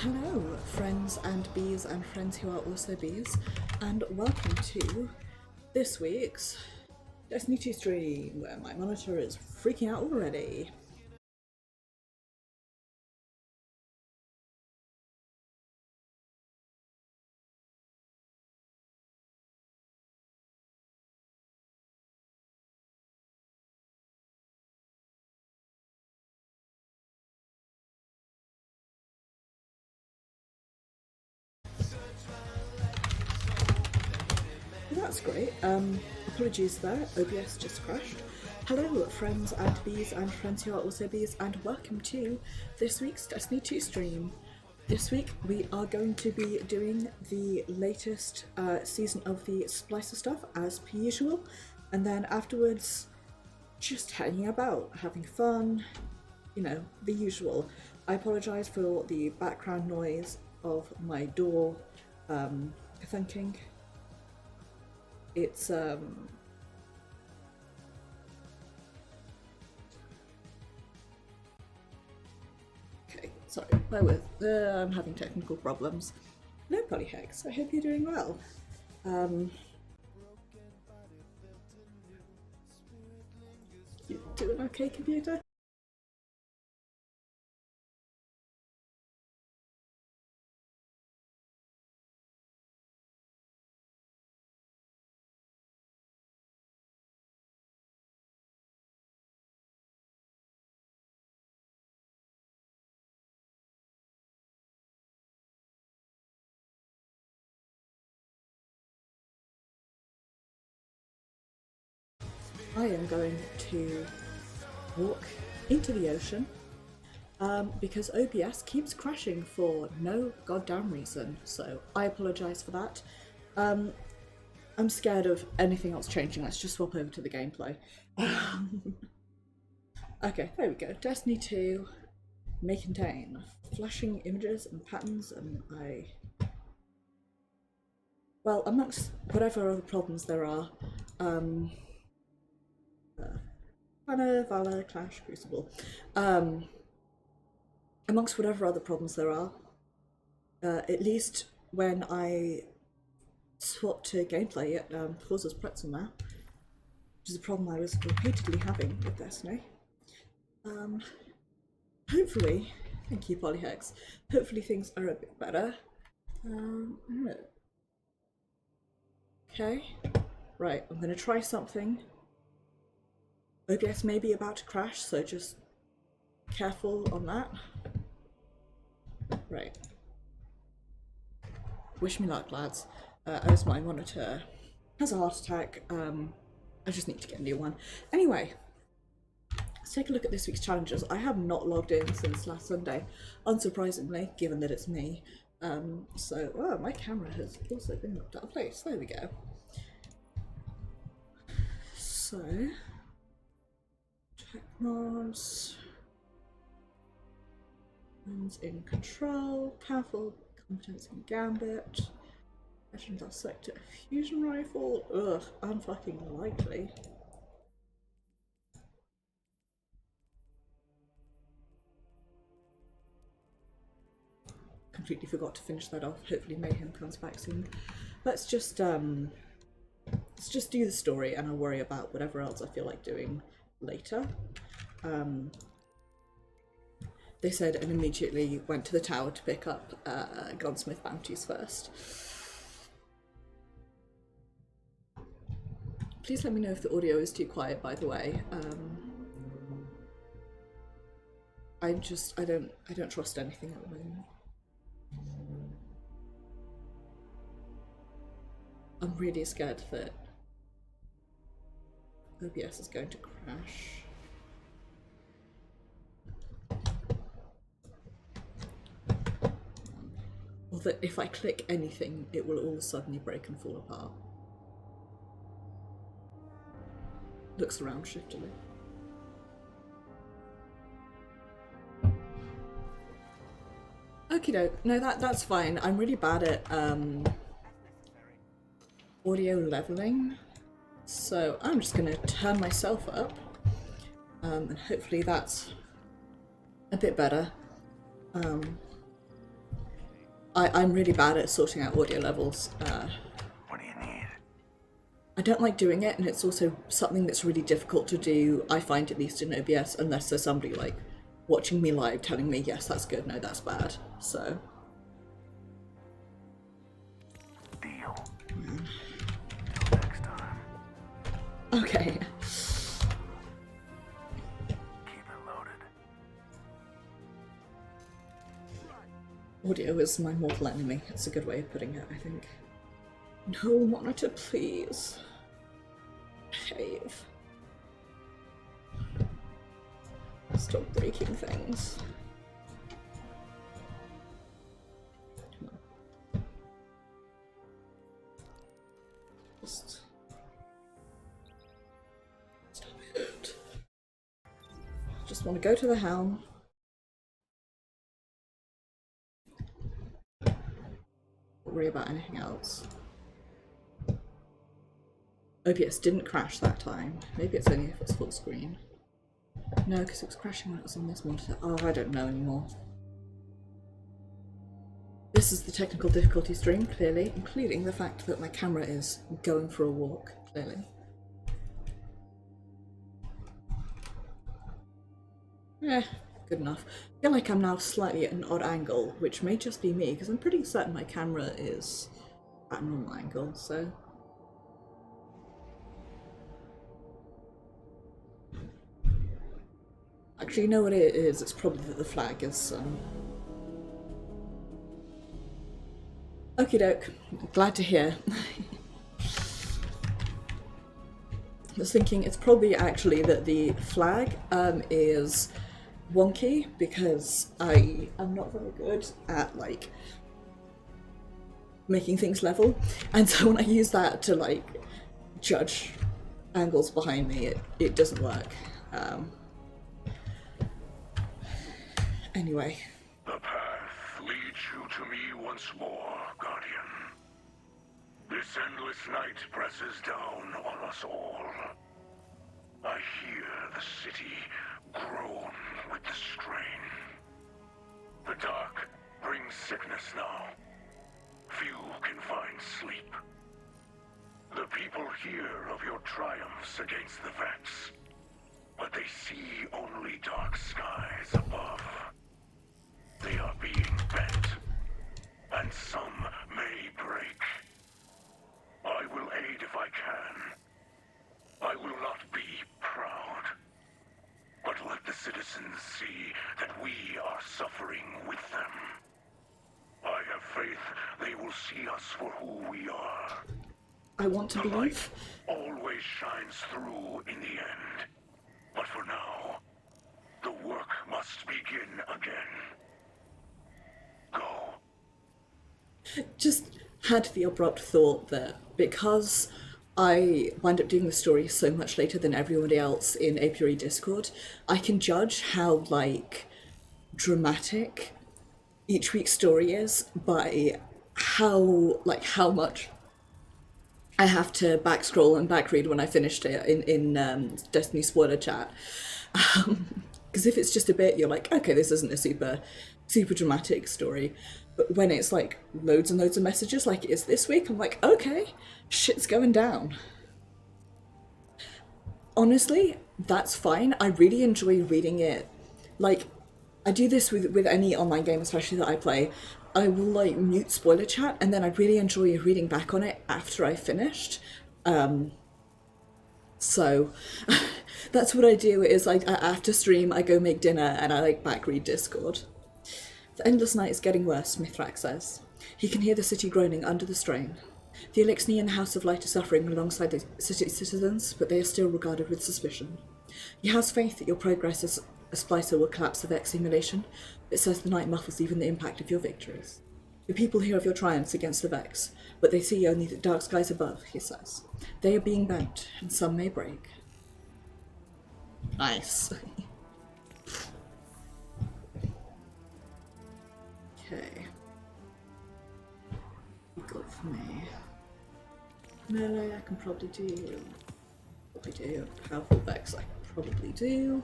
Hello, friends and bees and friends who are also bees, and welcome to this week's Destiny 2 stream, where my monitor is freaking out already. That's great. Apologies there, OBS just crashed. Hello, friends and bees and friends who are also bees, and welcome to this week's Destiny 2 stream. This week we are going to be doing the latest season of the Splicer stuff as per usual, and then afterwards just hanging about, having fun, you know, the usual. I apologise for the background noise of my door thunking. It's okay, sorry, bear with. I'm having technical problems. No, Polyhex, I hope you're doing well. You doing okay, computer? I am going to walk into the ocean because OBS keeps crashing for no goddamn reason, so I apologise for that. I'm scared of anything else changing. Let's just swap over to the gameplay. Okay, there we go. Destiny 2 may contain flashing images and patterns, and well, amongst whatever other problems there are, Banner, Valor, Clash, Crucible, amongst whatever other problems there are, at least when I swap to gameplay, it causes pretzel now, which is a problem I was repeatedly having with Destiny. Hopefully, thank you, Polyhex. Hopefully things are a bit better. I don't know. Okay, right, I'm gonna try something. OBS may be about to crash, so just careful on that. Right. Wish me luck, lads. As my monitor has a heart attack, I just need to get a new one. Anyway, let's take a look at this week's challenges. I have not logged in since last Sunday, unsurprisingly, given that it's me. So, my camera has also been knocked out of place. There we go. So, Technos, One's in control, powerful, competence in Gambit, veteran dissector, fusion rifle, ugh, unfucking likely. Completely forgot to finish that off. Hopefully Mayhem comes back soon. Let's just do the story, and I'll worry about whatever else I feel like doing later. They said and immediately went to the tower to pick up gunsmith bounties first. Please let me know if the audio is too quiet, by the way. I don't trust anything at the moment. I'm really scared that OBS is going to crash. Or that if I click anything, it will all suddenly break and fall apart. Looks around shiftily. Okie doke. No, that's fine. I'm really bad at audio leveling, so I'm just gonna turn myself up, and hopefully that's a bit better. I'm really bad at sorting out audio levels. What do you need? I don't like doing it, and it's also something that's really difficult to do, I find, at least in OBS, unless there's somebody like watching me live telling me, yes, that's good, no, that's bad. So. Deal. Till next time. Okay. Keep it loaded. Audio is my mortal enemy. It's a good way of putting it, I think. No, monitor, please. Behave. Stop breaking things. Just stop it. Just want to go to the helm. Don't worry about anything else. OBS didn't crash that time. Maybe it's only if it's full screen. No, because it was crashing when it was on this monitor. Oh, I don't know anymore. This is the technical difficulty stream, clearly, including the fact that my camera is going for a walk, clearly. Good enough. I feel like I'm now slightly at an odd angle, which may just be me, because I'm pretty certain my camera is at a normal angle, so... Actually, you know what it is? It's probably that the flag is, Okie doke. Glad to hear. I was thinking it's probably actually that the flag is wonky because I am not very good at like making things level, and so when I use that to like judge angles behind me, it doesn't work. Anyway. The path leads you to me once more, Guardian. This endless night presses down on us all. I hear the city groan with the strain. The dark brings sickness now. Few can find sleep. The people hear of your triumphs against the Vex, but they see only dark skies above. They are being bent, and some may break. I will aid if I can. I will not be proud, but let the citizens see that we are suffering with them. I have faith they will see us for who we are. I want to The believe. light always shines through in the end, but for now, the work must begin again. Go. Just had the abrupt thought that because I wind up doing the story so much later than everybody else in Apiary Discord, I can judge how like dramatic each week's story is by how much I have to back scroll and back read when I finished it in Destiny spoiler chat. Because if it's just a bit, you're like, okay, this isn't a super dramatic story. But when it's like loads and loads of messages, like it is this week, I'm like, okay, shit's going down. Honestly, that's fine. I really enjoy reading it. Like, I do this with any online game, especially that I play. I will like mute spoiler chat, and then I really enjoy reading back on it after I finished. So that's what I do. Is like after stream, I go make dinner and I like back read Discord. The endless night is getting worse, Mithrak says. He can hear the city groaning under the strain. The Elixni and the House of Light are suffering alongside the city citizens, but they are still regarded with suspicion. He has faith that your progress as a Splicer will collapse the Vex simulation, but says the night muffles even the impact of your victories. The people hear of your triumphs against the Vex, but they see only the dark skies above, he says. They are being bent, and some may break. Nice. Okay. Good for me. Melee I can probably do. Powerful Vex I can probably do.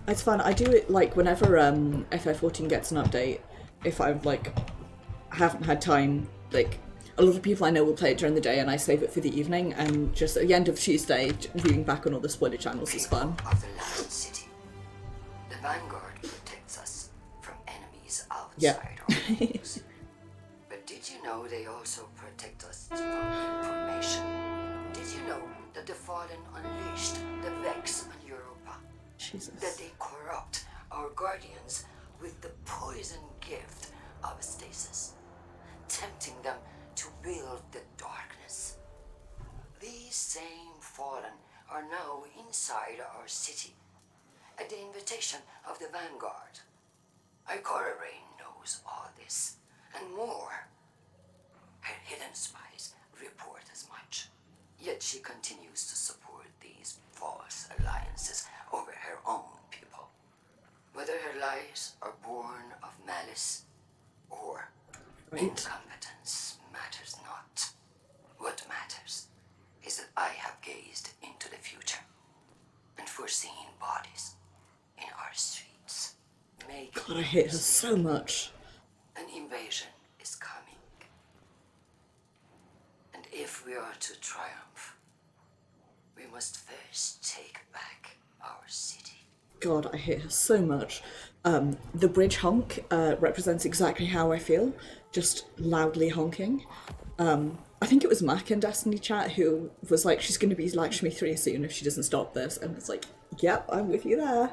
It's fun. I do it like whenever FI14 gets an update. If I've like haven't had time, like a lot of people I know will play it during the day, and I save it for the evening. And just at the end of Tuesday, reading back on all the spoiler channels is fun. Of the Lion City, the Vanguard protects us from enemies outside our walls. But did you know they also protect us from information? Did you know that the Fallen unleashed the Vex on Europa? Jesus. That they corrupt our guardians with the poison gift of stasis, tempting them to wield the darkness. These same Fallen are now inside our city, at the invitation of the Vanguard. Ikora Rain knows all this, and more. Her hidden spies report as much. Yet she continues to support these false alliances over her own people. Whether her lies are born of malice or incompetence matters not. What matters is that I have gazed into the future and foreseen bodies in our streets. God, I hate her so much. An invasion is coming. And if we are to triumph, we must first take back our city. God, I hate her so much. The bridge honk represents exactly how I feel, just loudly honking. I think it was Mac in Destiny chat who was like, she's going to be Lakshmi 3 soon if she doesn't stop this. And it's like, yep, I'm with you there.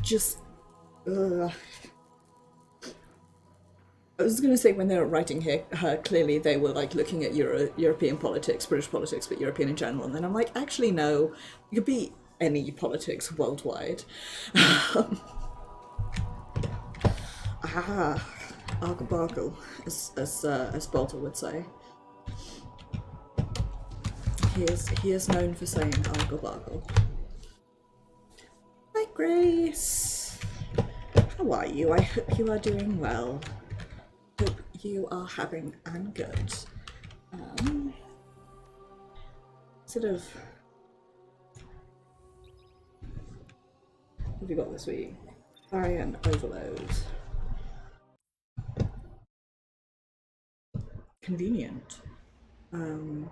Just... I was going to say when they were writing her, clearly they were like looking at European politics, British politics, but European in general. And then I'm like, actually, no, you could be any politics worldwide. Argle bargle, as Bolter would say. He is known for saying argle bargle. Hi, Grace. How are you? I hope you are doing well. Hope you are having an good. Sort of. What have we got this week? Variant overload. Convenient. Have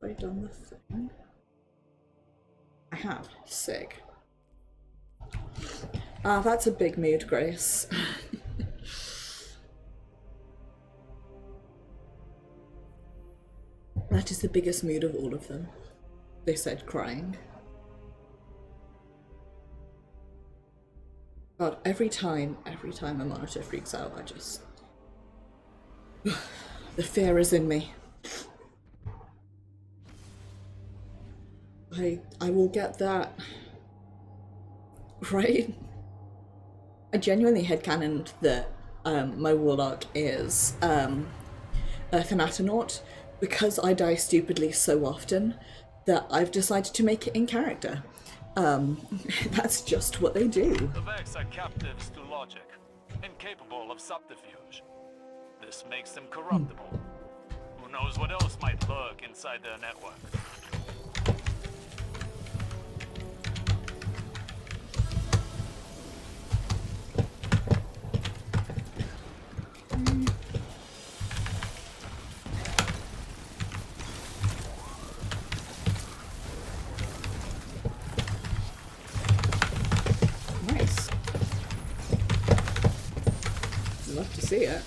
I done the thing? I have. Sick. That's a big mood, Grace. That is the biggest mood of all of them. They said, crying. God, every time a monitor freaks out, I just... the fear is in me. I will get that. Right? I genuinely headcanoned that my warlock is a Thanatonaut because I die stupidly so often that I've decided to make it in character. That's just what they do. The Vex are captives to logic, incapable of subterfuge. This makes them corruptible. Who knows what else might lurk inside their network? Nice. Love to see it.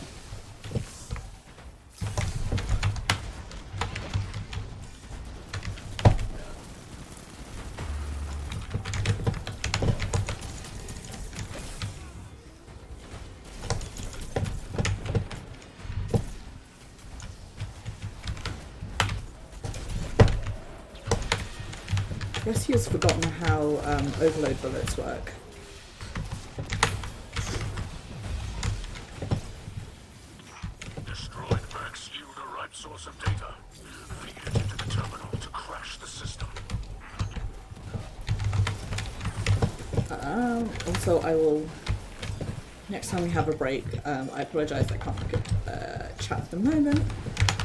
I guess he has forgotten how overload bullets work. Destroyed Vex yield a ripe source of data. Feed it into the terminal to crash the system. Also, I will... Next time we have a break, I apologise I can't look at chat at the moment.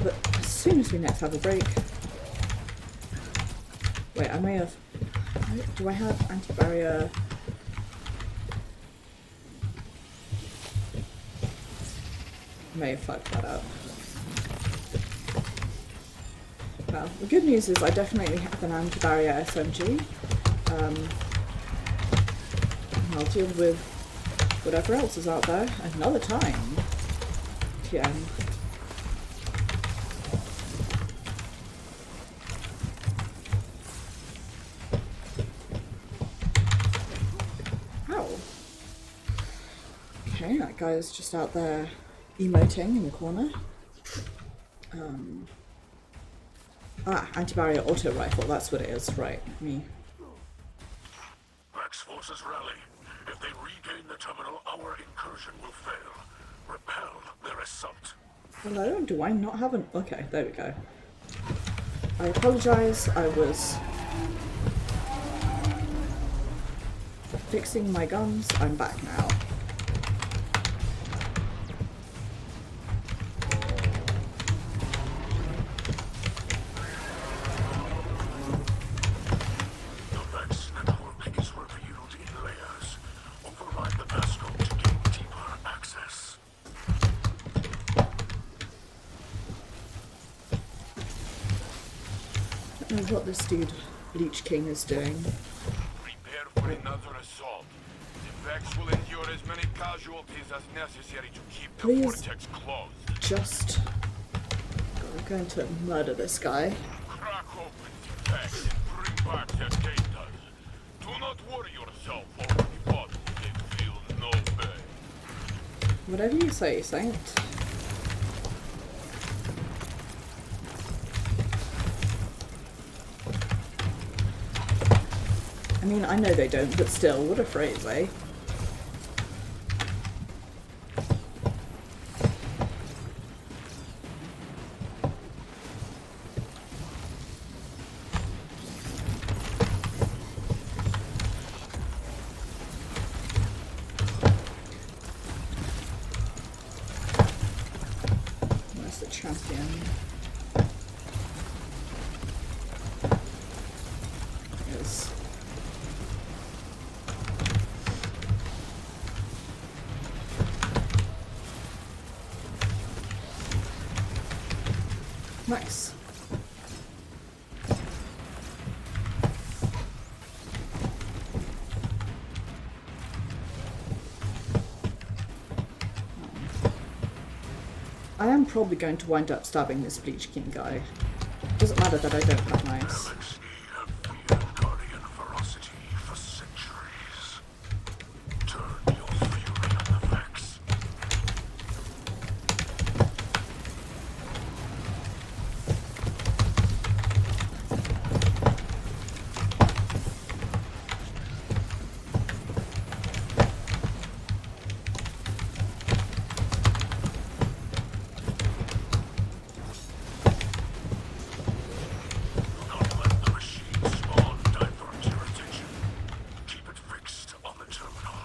But as soon as we next have a break... Wait, I may have... Do I have anti-barrier? I may have fucked that up. Well, the good news is I definitely have an anti-barrier SMG. I'll deal with whatever else is out there another time. Yeah. Ow. Okay, that guy is just out there emoting in the corner. Anti-barrier auto rifle, that's what it is, right, me. Vex forces rally. If they regain the terminal, our incursion will fail. Repel their assault. Hello, do I not have an... Okay, there we go. I apologise, I was fixing my guns. I'm back now. I don't know what this dude, Leech King, is doing. Prepare for another assault. The Vex will endure as many casualties as necessary to keep the Please. vortex closed. Just... I'm going to murder this guy. Crack open the Vex and bring back their data. Do not worry yourself over the bodies. They feel no pain. Whatever you say, Saint. I mean, I know they don't, but still, what a phrase, eh? Where's the champion? Yes. Nice. I am probably going to wind up stabbing this Bleach King guy. Doesn't matter that I don't have knives. Galaxy have feared Guardian ferocity for centuries. Turn your fury on the Vex. Do not let the machine spawn divert your attention. Keep it fixed on the terminal.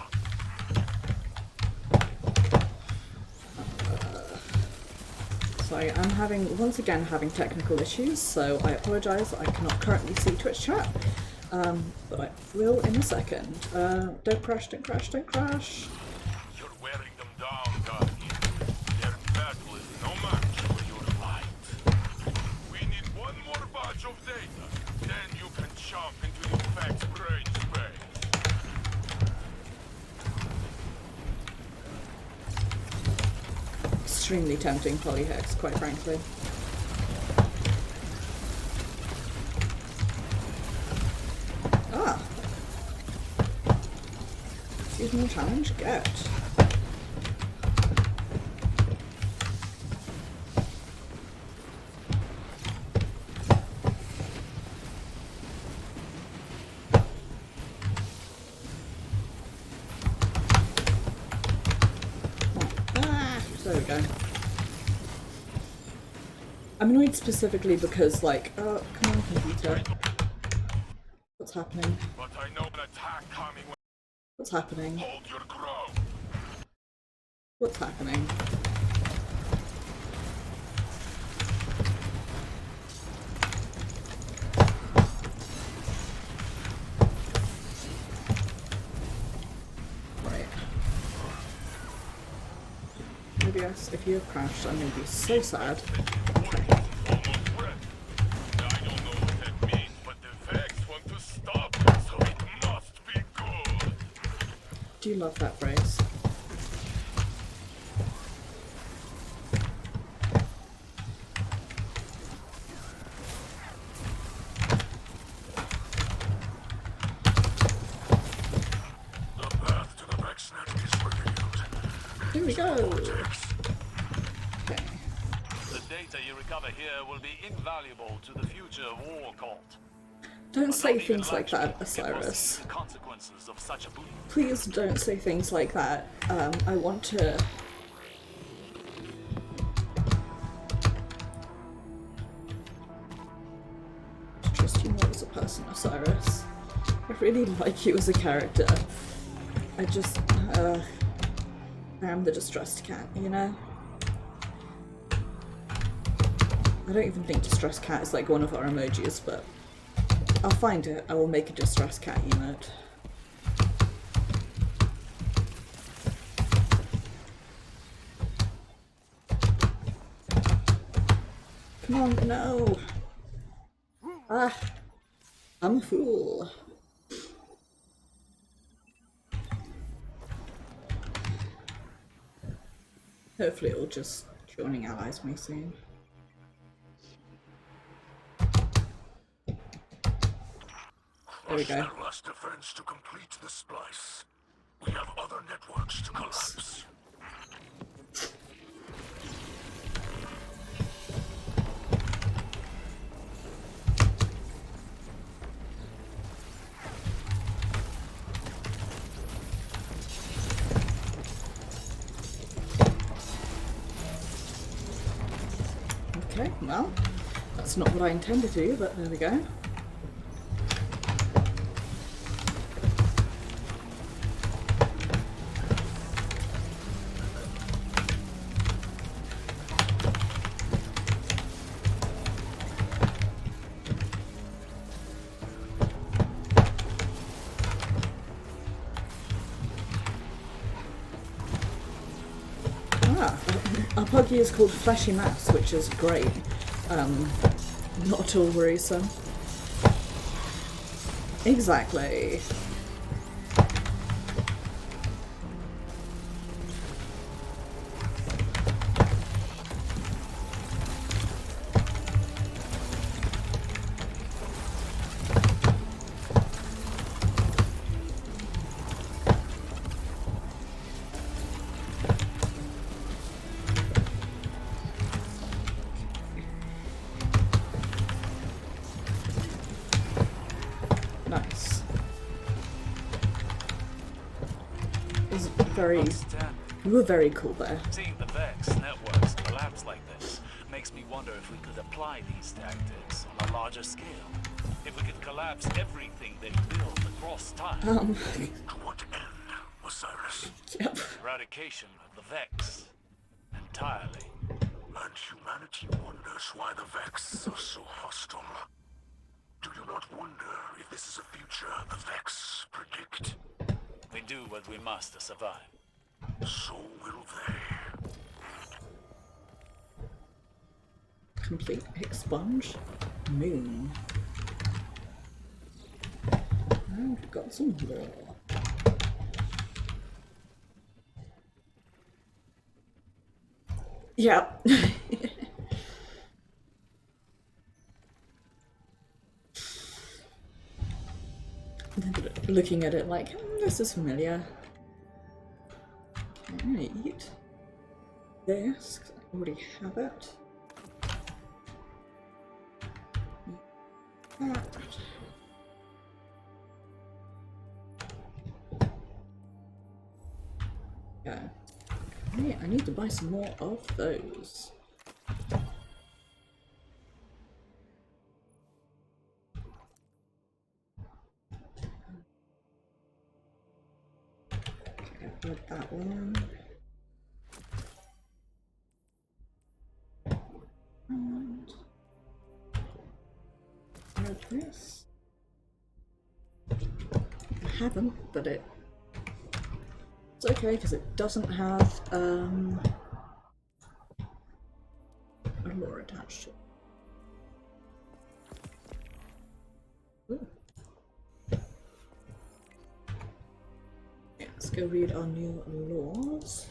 So I'm once again having technical issues, so I apologise. I cannot currently see Twitch chat, but I will in a second. Don't crash, don't crash, don't crash. You're wearing them down, Guardian. Their battle is no match for your light. We need one more batch of data. Then you can jump into the Vex brain space. Extremely tempting polyhex, quite frankly. Ah! Seasonal challenge, get. There we go. I'm annoyed specifically because, like, oh, come on, computer. What's happening? But I know an attack coming. What's happening? Hold your ground. What's happening? OBS, if you have crashed, I'm going to be so sad. Okay. Almost ready. I don't know what that means, but the Vex want to stop, so it must be good. Do you love that phrase? The path to the Vexnet is revealed. Here we go! Okay. The data you recover here will be invaluable to the future war cult. Don't But say don't even things like that, can foresee Osiris. the consequences of such a boon. Please don't say things like that. I want to... trust you more as a person, Osiris. I really like you as a character. I just... I am the distressed cat, you know? I don't even think distressed cat is like one of our emojis, but I'll find it. I will make a distressed cat emote. Come on, no! Ah! I'm a fool. Hopefully it'll just joining allies me soon. There we go. That last defense to complete the splice. We have other networks to collapse. Okay, well, that's not what I intended to do, but there we go. Our puggy is called Fleshy Mass, which is great. Not at all worrisome. Exactly. Nice. It's very... You were very cool there. Seeing the Vex networks collapse like this makes me wonder if we could apply these tactics on a larger scale. If we could collapse everything they build across time. To what end, Osiris? Yep. Eradication of the Vex. Entirely. And humanity wonders why the Vex are so hostile. Do you not wonder if this is a future the Vex predict? We do what we must to survive. So will they. Complete expunge. Moon. And we've got some more. Yeah. Looking at it like, this is familiar. Can I eat this? 'Cause I already have it. That. Yeah. Hey, I need to buy some more of those. Okay, I've got that one. And add this. I haven't, but it's okay because it doesn't have and lore attached to it. Ooh. Okay, let's go read our new laws.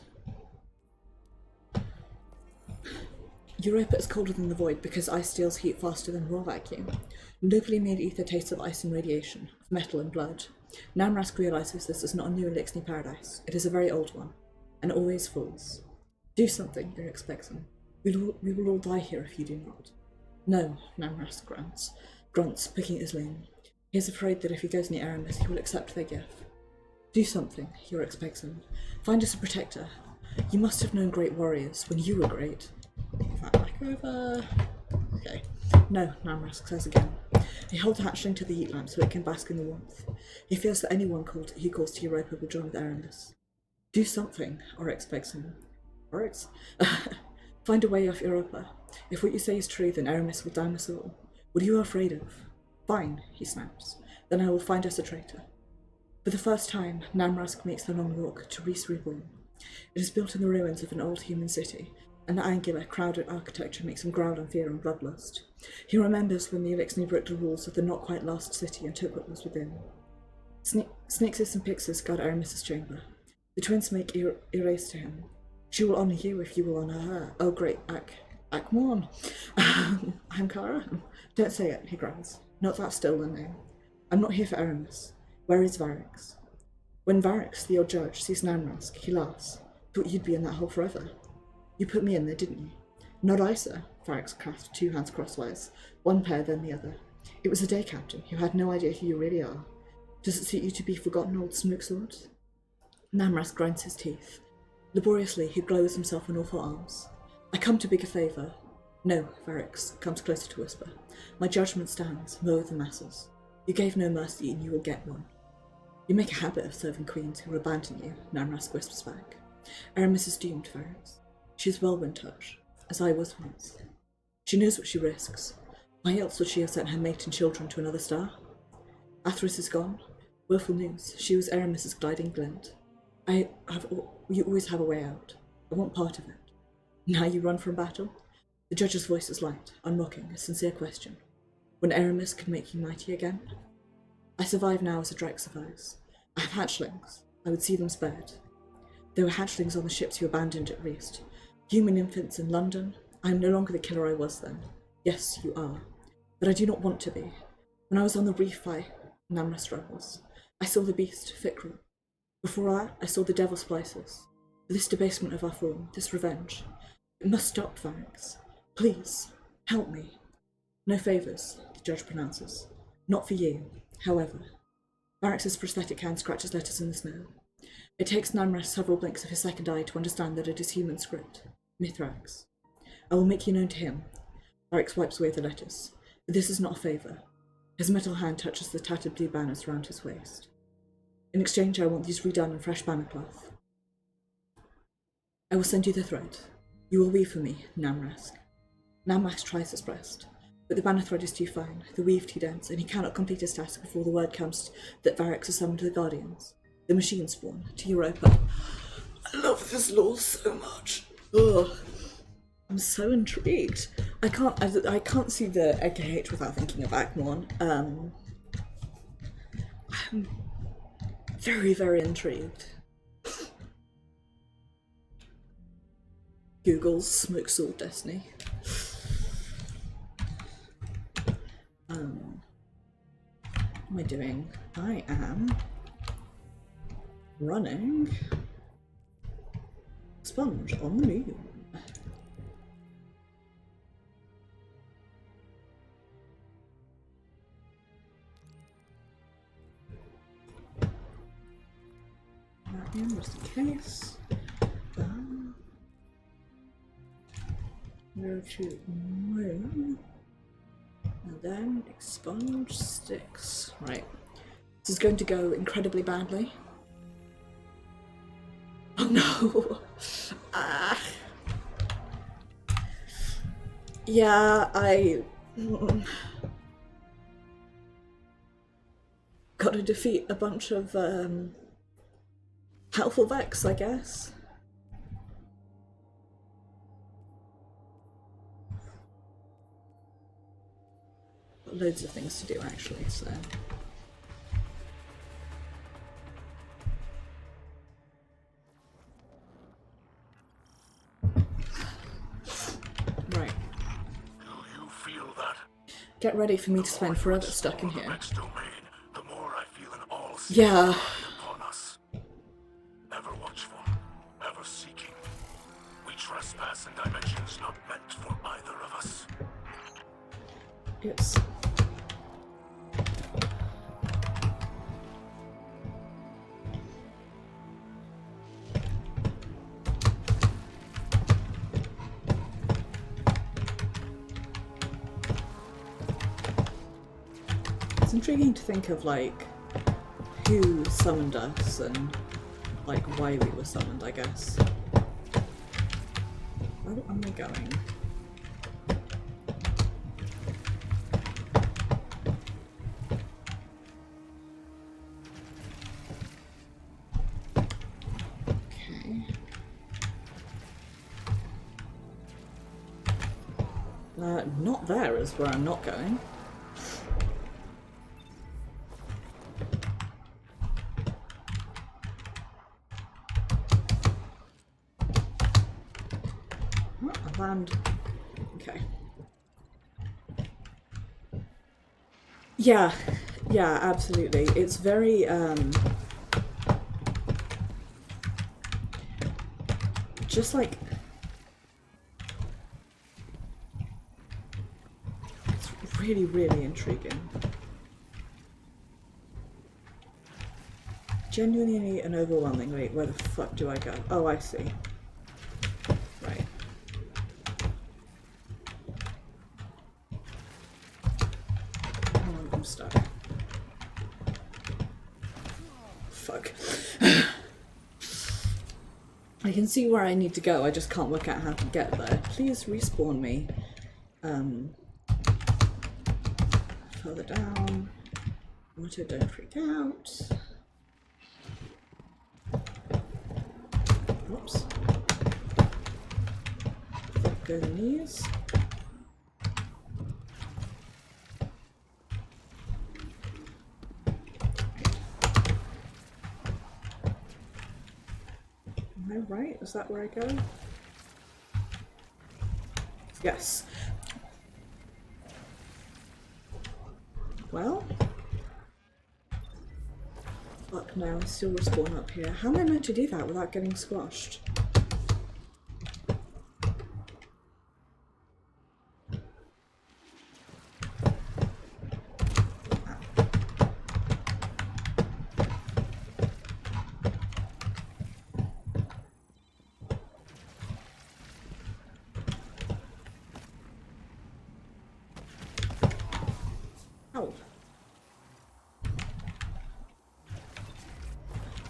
Europa is colder than the void because ice steals heat faster than raw vacuum. Locally made ether tastes of ice and radiation, of metal and blood. Namrask realizes this is not a new Elixir paradise. It is a very old one, and always falls. Do something, you're expecting. We will all die here if you do not. No, Namrask grunts, picking at his lane. He is afraid that if he goes near Aramis, he will accept their gift. Do something, you're expecting. Find us a protector. You must have known great warriors when you were great. Move that back over. Okay. No, Namrask says again. He holds the hatchling to the heat lamp so it can bask in the warmth. He feels that anyone he calls to Europa will join with Aramis. Do something, Oryx begs him. Oryx? Find a way off Europa. If what you say is true, then Aramis will damn us all. What are you afraid of? Fine, he snaps. Then I will find us a traitor. For the first time, Namrask makes the long walk to Reese Reborn. It is built in the ruins of an old human city, and the angular, crowded architecture makes him growl in fear and bloodlust. He remembers when the Elixir broke the walls of the not-quite-lost city and took what was within. Snixus and Pixis guard Aramis's chamber. The twins make erase to him. She will honour you if you will honour her. Oh great, Akmorn. I'm Kara. Don't say it, he growls. Not that stolen name. I'm not here for Aramis. Where is Varix? When Varix, the old judge, sees Namrask, he laughs. Thought you'd be in that hole forever. You put me in there, didn't you? Not I, sir. Varix clasped 2 hands crosswise, one pair then the other. It was the day captain, who had no idea who you really are. Does it suit you to be forgotten, old smokesword? Namrask grinds his teeth. Laboriously, he blows himself in awful arms. I come to beg a favour. No, Varix comes closer to whisper. My judgment stands, lower the masses. You gave no mercy, and you will get one. You make a habit of serving queens who will abandon you, Namrask whispers back. Aramis is doomed, Varix. She is well when touched, as I was once. She knows what she risks. Why else would she have sent her mate and children to another star? Athris is gone. Woeful news. She was Aramis's guiding glint. You always have a way out. I want part of it. Now you run from battle? The judge's voice is light, unmocking, a sincere question. When Aramis can make you mighty again? I survive now as a Drake survives. I have hatchlings. I would see them spared. There were hatchlings on the ships you abandoned at Reest. Human infants in London. I am no longer the killer I was then. Yes, you are. But I do not want to be. When I was on the reef, Namra struggles. I saw the beast, Fikru. Before that, I saw the devil Splicers. For this debasement of our form, this revenge. It must stop, Varix. Please, help me. No favours, the judge pronounces. Not for you, however. Varix's prosthetic hand scratches letters in the snow. It takes Namrask several blinks of his second eye to understand that it is human script. Mithrax. I will make you known to him. Varix wipes away the letters. But this is not a favour. His metal hand touches the tattered blue banners around his waist. In exchange, I want these redone in fresh banner cloth. I will send you the thread. You will weave for me, Namrask. Namrask tries his best, but the banner thread is too fine, the weave too dense, and he cannot complete his task before the word comes that Varix has summoned the Guardians, the machine spawn, to Europa. I love this lore so much. Ugh. I'm so intrigued. I can't see the AKH without thinking of Akmorn. I'm very, very intrigued. Google's Smoke Sword Destiny. What am I doing? I am running Sponge on the moon. Just in case. Go to moon. And then expunge sticks. Right. This is going to go incredibly badly. Oh no! Yeah, I got to defeat a bunch of helpful Vex, I guess. loads of things to do actually, so. Right. Do you feel that? Get ready for me to spend forever stuck in The here. next domain, the more I feel an all Yeah. upon us. Ever watchful, ever seeking. We trespass in dimensions not meant for either of us. It's... It's intriguing to think of, like, who summoned us and, like, why we were summoned, I guess. Where am I going? Okay. Not there is where I'm not going. Land. Okay. Yeah, absolutely. It's very, just like, it's really, really intriguing. Genuinely and overwhelmingly, where the fuck do I go? Oh, I see. Right. Hang on, I'm stuck. Fuck. I can see where I need to go, I just can't work out how to get there. Please respawn me. Further down. Water, don't freak out. Whoops. Go the knees. Am I right? Is that where I go? Yes. Well. Fuck no, I still respawn up here. How am I meant to do that without getting squashed?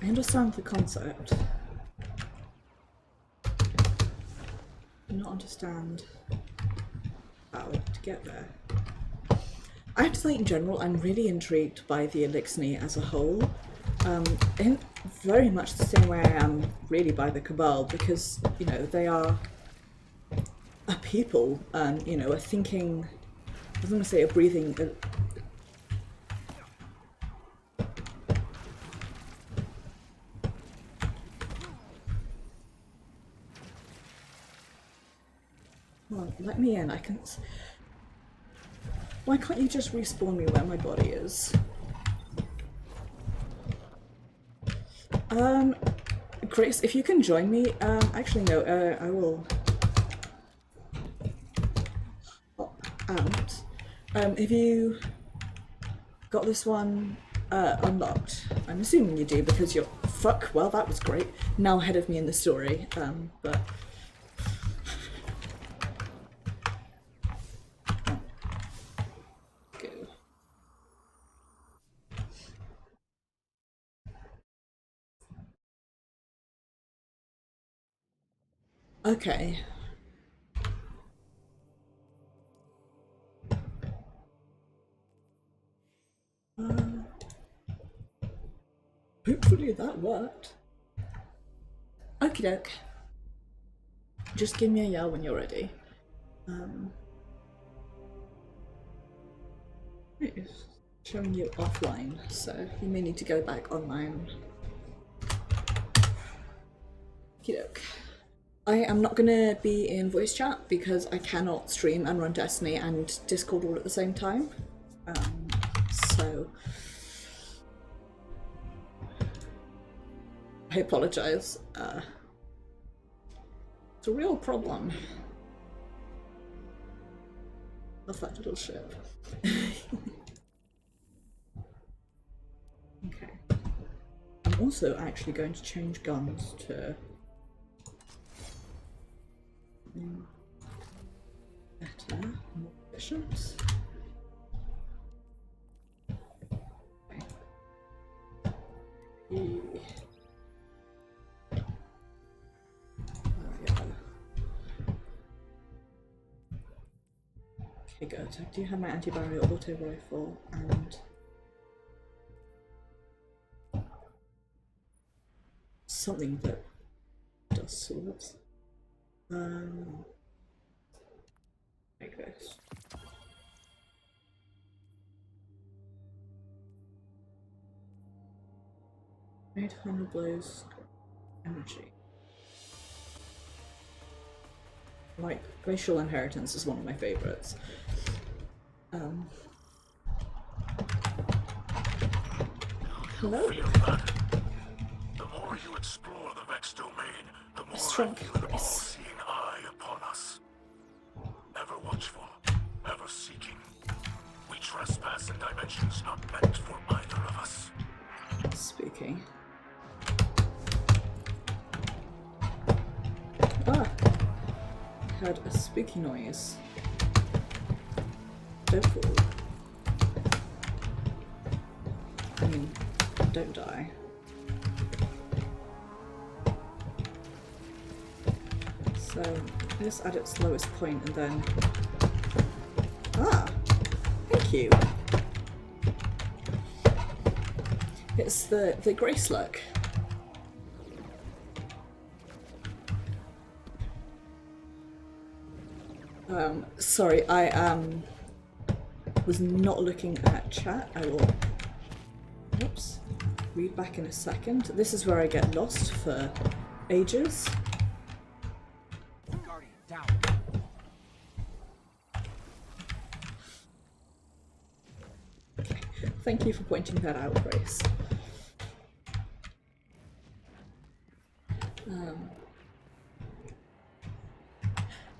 I understand the concept. I do not understand how to get there. I have to say, in general, I'm really intrigued by the Elixir as a whole. In very much the same way I am really by the Cabal, because, you know, they are a people, you know, a thinking, I was going to say a breathing, well, let me in, I can... Why can't you just respawn me where my body is? Grace, if you can join me, actually no, I will hop out. Have you got this one unlocked? I'm assuming you do because you're... Fuck, well that was great. Now ahead of me in the story, but... Okay. Hopefully that worked. Okie doke. Just give me a yell when you're ready. It's showing you offline, so you may need to go back online. Okey-doke. I am not going to be in voice chat because I cannot stream and run Destiny and Discord all at the same time. So I apologise. It's a real problem. Love that little ship. Okay. I'm also actually going to change guns to better, more efficient. Okay. Okay, good. I do have my anti-barrier auto rifle and something that does swords. Like this. Made 100 blows energy. Like, Glacial Inheritance is one of my favourites. Hello? Feel that? The more you explore the Vex domain, the more Strong I feel an voice. all-seeing eye upon us. Ever watchful, ever seeking. We trespass in dimensions not meant for either of us. Spooky. Ah! Heard a spooky noise. Don't fall. I mean, don't die. So, this at its lowest point and then... Ah! Thank you! It's the grey slug. Sorry, I was not looking at chat. I will, oops, read back in a second. This is where I get lost for ages. Guardian down. Okay. Thank you for pointing that out, Grace.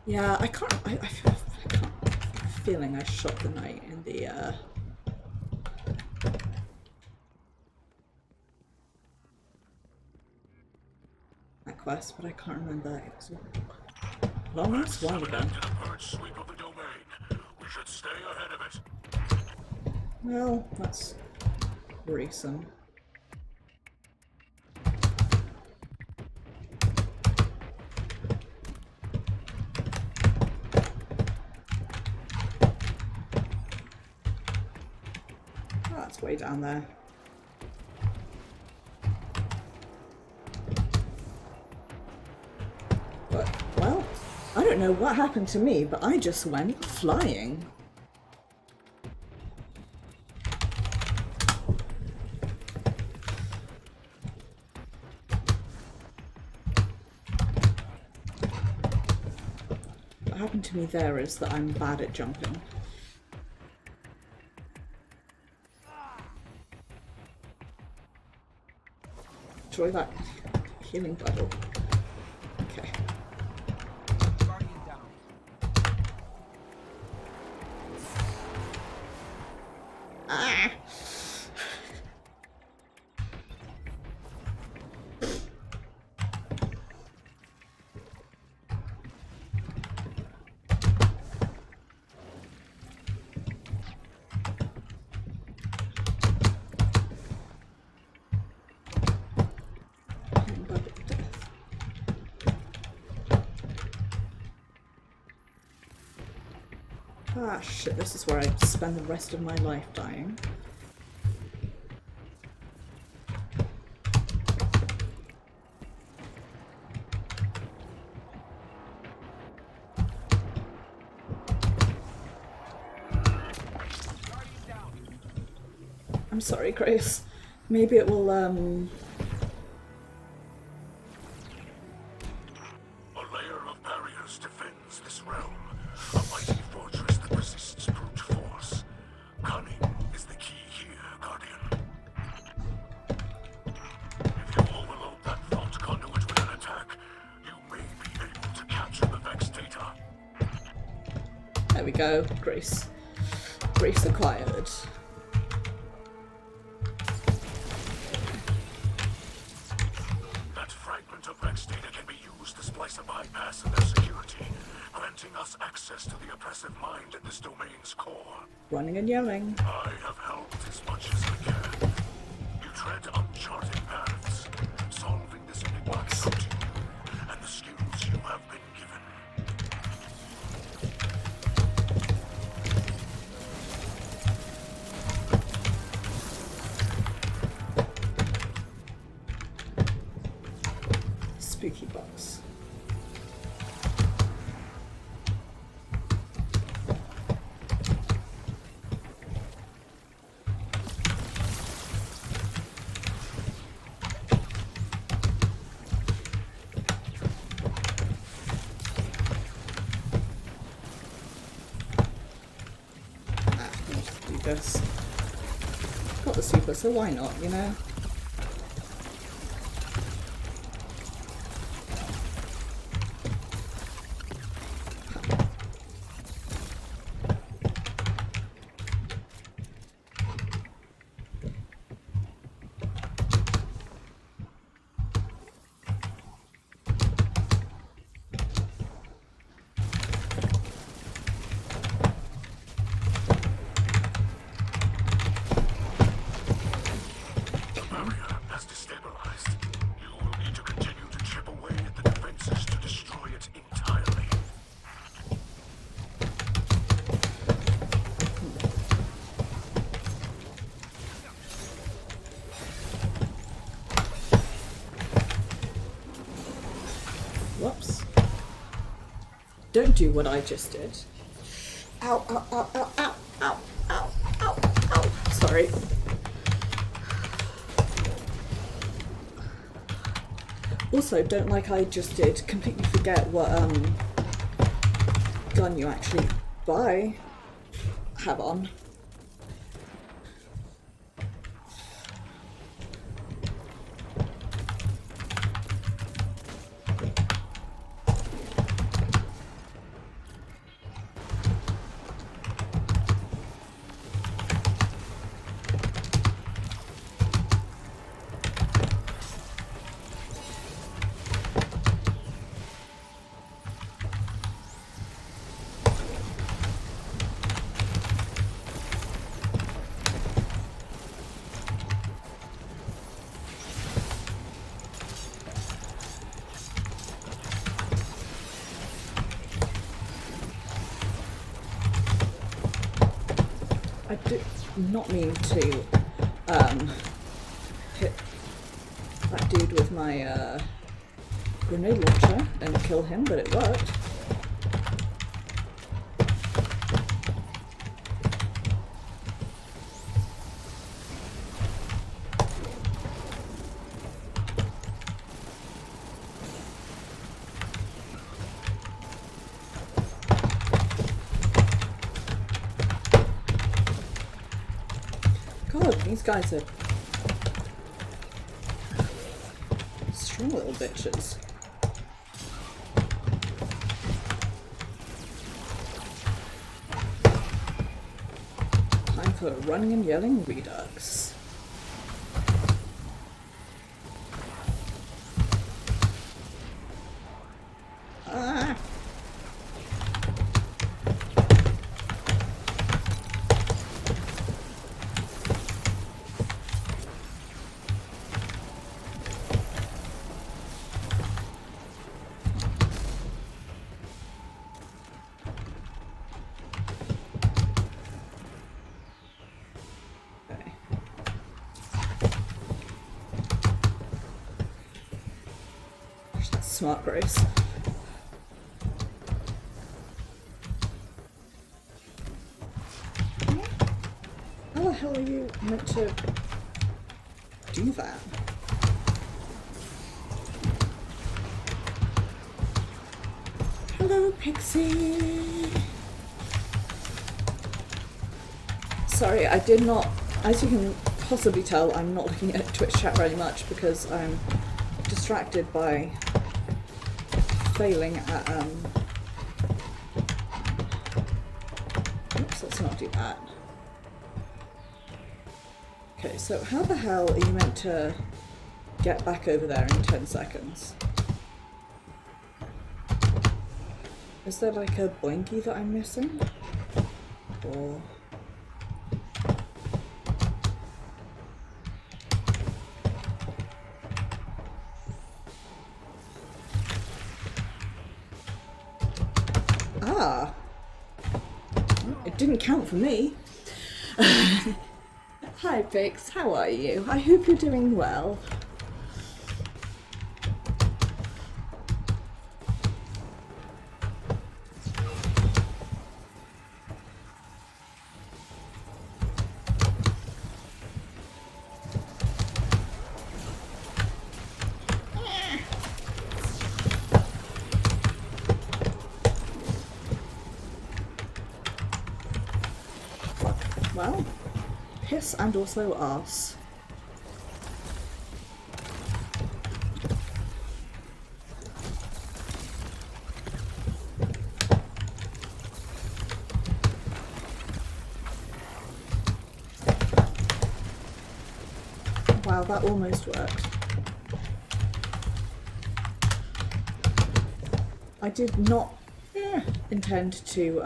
Yeah, I can't. I can't. Feeling I shot the knight in the that quest, but I can't remember. It was a long ass while ago. To the purge sweep of the domain. We should stay ahead of it. Well, that's worrisome. Oh, that's way down there. But, well, I don't know what happened to me, but I just went flying. What happened to me there is that I'm bad at jumping. Enjoy that healing bubble. Okay. Guardian down. Ah! Healing bubble of death. Ah, shit, this is where I spend the rest of my life dying. Guardian down. I'm sorry, Grace. Maybe it will, A layer of barriers defends this realm. A mighty fortress that resists brute force. Cunning is the key here, Guardian. If you overload that fault conduit with an attack, you may be able to capture the Vex data. there we go. Grace. Grace acquired. That fragment of Vex data can be used to splice a bypass in their security, granting us access to the oppressive mind at this domain's core. Running and yelling. I have helped as much as I can. You tread uncharted paths. Solving this enigma is up to you and the skills you have been given. Spooky box. Let's do this. Got the super, so why not, you know? Whoops. Don't do what I just did. Ow, ow, ow, ow, ow, ow, ow, ow, ow. Sorry. Also, don't like I just did completely forget what gun you actually have on. I did not mean to hit that dude with my grenade launcher and kill him, but it worked. God, these guys are strong little bitches. Time for running and yelling redux. Ah! Smart Grace. How the hell hell are you meant to do that? Hello, Pixie! Sorry, I did not, as you can possibly tell, I'm not looking at Twitch chat very much because I'm distracted by failing at, oops, let's not do that. Okay, so how the hell are you meant to get back over there in 10 seconds? Is there like a blinky that I'm missing? Or... Ah! It didn't count for me. Hi Pix, how are you? I hope you're doing well. Well, piss and also arse. Wow, that almost worked. I did not intend to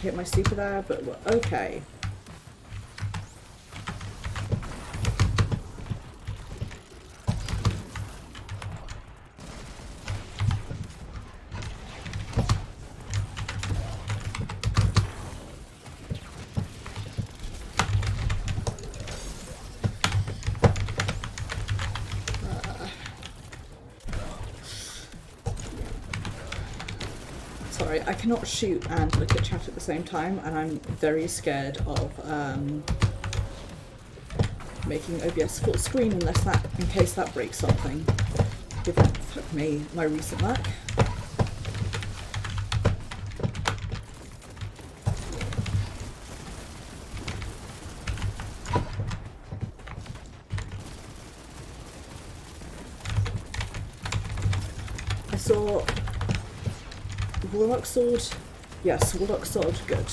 hit my super there, but okay. Sorry, I cannot shoot and look at chat at the same time, and I'm very scared of making OBS full screen unless that, in case that breaks something. Given, fuck me, my recent luck. I saw Warlock Sword. Yes, Warlock Sword, good.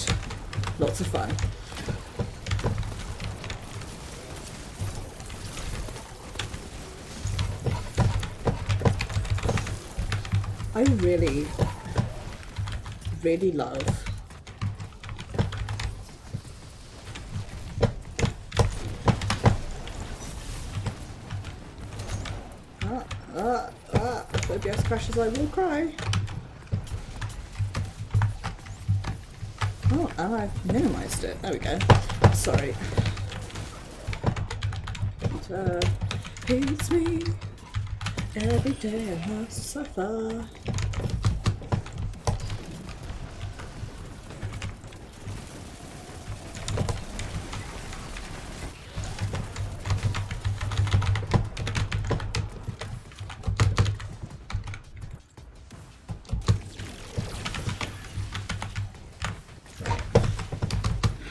Lots of fun. I really, really love if OBS crashes, I will cry. Oh, and I've minimized it. There we go. Sorry. It hates me. Every day I must suffer.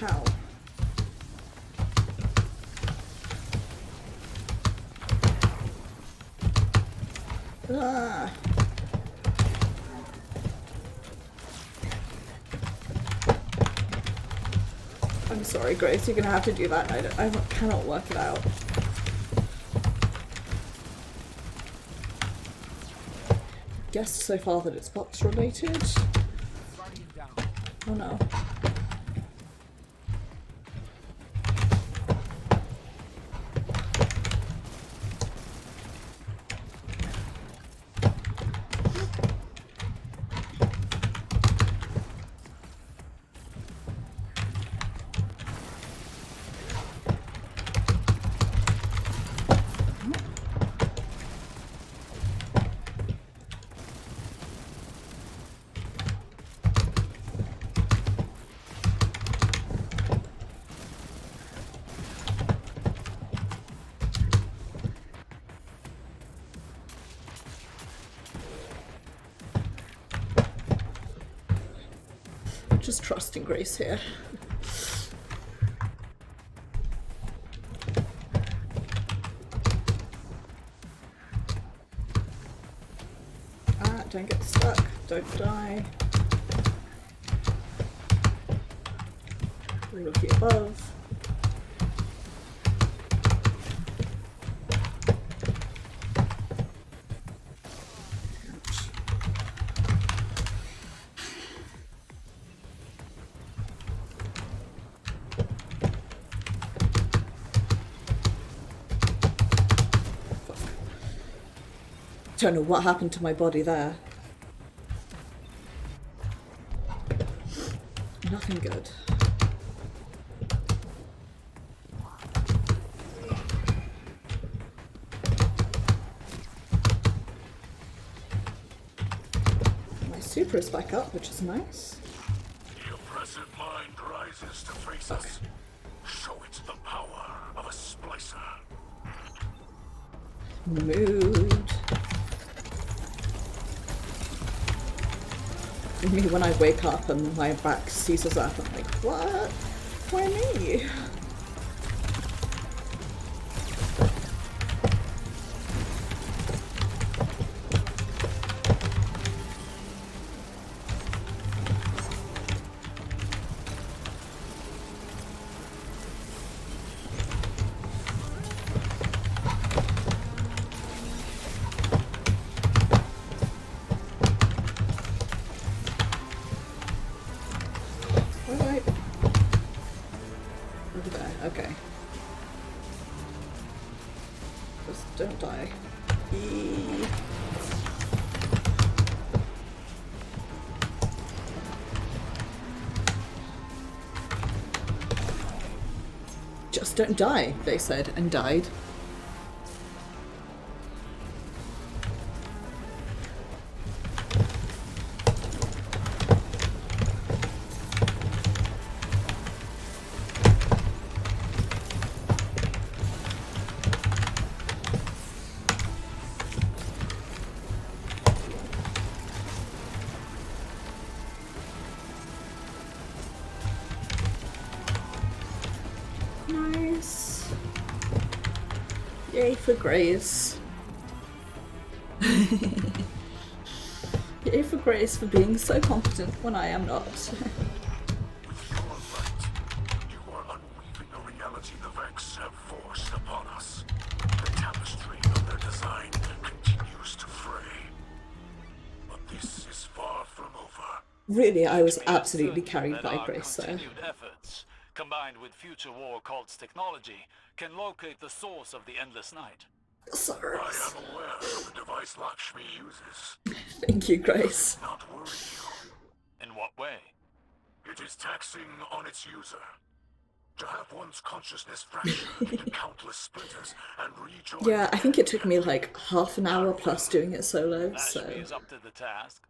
How? Ah. I'm sorry, Grace, you're gonna have to do that. I cannot work it out. Guessed so far that it's box related. Guardian down. Oh no. Just trusting Grace here. Ah, don't get stuck. Don't die. Looky above. Don't know what happened to my body there. Nothing good. My super is back up, which is nice. The oppressive mind rises to face us. Show it the power of a Splicer. Mood. Me when I wake up and my back seizes up, I'm like, what? Why me? Alright. Over there, okay. Just don't die. Eee. Just don't die, they said, and died. Nice. Yay for Grace. Yay for Grace for being so competent when I am not. With your light, you are unweaving a reality the Vex have forced upon us. The tapestry of their design continues to fray. But this is far from over. Really, I was absolutely carried by Grace there. Continued efforts, combined with future war cult's technology, can locate the source of the endless night. Sorry. I am aware of the device Lakshmi uses. Thank you, Grace. Not worry you. In what way? It is taxing on its user. To have one's consciousness fractured into countless splinters and rejoined. Yeah, I think it took me like half an hour plus doing it solo, so... Ashby is up to the task.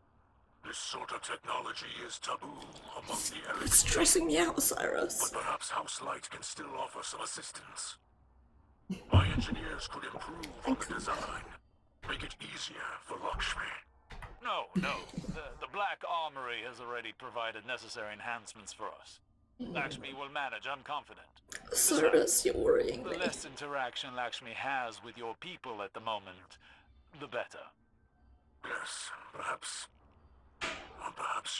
This sort of technology is taboo among the elite. It's stressing me out, Cyrus. But perhaps House Light can still offer some assistance. My engineers could improve on the design. Make it easier for Lakshmi. No. The Black Armory has already provided necessary enhancements for us. Lakshmi will manage, I'm confident. Cyrus, you're worrying The me. less interaction Lakshmi has with your people at the moment, the better. Yes, perhaps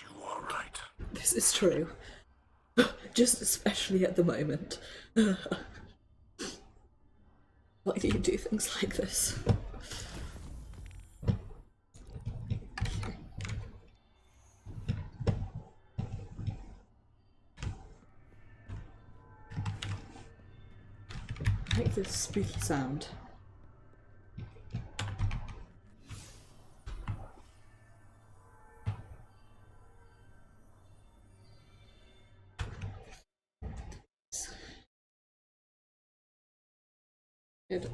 you are right. This is true. Just especially at the moment. Why do you do things like this? I like this spooky sound. Good.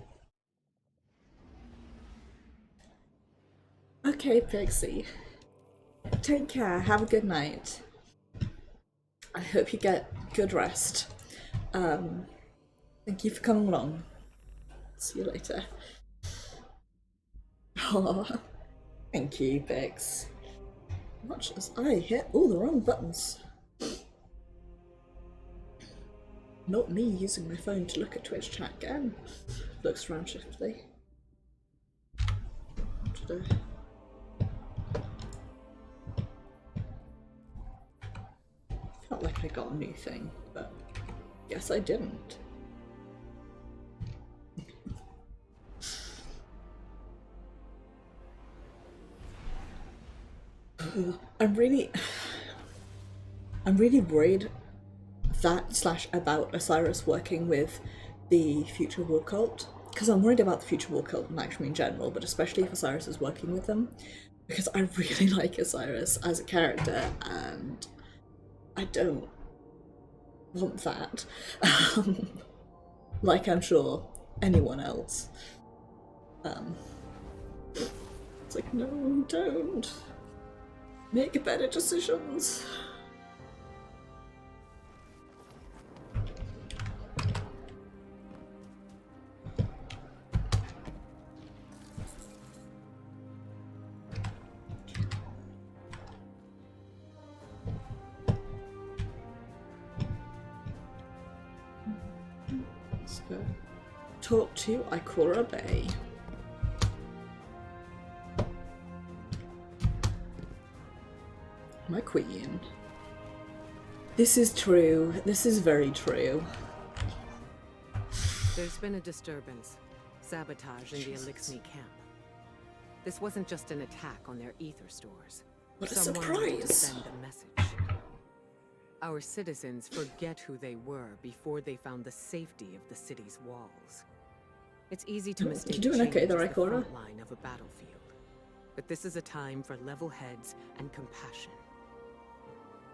Okay, Pixie. Take care. Have a good night. I hope you get good rest. Thank you for coming along. See you later. Oh, thank you, Pix. Watch as I hit all the wrong buttons. Not me using my phone to look at Twitch chat again. Looks around shiftily. What did I felt like I got a new thing, but guess I didn't. I'm really worried that / about Osiris working with the Future War Cult, because I'm worried about the Future War Cult and actually in general, but especially if Osiris is working with them, because I really like Osiris as a character and I don't want that. Like I'm sure anyone else. It's like, no, don't. Make better decisions. Let's go talk to Ikora Bay. My queen. This is true. This is very true. There's been a disturbance. Sabotage in the Elixni camp. This wasn't just an attack on their ether stores. What a Someone wanted to surprise! send a message. Our citizens forget who they were before they found the safety of the city's walls. It's easy to mistake You're doing okay change there, as the Ikora. front line of a battlefield. But this is a time for level heads and compassion.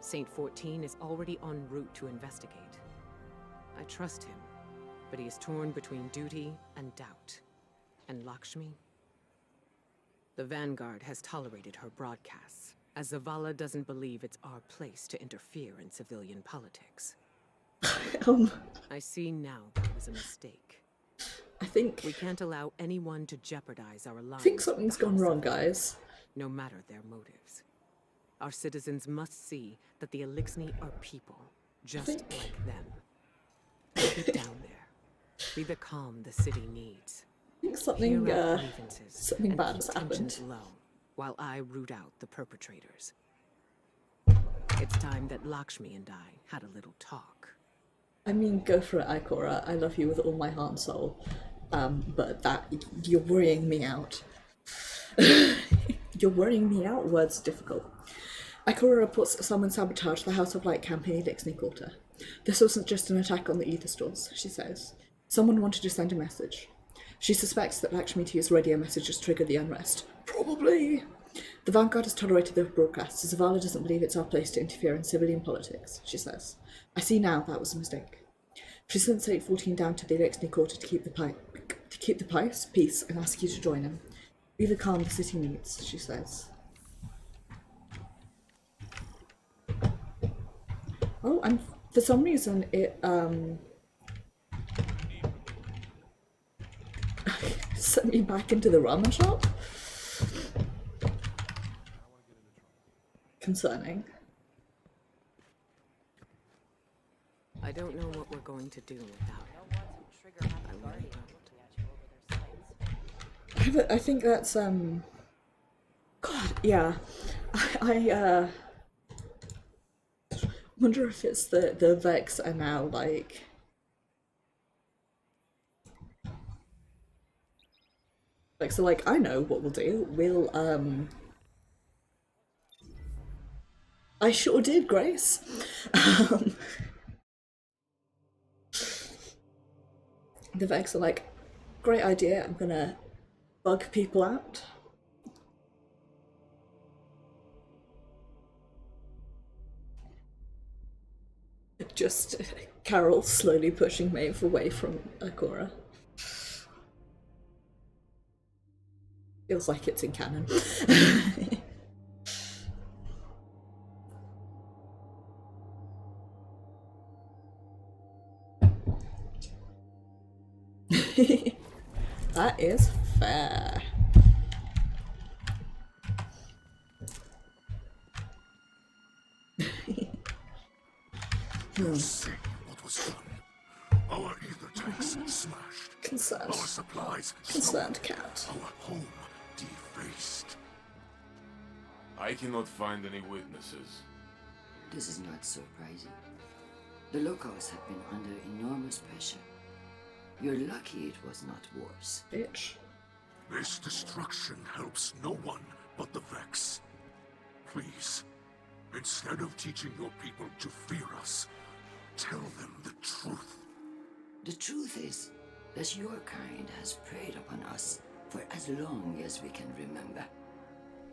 Saint 14 is already en route to investigate. I trust him, but he is torn between duty and doubt. And Lakshmi? The Vanguard has tolerated her broadcasts, as Zavala doesn't believe it's our place to interfere in civilian politics. I see now that was a mistake. I think We can't allow anyone to jeopardize our lives. I think something's gone wrong, guys. No matter their motives. Our citizens must see that the Elixni are people, just like them. Keep it down there. Be the calm the city needs. I think something Hear out grievances something and bad keep has happened. tensions low, while I root out the perpetrators. It's time that Lakshmi and I had a little talk. I mean, go for it, Ikora. I love you with all my heart and soul. But that you're worrying me out. You're worrying me out. Words are difficult. Ikora reports that someone sabotaged the House of Light campaign at Ixnay Quarter. This wasn't just an attack on the ether stores, she says. Someone wanted to send a message. She suspects that Lakshmi T's radio messages triggered the unrest. Probably. The Vanguard has tolerated the broadcasts. Zavala doesn't believe it's our place to interfere in civilian politics, she says. I see now that was a mistake. She sent Saint 14 down to the Ixnay Quarter to keep the peace and ask you to join him. Be the calm the city needs, she says. Oh, and for some reason it sent me back into the ramen shop. Concerning. I don't know what we're going to do without it. I really don't. I think that's God, yeah. I wonder if it's the Vex are now like so like I know what we'll do. We'll I sure did, Grace. The Vex are like, great idea, I'm gonna bug people out. Just Carol slowly pushing Maeve away from Ikora. Feels like it's in canon. That is fair. You see what was done. Concerned. our supplies Concerned stolen, cat. our home defaced. I cannot find any witnesses. This is not surprising. The locals have been under enormous pressure. You're lucky it was not worse. Bitch. This destruction helps no one but the Vex. Please, instead of teaching your people to fear us, tell them the truth. The truth is that your kind has preyed upon us for as long as we can remember.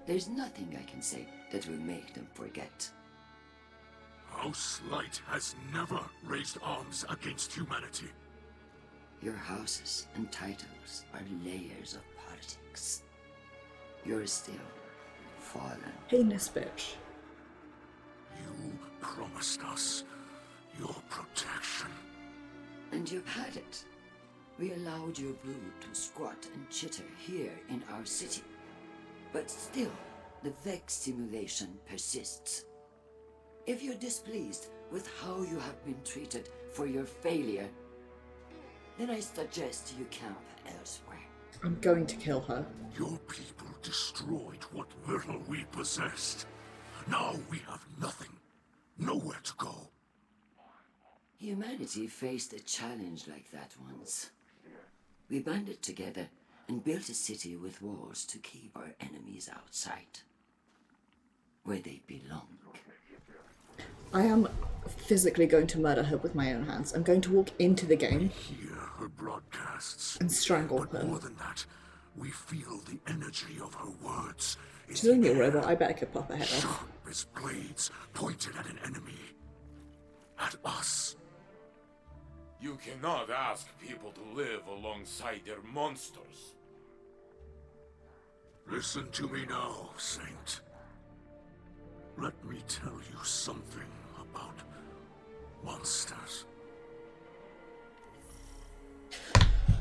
There's nothing I can say that will make them forget. House Light has never raised arms against humanity. Your houses and titles are layers of politics. You're still fallen. Heinous bitch. You promised us your protection. And you've had it. We allowed your brood to squat and chitter here in our city. But still, the Vex simulation persists. If you're displeased with how you have been treated for your failure, then I suggest you camp elsewhere. I'm going to kill her. Your people destroyed what little we possessed. Now we have nothing. Nowhere to go. Humanity faced a challenge like that once. We banded together and built a city with walls to keep our enemies outside, where they belong. I am physically going to murder her with my own hands. I'm going to walk into the game Hear her broadcasts. and strangle But her. more than that, we feel the energy of her words. in She's only a the air, robot. I better could pop her head off. sharp as blades pointed at an enemy. At us. You cannot ask people to live alongside their monsters. Listen to me now, Saint. Let me tell you something about monsters.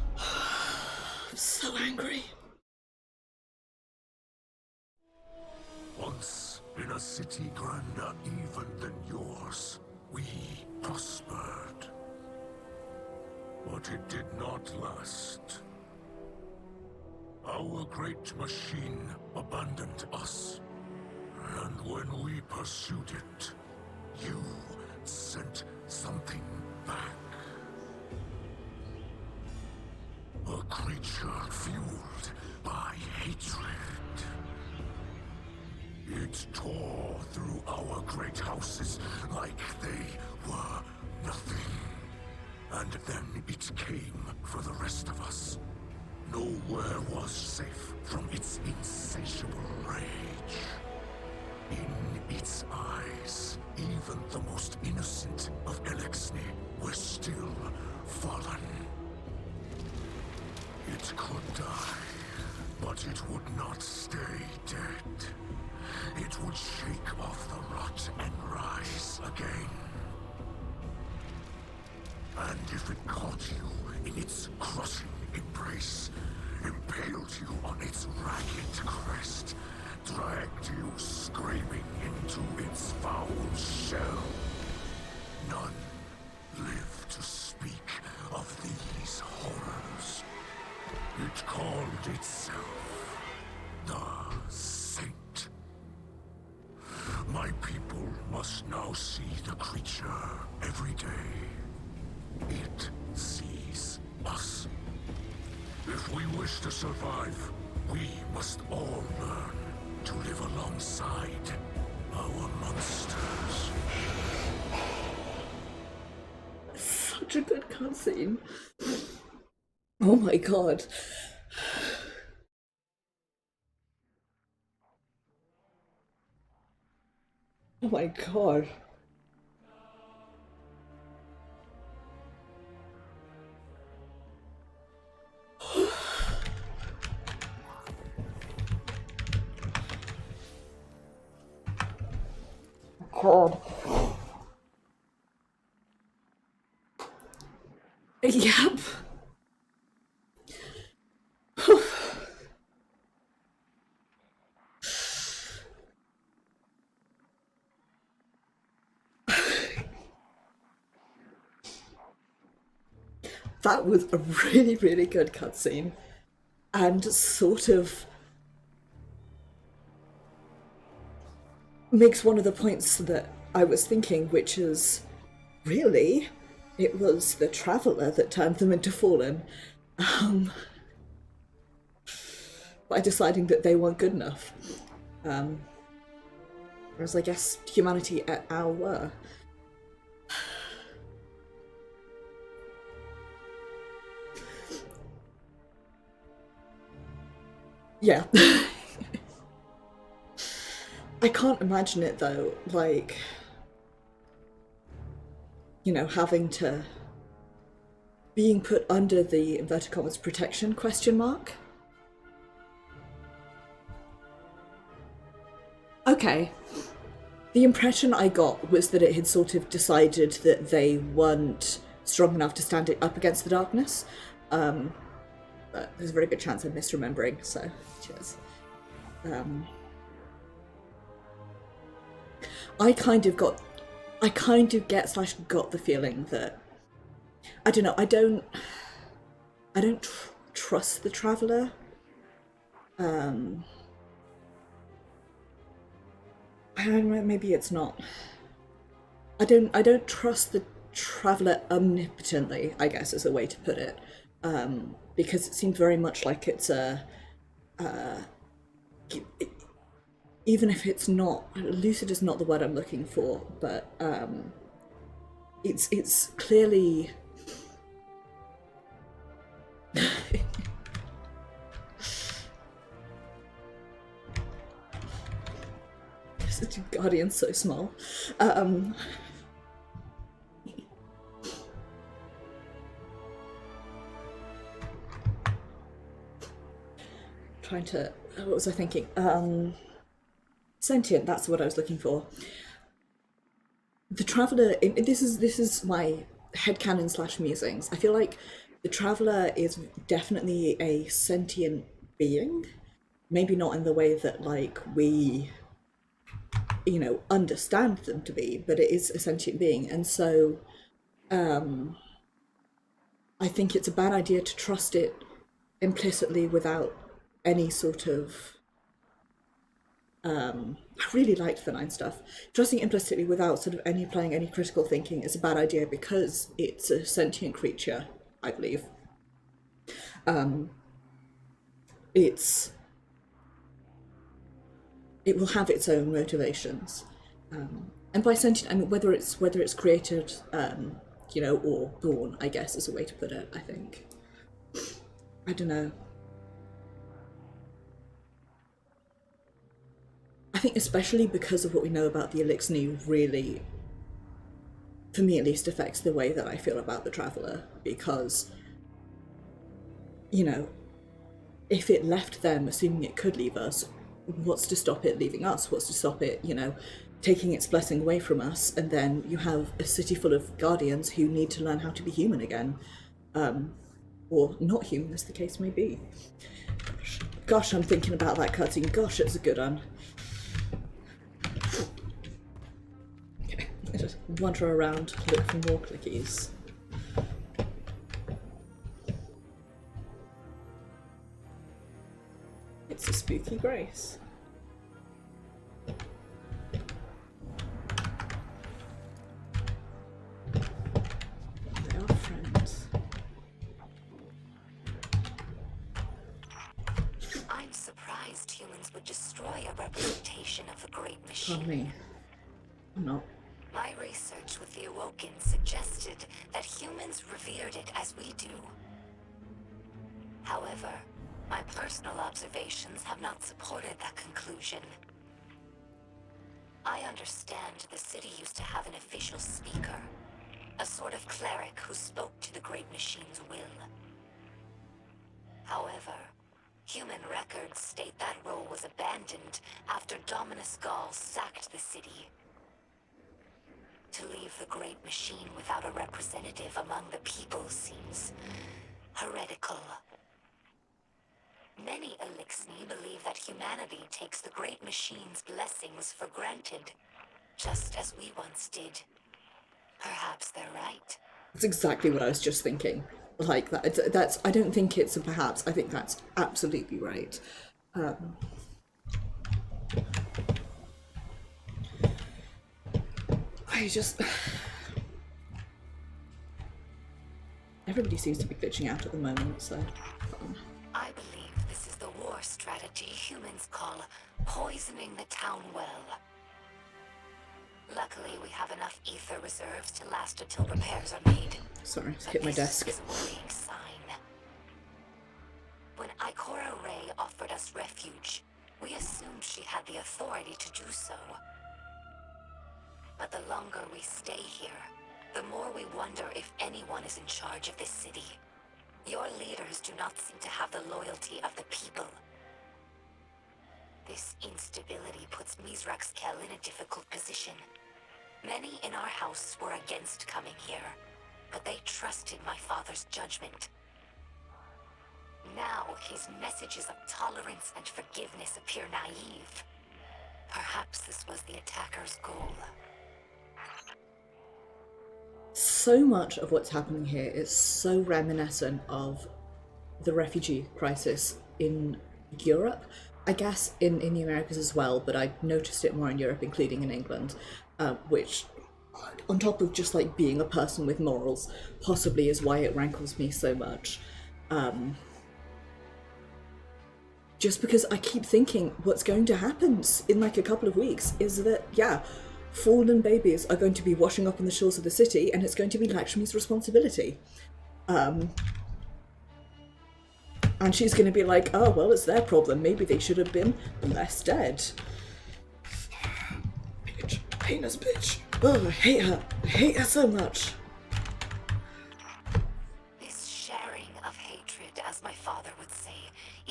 I'm so angry. Once, in a city grander even than yours, we prospered. But it did not last. Our great machine abandoned us. And when we pursued it, you sent something back. A creature fueled by hatred. It tore through our great houses like they were nothing. And then it came for the rest of us. Nowhere was safe from its insatiable rage. In its eyes, even the most innocent of Elexni were still fallen. It could die, but it would not stay dead. It would shake off the rot and rise again. And if it caught you in its crushing embrace, impaled you on its ragged crest, dragged you screaming into its foul shell, none live to speak of these horrors. It called itself the Saint. My people must now see the creature every day. It sees us. If we wish to survive, we must all learn to live alongside our monsters. Such a good cutscene. Oh my god. Oh my god. God. Yep. that was a really, really good cutscene. And sort of makes one of the points that I was thinking, which is, really, it was the Traveller that turned them into Fallen, by deciding that they weren't good enough. Whereas I guess humanity et al. Were. Yeah. I can't imagine it though, like, you know, having to... being put under the inverted commas protection question mark. Okay. The impression I got was that it had sort of decided that they weren't strong enough to stand it up against the darkness. But there's a very good chance I'm misremembering, so cheers. I kind of got the feeling that, I don't know, I don't trust the Traveller. I don't know, maybe it's not. I don't trust the Traveller omnipotently, I guess is a way to put it. Because it seems very much like it's a... even if it's not... lucid is not the word I'm looking for, but it's clearly... Guardian's so small. Trying to... what was I thinking? Sentient, that's what I was looking for. The Traveller... this is my headcanon / musings. I feel like the Traveller is definitely a sentient being. Maybe not in the way that, like, we... you know, understand them to be, but it is a sentient being, and so I think it's a bad idea to trust it implicitly without any sort of I really liked the Nine stuff. Trusting implicitly without sort of applying any critical thinking is a bad idea because it's a sentient creature, I believe. It will have its own motivations, and by sentient I mean whether it's created, you know, or born, I guess is a way to put it. I think. I don't know. I think especially because of what we know about the Elixir, really, for me at least, affects the way that I feel about the Traveller, because, you know, if it left them, assuming it could leave us, what's to stop it leaving us? What's to stop it, you know, taking its blessing away from us? And then you have a city full of Guardians who need to learn how to be human again. Or not human, as the case may be. Gosh, I'm thinking about that cutscene. Gosh, it's a good one. Okay, I just wander around, look for more clickies. It's a spooky grace. They are friends. I'm surprised humans would destroy a representation of the Great Machine. Pardon me. I'm not. My research with the Awoken suggested that humans revered it as we do. However, my personal observations have not supported that conclusion. I understand the city used to have an official speaker, a sort of cleric who spoke to the Great Machine's will. However, human records state that role was abandoned after Dominus Gaul sacked the city. To leave the Great Machine without a representative among the people seems heretical. Many Elixni believe that humanity takes the Great Machine's blessings for granted, just as we once did. Perhaps they're right. That's exactly what I was just thinking. like that. That's I don't think it's a perhaps. I think that's absolutely right. I just everybody seems to be glitching out at the moment, so. I believe this is the war strategy humans call poisoning the town well. Luckily, we have enough ether reserves to last until repairs are made. Sorry, But hit my this desk. is a worrying sign. When Ikora Ray offered us refuge, we assumed she had the authority to do so. But the longer we stay here, the more we wonder if anyone is in charge of this city. Your leaders do not seem to have the loyalty of the people. This instability puts Mizraxkel in a difficult position. Many in our house were against coming here, but they trusted my father's judgment. Now his messages of tolerance and forgiveness appear naive. Perhaps this was the attacker's goal. So much of what's happening here is so reminiscent of the refugee crisis in Europe. I guess in the Americas as well, but I noticed it more in Europe, including in England, which, on top of just like being a person with morals, possibly is why it rankles me so much. Just because I keep thinking what's going to happen in like a couple of weeks is that, yeah, fallen babies are going to be washing up on the shores of the city, and it's going to be Lakshmi's responsibility. And she's going to be like, oh, well, it's their problem. Maybe they should have been less dead. Bitch. Heinous bitch. Oh, I hate her. I hate her so much. This sharing of hatred, as my father would say,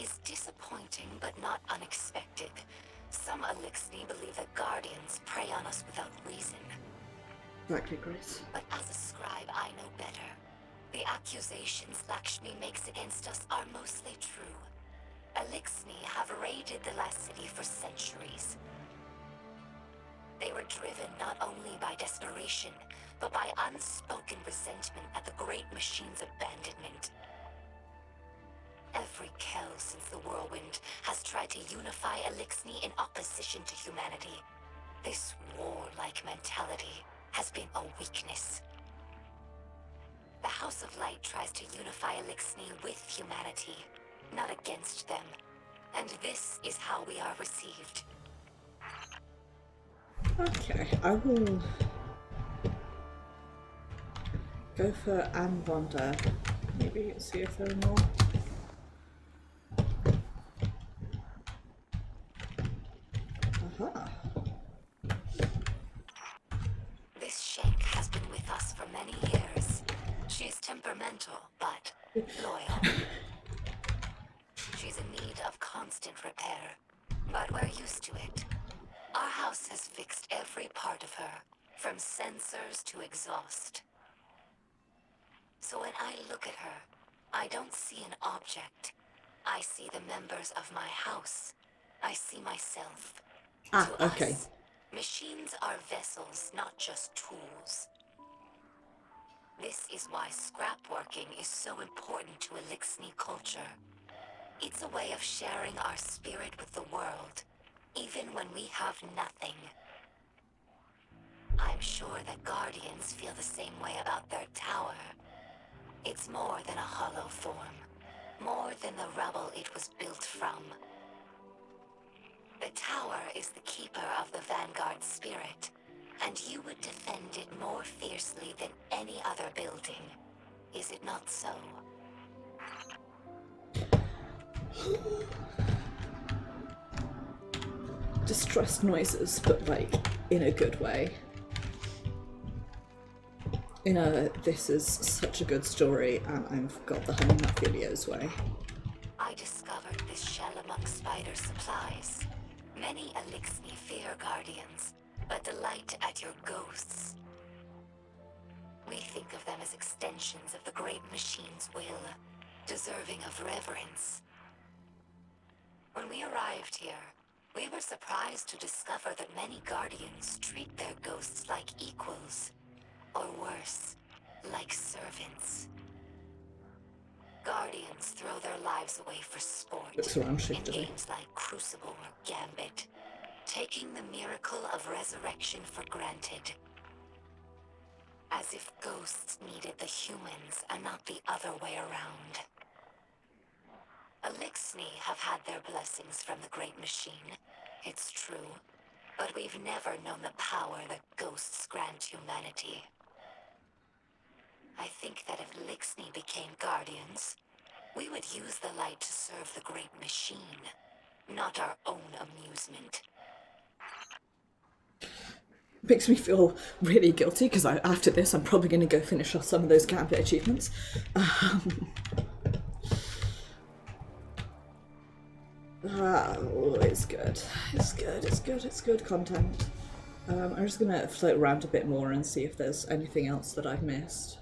is disappointing but not unexpected. Some Elixni believe that guardians prey on us without reason. Exactly, Grace. But as a scribe, I know better. The accusations Lakshmi makes against us are mostly true. Elixni have raided the last city for centuries. They were driven not only by desperation, but by unspoken resentment at the great machine's abandonment. Every Kel since the whirlwind has tried to unify Elixni in opposition to humanity. This war-like mentality has been a weakness. The House of Light tries to unify Elixni with humanity, not against them. And this is how we are received. Okay, I will go for Anne Wanda. Maybe see if there are more. Aha. This Shank has been with us for many years. She is temperamental, but loyal. She's in need of constant repair, but we're used to it. Our house has fixed every part of her, from sensors to exhaust. So when I look at her, I don't see an object. I see the members of my house. I see myself. Ah, To okay. us, machines are vessels, not just tools. This is why scrapworking is so important to Elixni culture. It's a way of sharing our spirit with the world, even when we have nothing. I'm sure that Guardians feel the same way about their tower. It's more than a hollow form, more than the rubble it was built from. The tower is the keeper of the Vanguard spirit, and you would defend it more fiercely than any other building. Is it not so? Distress noises, but like in a good way. In a this is such a good story and I've got the honey nut videos way. I discovered this shell among spider supplies. Many Elixni fear Guardians, but delight at your ghosts. We think of them as extensions of the great machine's will, deserving of reverence. When we arrived here, we were surprised to discover that many Guardians treat their ghosts like equals, or worse, like servants. Guardians throw their lives away for sport Looks around in shiftily. games like Crucible or Gambit, taking the miracle of resurrection for granted. As if ghosts needed the humans and not the other way around. Elixni have had their blessings from the Great Machine, it's true, but we've never known the power that ghosts grant humanity. I think that if Elixni became Guardians, we would use the light to serve the Great Machine, not our own amusement. Makes me feel really guilty because after this I'm probably going to go finish off some of those Gambit achievements. It's good. It's good content. I'm just going to float around a bit more and see if there's anything else that I've missed.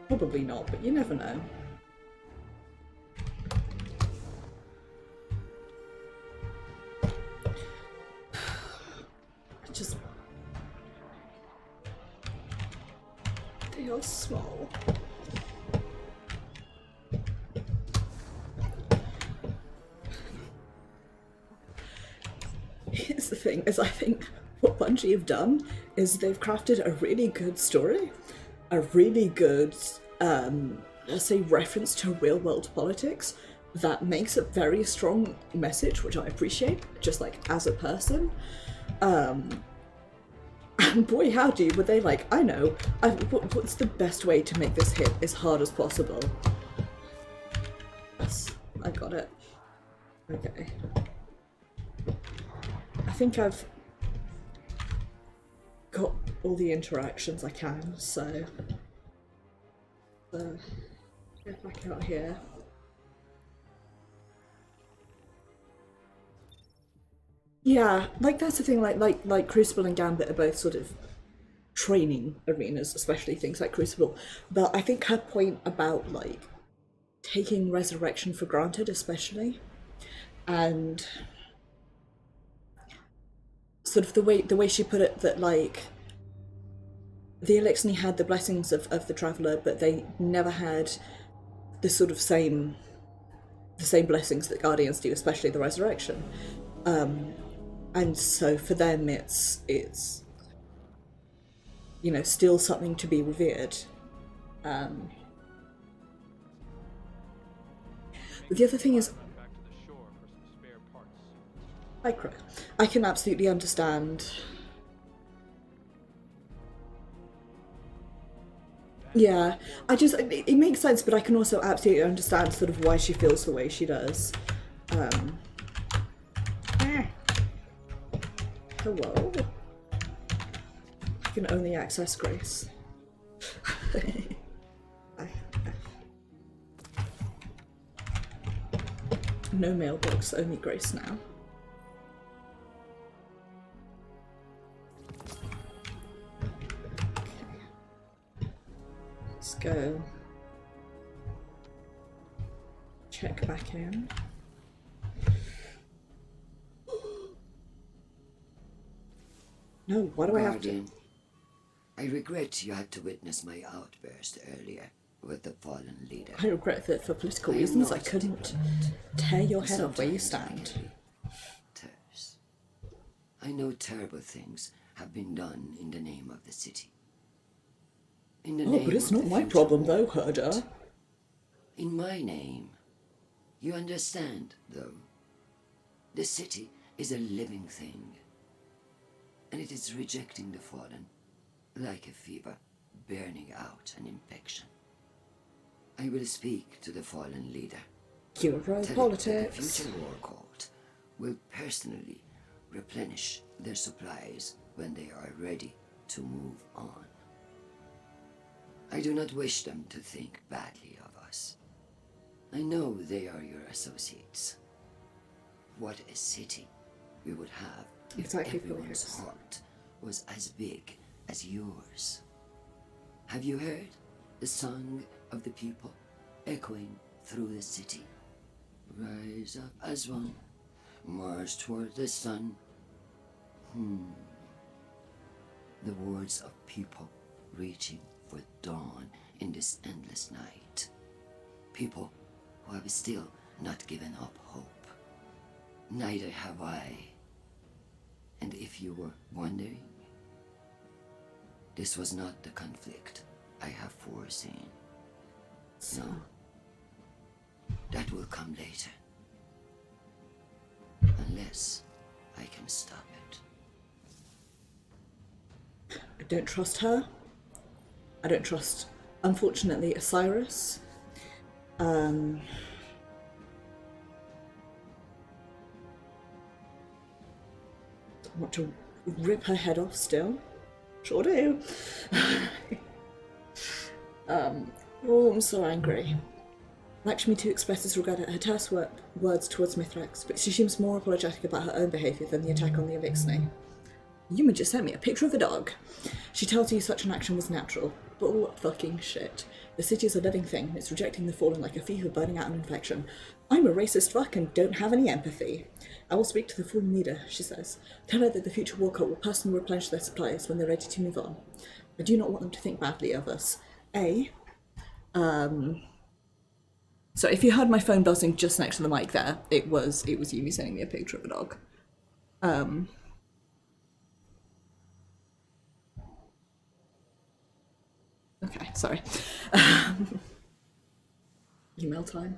Probably not, but you never know. They are small. Here's the thing, is I think what Bungie have done is they've crafted a really good story, a really good, let's say, reference to real-world politics that makes a very strong message, which I appreciate, just like as a person. And boy howdy, were they like, I know, what's the best way to make this hit as hard as possible? Yes, I got it. Okay. I think I've got all the interactions I can, so get back out here. Yeah, like that's the thing, like Crucible and Gambit are both sort of training arenas, especially things like Crucible. But I think her point about like taking resurrection for granted, especially, and sort of the way she put it, that like the Elixni had the blessings of the Traveller, but they never had the sort of same blessings that Guardians do, especially the resurrection. And so for them it's you know, still something to be revered. But the other thing is, I can absolutely understand. Yeah, it makes sense, but I can also absolutely understand sort of why she feels the way she does. Hello. I can only access Grace. No mailbox, only Grace now. Okay. Let's go. Check back in. No, why do I have to? I regret you had to witness my outburst earlier with the fallen leader. I regret that for political reasons I couldn't tear your head off where you stand. Terse. I know terrible things have been done in the name of the city. In the name but it's of not the my future problem though, world. Herder. In my name. You understand, though. The city is a living thing. And it is rejecting the fallen, like a fever, burning out an infection. I will speak to the fallen leader. Euro Tell politics. it that the future war court will personally replenish their supplies when they are ready to move on. I do not wish them to think badly of us. I know they are your associates. What a city we would have if Exactly, everyone's Focus. heart was as big as yours. Have you heard the song of the people echoing through the city? Rise up as one, march toward the sun. The words of people reaching for dawn in this endless night. People who have still not given up hope. Neither have I. And if you were wondering, this was not the conflict I have foreseen. No. That will come later. Unless I can stop it. I don't trust her. I don't trust, unfortunately, Osiris. I want to rip her head off still. Sure do. Oh, I'm so angry. Lakshmi too expresses regret at her terse words towards Mithrax, but she seems more apologetic about her own behaviour than the attack on the Elixni. Yuma just sent me a picture of a dog. She tells you such an action was natural. Bull fucking shit. The city is a living thing, it's rejecting the fallen like a fever burning out an infection. I'm a racist fuck and don't have any empathy. I will speak to the fallen leader, she says. Tell her that the future war cult will personally replenish their supplies when they're ready to move on. I do not want them to think badly of us. So if you heard my phone buzzing just next to the mic there, it was Yumi sending me a picture of a dog. Okay, sorry. Email time.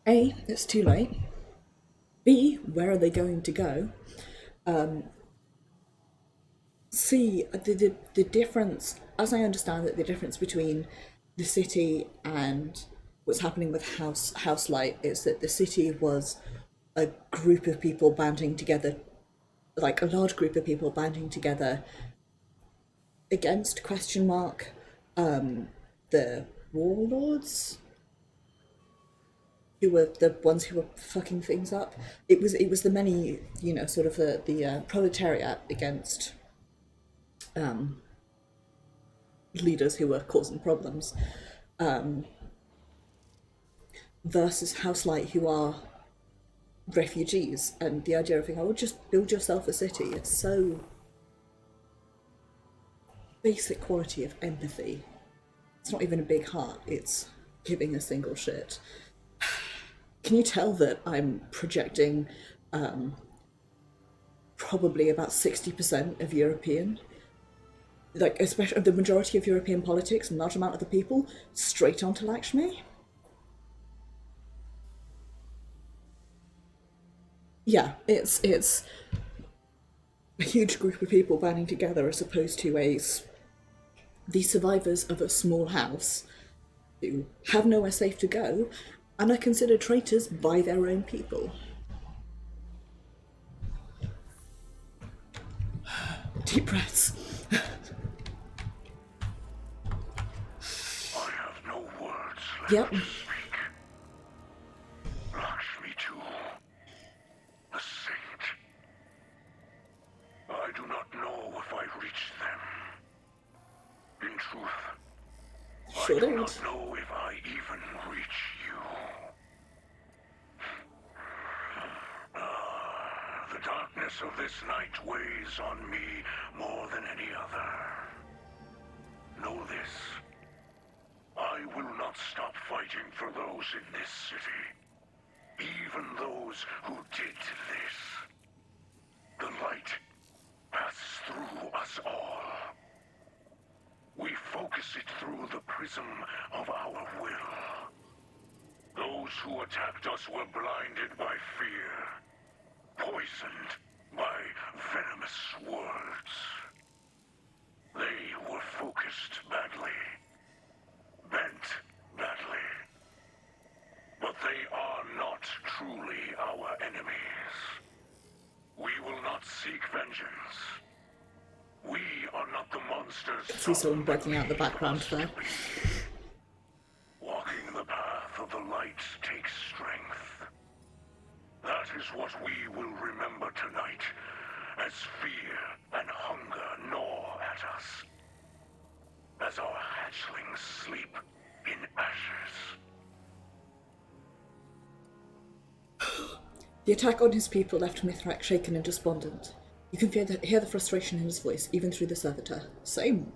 A, it's too late. B, where are they going to go? C, the difference, as I understand it, the difference between the city and what's happening with House Light is that the city was a group of people banding together, like a large group of people banding together against the warlords, who were the ones who were fucking things up. It was the many, sort of the proletariat against leaders who were causing problems, versus House Light, who are refugees, and the idea of thinking, just build yourself a city. It's so basic quality of empathy. It's not even a big heart, it's giving a single shit. Can you tell that I'm projecting probably about 60% of European, like especially the majority of European politics and large amount of the people, straight onto Lakshmi? Yeah, it's a huge group of people banding together as opposed to the survivors of a small house who have nowhere safe to go and are considered traitors by their own people. Deep breaths. I have no words left Yep. to speak. Lakshmi too. The saint. I do not know if I reached them. In truth, I do Shouldn't. not know if I even reach you. The darkness of this night weighs on me more than any other. Know this. I will not stop fighting for those in this city. Even those who did this. The light passes through us all. We focus it through the prism of our will. Those who attacked us were blinded by fear, poisoned by venomous words. They were focused badly, bent badly. But they are not truly our enemies. We will not seek vengeance. We are not the monsters. See someone working out in the background there. Walking the path of the light takes strength. That is what we will remember tonight, as fear and hunger gnaw at us, as our hatchlings sleep in ashes. The attack on his people left Mithrax shaken and despondent. You can hear the frustration in his voice, even through the servitor. Same.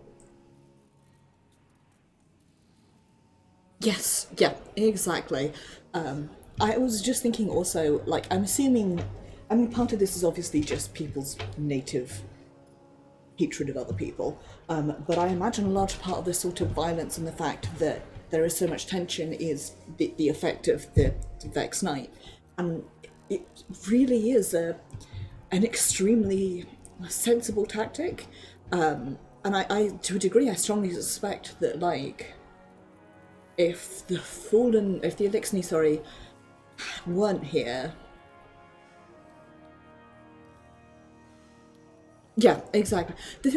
Yes, yeah, exactly. I was just thinking also, like, I'm assuming, I mean, part of this is obviously just people's native hatred of other people, but I imagine a large part of this sort of violence and the fact that there is so much tension is the effect of the Vex Knight. And it really is an extremely sensible tactic. And I, to a degree, I strongly suspect that, like, if the Elixni, sorry, weren't here. Yeah, exactly.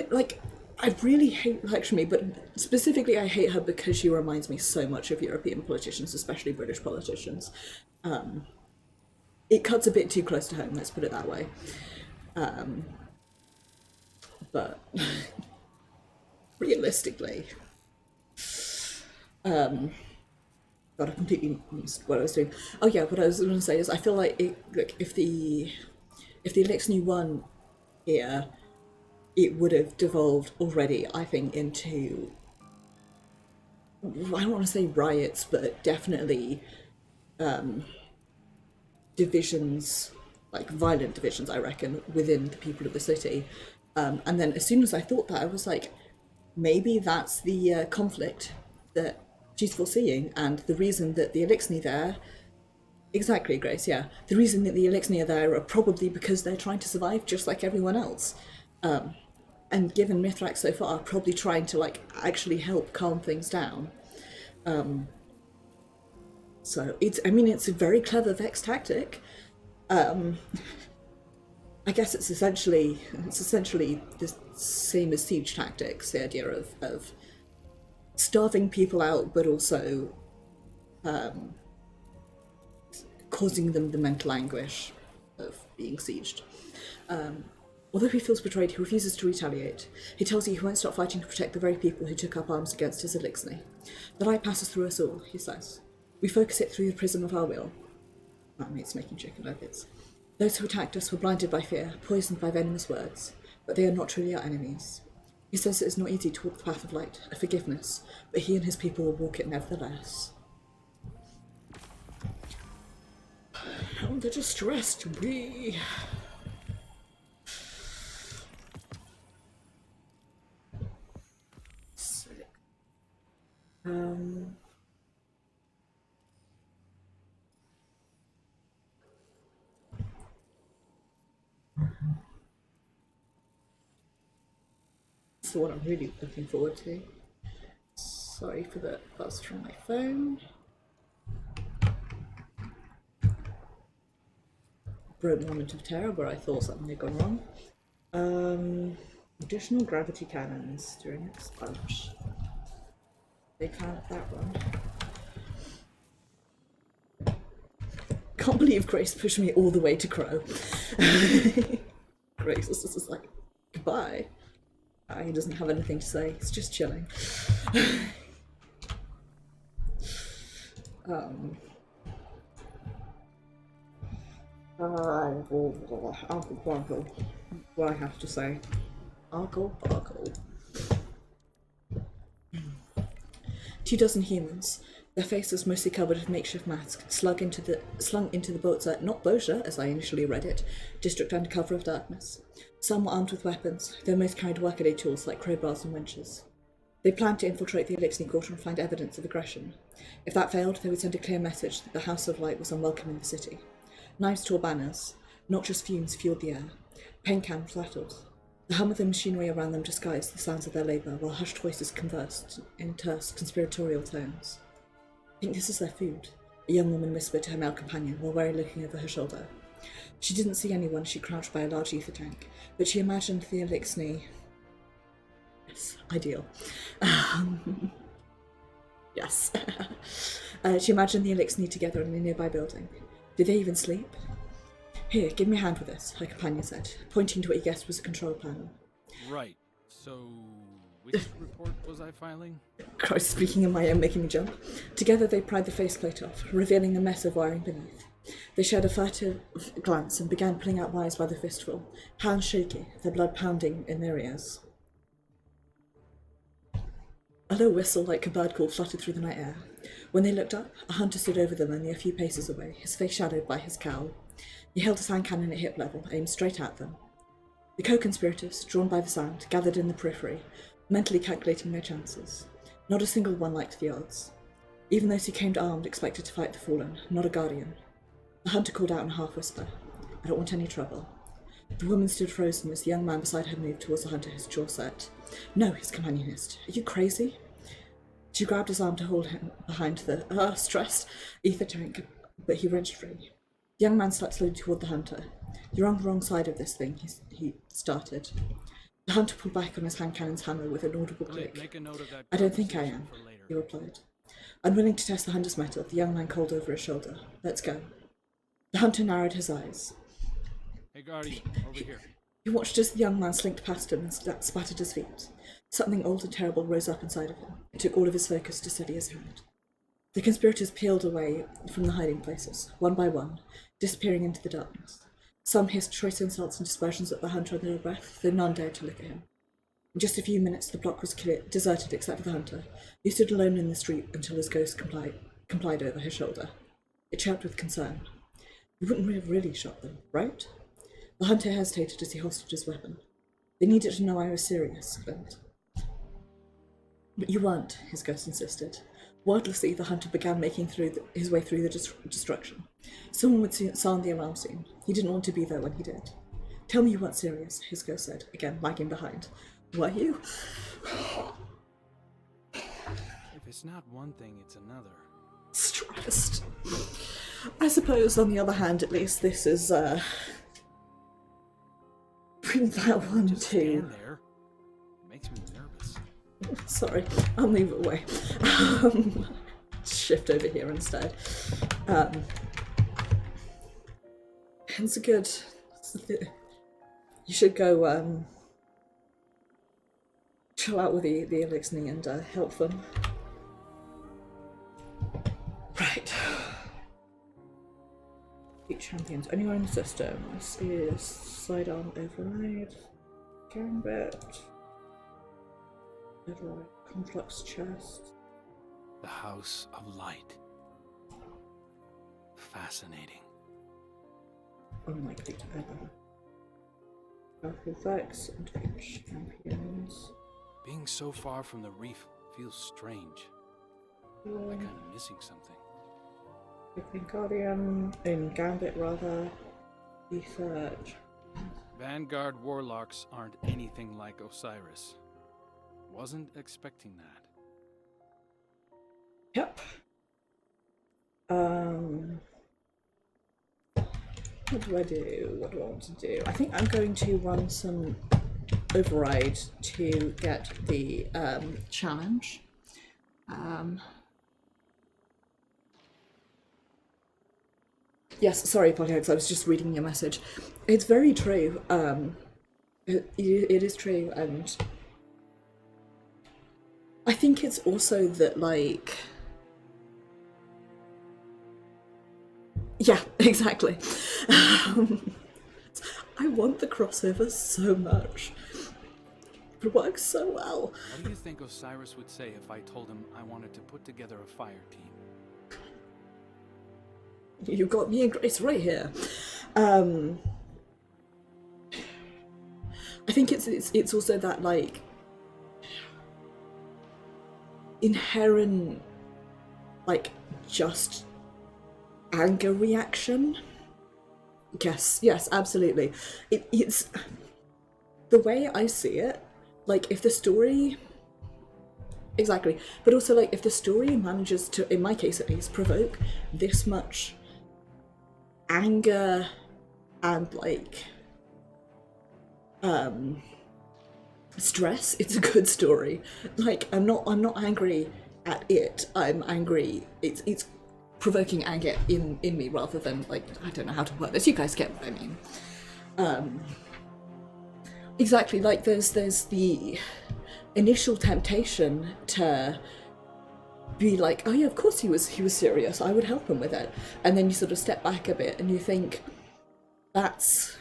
Like, I really hate Lakshmi, but specifically I hate her because she reminds me so much of European politicians, especially British politicians. It cuts a bit too close to home, let's put it that way. But realistically, God, I completely missed what I was doing. Oh yeah, what I was going to say is I feel like if the Elixni won here, it would have devolved already, I think, into, I don't want to say riots, but definitely divisions, like violent divisions, I reckon, within the people of the city. And then as soon as I thought that, I was like, maybe that's the conflict that she's foreseeing, and the reason that the Elixni there. Exactly, Grace, yeah. The reason that the Elixni are there are probably because they're trying to survive just like everyone else. And given Mithrax so far, probably trying to, like, actually help calm things down. So it's a very clever Vex tactic. I guess it's essentially the same as siege tactics, the idea of starving people out, but also causing them the mental anguish of being sieged. Although he feels betrayed, he refuses to retaliate. He tells you he won't stop fighting to protect the very people who took up arms against his Elixni. The light passes through us all, he says. We focus it through the prism of our will. My mate's making chicken nuggets. Those who attacked us were blinded by fear, poisoned by venomous words, but they are not truly our enemies. He says it is not easy to walk the path of light, of forgiveness, but he and his people will walk it nevertheless. Oh, they're just stressed. It's the one I'm really looking forward to. Sorry for the buzz from my phone. Broke moment of terror where I thought something had gone wrong. Additional gravity cannons during its punch. They count that one. Can't believe Grace pushed me all the way to Crow. Grace is just like, goodbye. He doesn't have anything to say, he's just chilling. Uncle Barkle. What I have to say. Uncle Barkle. 24 humans, their faces mostly covered with makeshift masks, slung into the Boza, not Boja, as I initially read it, district under cover of darkness. Some were armed with weapons, though most carried workaday tools like crowbars and winches. They planned to infiltrate the Elixni Quarter and find evidence of aggression. If that failed, they would send a clear message that the House of Light was unwelcome in the city. Knives tore banners, noxious fumes fueled the air. Paint cans rattled. The hum of the machinery around them disguised the sounds of their labour, while hushed voices conversed in terse, conspiratorial tones. I think this is their food, a young woman whispered to her male companion while wary looking over her shoulder. She didn't see anyone, she crouched by a large ether tank, but she imagined the Elixni. Yes, ideal. Yes. She imagined the Elixni together in a nearby building. Did they even sleep? Here, give me a hand with this, her companion said, pointing to what he guessed was a control panel. Right. So, which report was I filing? Christ, speaking in my own, making me jump. Together they pried the faceplate off, revealing the mess of wiring beneath. They shared a furtive glance and began pulling out wires by the fistful, hands shaky, their blood pounding in their ears. A low whistle like a bird call fluttered through the night air. When they looked up, a hunter stood over them only a few paces away, his face shadowed by his cowl. He held his hand cannon at hip level, aimed straight at them. The co-conspirators, drawn by the sound, gathered in the periphery, mentally calculating their chances. Not a single one liked the odds. Even those who came armed expected to fight the fallen, not a guardian. The hunter called out in a half-whisper, "I don't want any trouble." The woman stood frozen as the young man beside her moved towards the hunter, his jaw set. "No," his companion hissed. "Are you crazy?" She grabbed his arm to hold him behind the, stressed ether tank, but he wrenched free. The young man stepped slowly toward the hunter. "You're on the wrong side of this thing," he started. The hunter pulled back on his hand cannon's hammer with an audible click. Make a note of that. "I don't think I am," he replied. Unwilling to test the hunter's mettle, the young man called over his shoulder, "Let's go." The hunter narrowed his eyes. Hey, Guardian, over here. He watched as the young man slinked past him and spat at his feet. Something old and terrible rose up inside of him. It took all of his focus to steady his hand. The conspirators peeled away from the hiding places, one by one, disappearing into the darkness. Some hissed choice insults and dispersions at the hunter under their breath, though none dared to look at him. In just a few minutes, the block was deserted except for the hunter, who stood alone in the street until his ghost complied over his shoulder. It chirped with concern. "You wouldn't have really shot them, right?" The hunter hesitated as he holstered his weapon. "They needed to know I was serious, Clint." "But you weren't," his ghost insisted. Wordlessly, the hunter began making his way through the destruction. Someone would sound the alarm soon. He didn't want to be there when he did. "Tell me you weren't serious," his ghost said, again lagging behind. "Were you?" If it's not one thing, it's another. Stressed. I suppose, on the other hand, at least this is, bring that one Just too. stand there. It makes me nervous. Sorry, I'll move it away. Shift over here instead. It's a good... You should go, chill out with the elixir and help them. Right. Beat champions. Anywhere in the system. This is sidearm override. Gambit. Override. Complex chest. The House of Light. Fascinating. Unlikely to ever. Powerful effects and beat champions. Being so far from the reef feels strange. Like I'm missing something. In Guardian, in Gambit rather, research. Vanguard warlocks aren't anything like Osiris. Wasn't expecting that. Yep. What do I do? What do I want to do? I think I'm going to run some override to get the challenge. Yes, sorry, Polyhoax, I was just reading your message. It's very true. It is true, and I think it's also that, like... Yeah, exactly. I want the crossover so much. It works so well. What do you think Osiris would say if I told him I wanted to put together a fire team? You got me and Grace right here. I think it's also that, like, inherent, like, just anger reaction. Yes, absolutely. It's the way I see it. Like, if the story, exactly, but also, like, if the story manages to, in my case at least, provoke this much anger and, like, stress, it's a good story. Like, I'm not angry at it. I'm angry. It's provoking anger in me rather than, like, I don't know how to word this. You guys get what I mean. Exactly. Like, there's the initial temptation to be like, oh yeah, of course he was serious, I would help him with it. And then you sort of step back a bit and you think, that's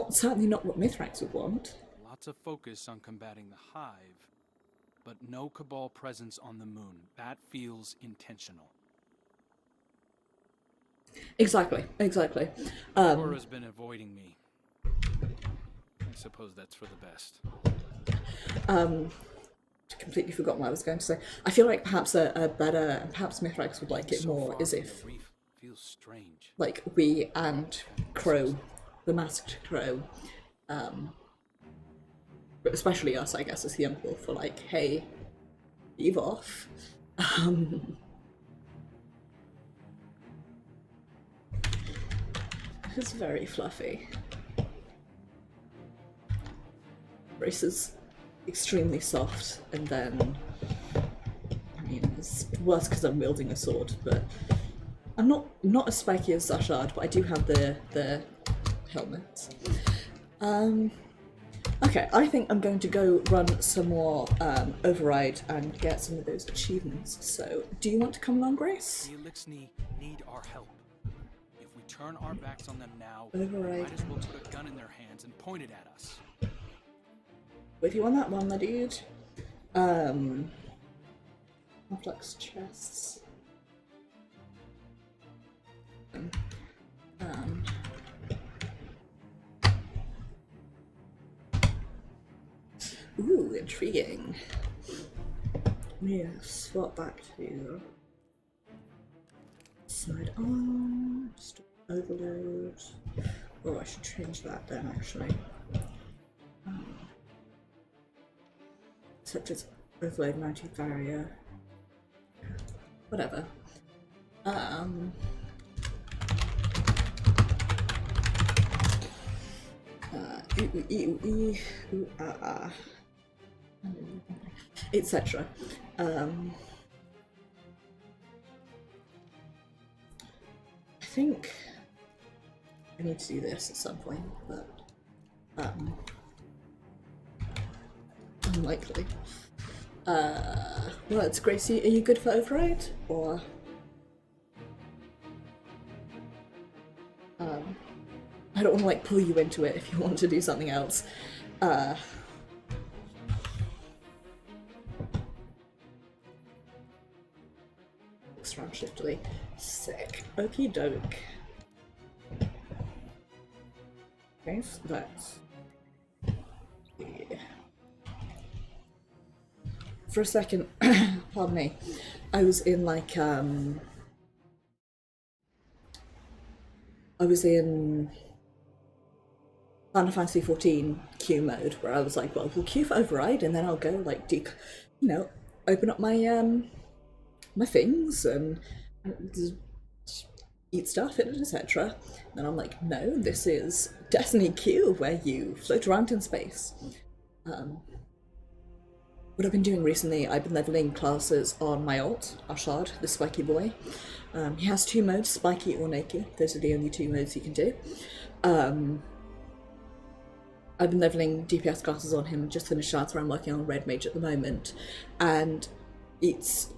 certainly not what Mithrax would want. Lots of focus on combating the Hive, but no Cabal presence on the moon. That feels intentional. Exactly. Aura's been avoiding me. I suppose that's for the best. Completely forgot what I was going to say. I feel like perhaps a better, perhaps Mithrax would like it more, is if, Reef feels strange. like, we and Crow, the masked Crow, but especially us, I guess, as the uncle, for like, hey, leave off. It's very fluffy. Brace is extremely soft, and then, I mean, it's worse because I'm wielding a sword, but I'm not as spiky as Zashard, but I do have the helmet. Okay, I think I'm going to go run some more Override and get some of those achievements. So, do you want to come along, Grace? The Elixni need our help. If we turn our backs on them now, Override. we might as well put a gun in their hands and point it at us. With you on that one, my dude. Complex chests. Ooh, intriguing. Yeah, swap back to sidearm, overload. Oh, I should change that then, actually. Such as overload, mounted barrier. Whatever. Etc. I think I need to do this at some point, but unlikely. Well, it's Gracie. Are you good for Override, or I don't want to like pull you into it if you want to do something else. Round shiftily. Sick. Okie doke. Okay, so that's. Yeah. For a second, pardon me, I was in like I was in Final Fantasy 14 queue mode, where I was like, well, we'll queue for Override, and then I'll go like open up my my things and eat stuff and etc. And I'm like, no, this is Destiny queue where you float around in space. What I've been doing recently, I've been leveling classes on my alt, Ashard, the spiky boy. He has 2 modes, spiky or naked. Those are the only 2 modes he can do. I've been leveling DPS classes on him, just finished Shards, where I'm working on Red Mage at the moment. And it's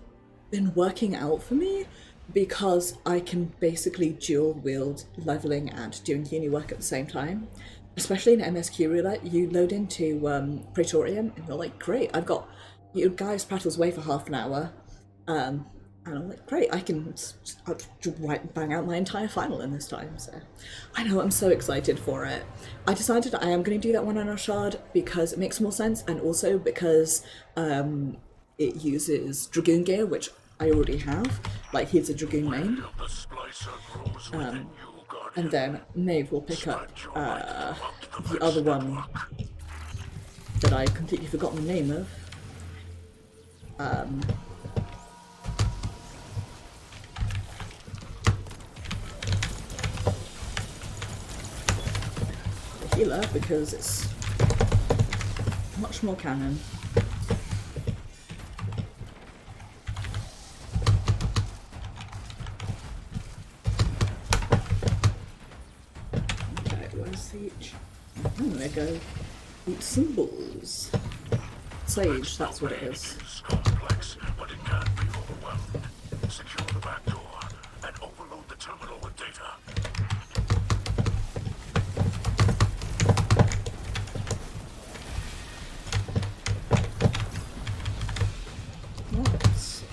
been working out for me because I can basically dual wield leveling and doing uni work at the same time. Especially in MSQ roulette, you load into Praetorian and you're like, great, I've got Gaius Prattle's Way for half an hour, and I'm like, great, I'll bang out my entire final in this time. So I know, I'm so excited for it. I decided I am going to do that one on Ashard because it makes more sense, and also because it uses Dragoon gear, which I already have. Like, he's a Dragoon main. And then Maeve will pick up the other one that I completely forgotten the name of. The healer, because it's much more canon. I'm gonna go eat some balls. Sage, that's what it is. complex, but it can be overwhelmed. Secure the back door and overload the terminal with data. What's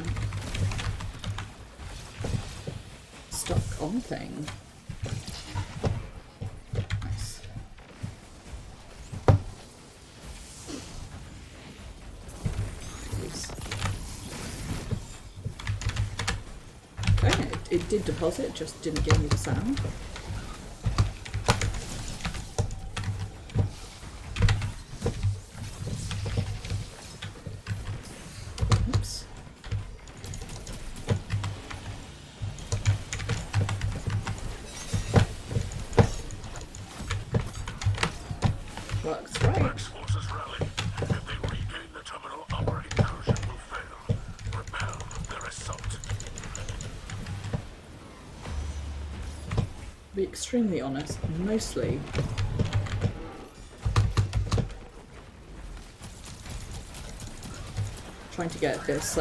stuck on thing? Nice. Okay, it did deposit, just didn't give me the sound. Oops. Works right. Rex forces rally. If they regain the terminal, our incursion will fail. Repel their assault. To be extremely honest, mostly trying to get this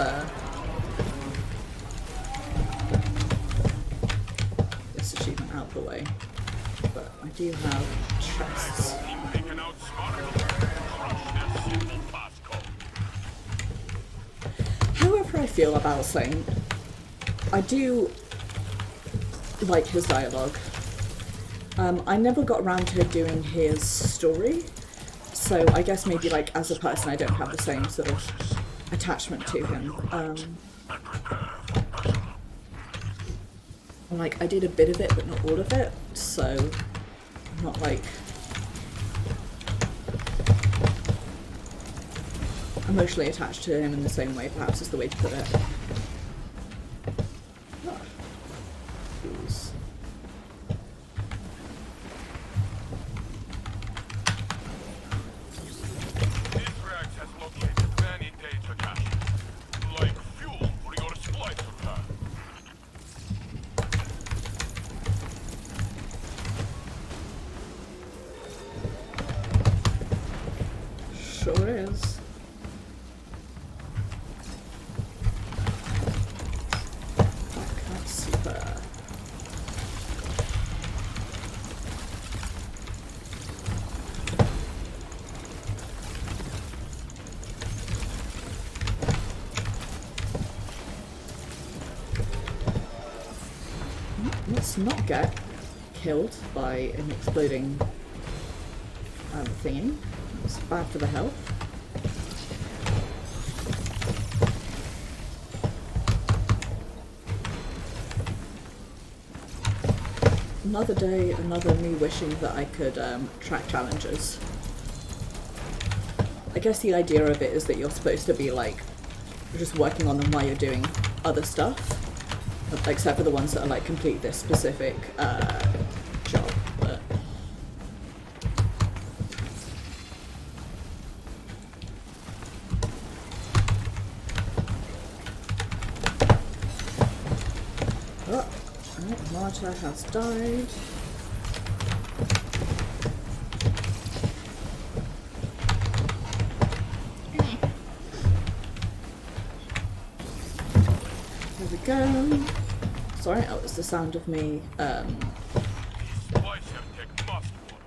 this achievement out of the way, but I do have chests. However I feel about Saint, I do like his dialogue. I never got around to doing his story, so I guess maybe like as a person I don't have the same sort of attachment to him. Like I did a bit of it but not all of it, so I'm not like emotionally attached to him in the same way, perhaps is the way to put it. Ah. Ooze. Rex has located many data caches, like fuel for your Splicer plan. Sure is. That's super. Let's not get killed by an exploding thingy. It's bad for the health. Another day, another me wishing that I could track challenges. I guess the idea of it is that you're supposed to be like just working on them while you're doing other stuff, except for the ones that are like complete this specific job. But oh, Marta has died. There we go. Sorry, that was the sound of me. Splicer tech must work,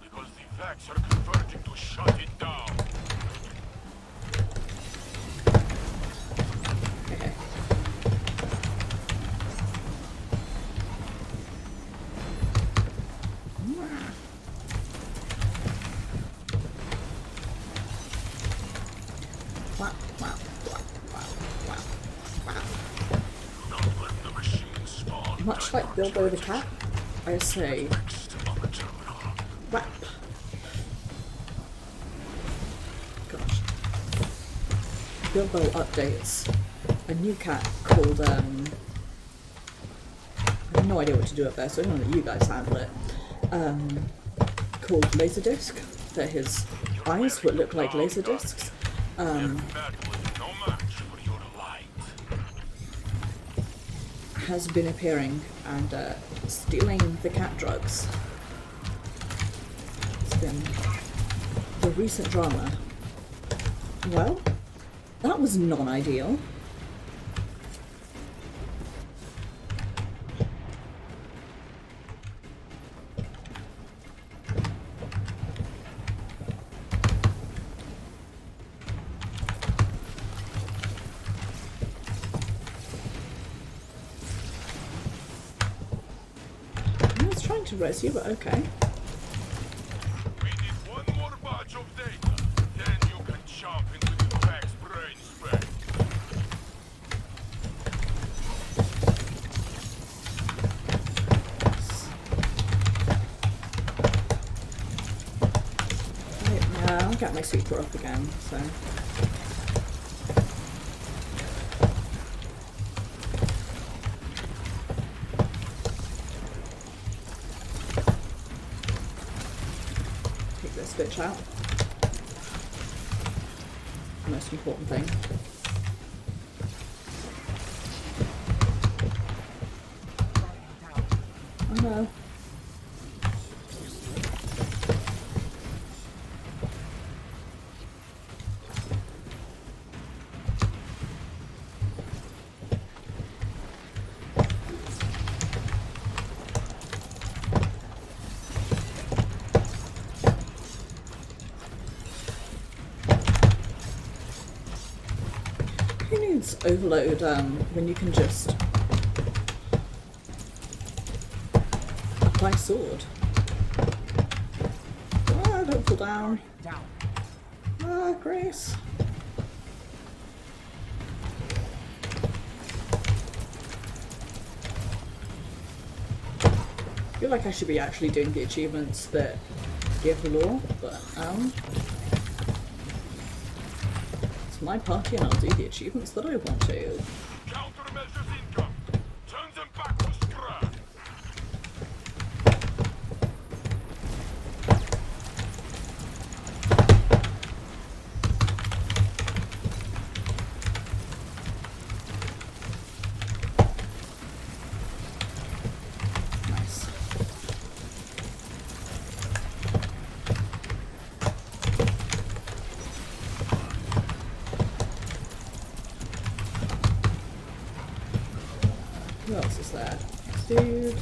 because the Vex are converging to shut it down. Okay. Wow, wow, wow, wow, wow, wow. Don't let the machine spawn. Much like Bilbo the cat, I say On the terminal. whap. Gosh. Bilbo updates a new cat called I have no idea what to do up there, so I'm gonna let you guys handle it. Called Laserdisc. That his eyes would look like laser discs. That was no match for your light. Has been appearing and stealing the cat drugs. It's been the recent drama. Well, That was non-ideal. I was trying to res you, but okay. We need one more batch of data. Then you can jump into the Vex brain spec. Right, yeah, I'll get my super up again, so. Take this bitch out. The most important thing. Oh no. Who needs overload when you can just apply sword? Ah, don't fall down. Ah, Grace. I feel like I should be actually doing the achievements that give the law, but it's my party and I'll do the achievements that I want to. Countermeasures income. Turn them back to scrap. Nice. Who else is there? Dude.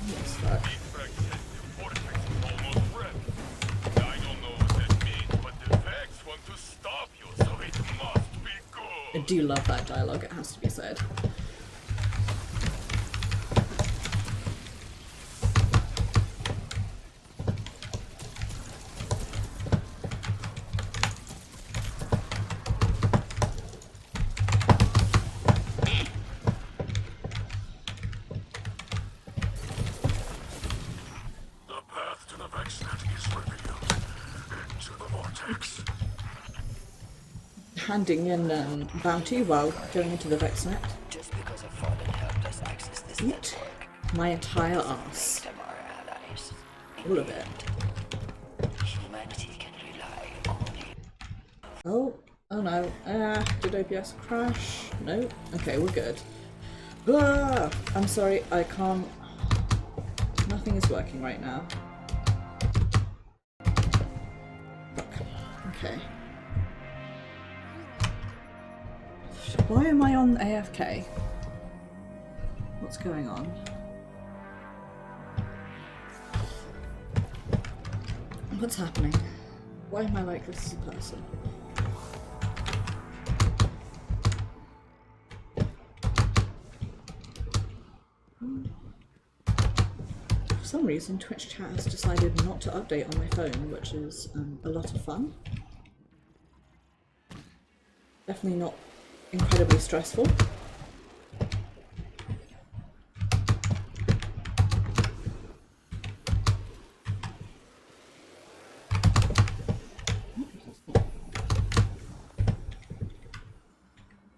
What's that? Feedback says the vortex is almost ready. I don't know what that means, but the Vex want to stop you, so it must be I good. do love that dialogue, it has to be said. The path to the VexNet is revealed. Into the vortex. Handing in bounty while going into the VexNet. Just because a fallen helped us access this Eat network, my entire ass. them our allies. All of it. Humanity can rely on you. Oh no. Did OBS crash? No? Okay, we're good. Ah, I'm sorry, I can't. Nothing is working right now. Fuck. Okay. Why am I on AFK? What's going on? What's happening? Why am I like this as a person? For some reason, Twitch chat has decided not to update on my phone, which is a lot of fun. Definitely not incredibly stressful.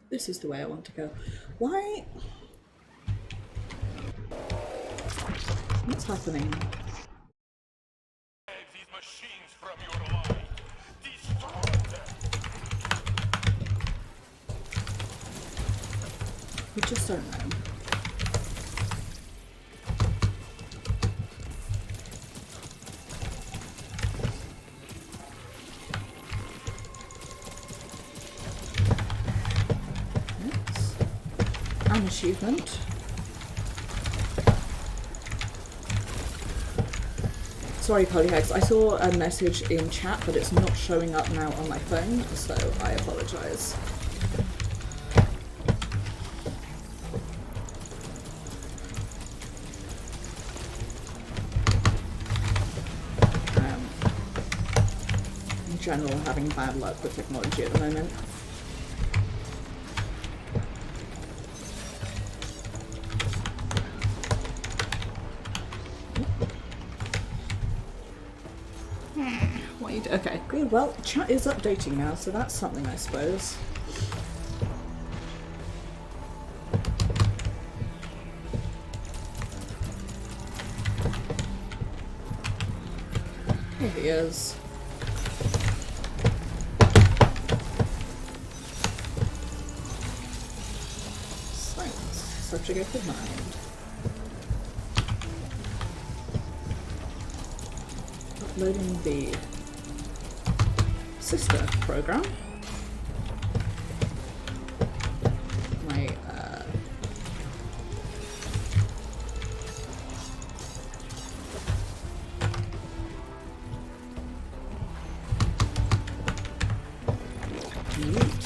This is the way I want to go. Why? What's happening? Save these machines from your line. Destroy them. We just don't know. An achievement. Sorry, Polyhex, I saw a message in chat, but it's not showing up now on my phone, so I apologise. In general, having bad luck with technology at the moment. Okay, good. Well, chat is updating now, so that's something, I suppose. Here he is. Science. Subject of mind. Uploading the sister program. My neat.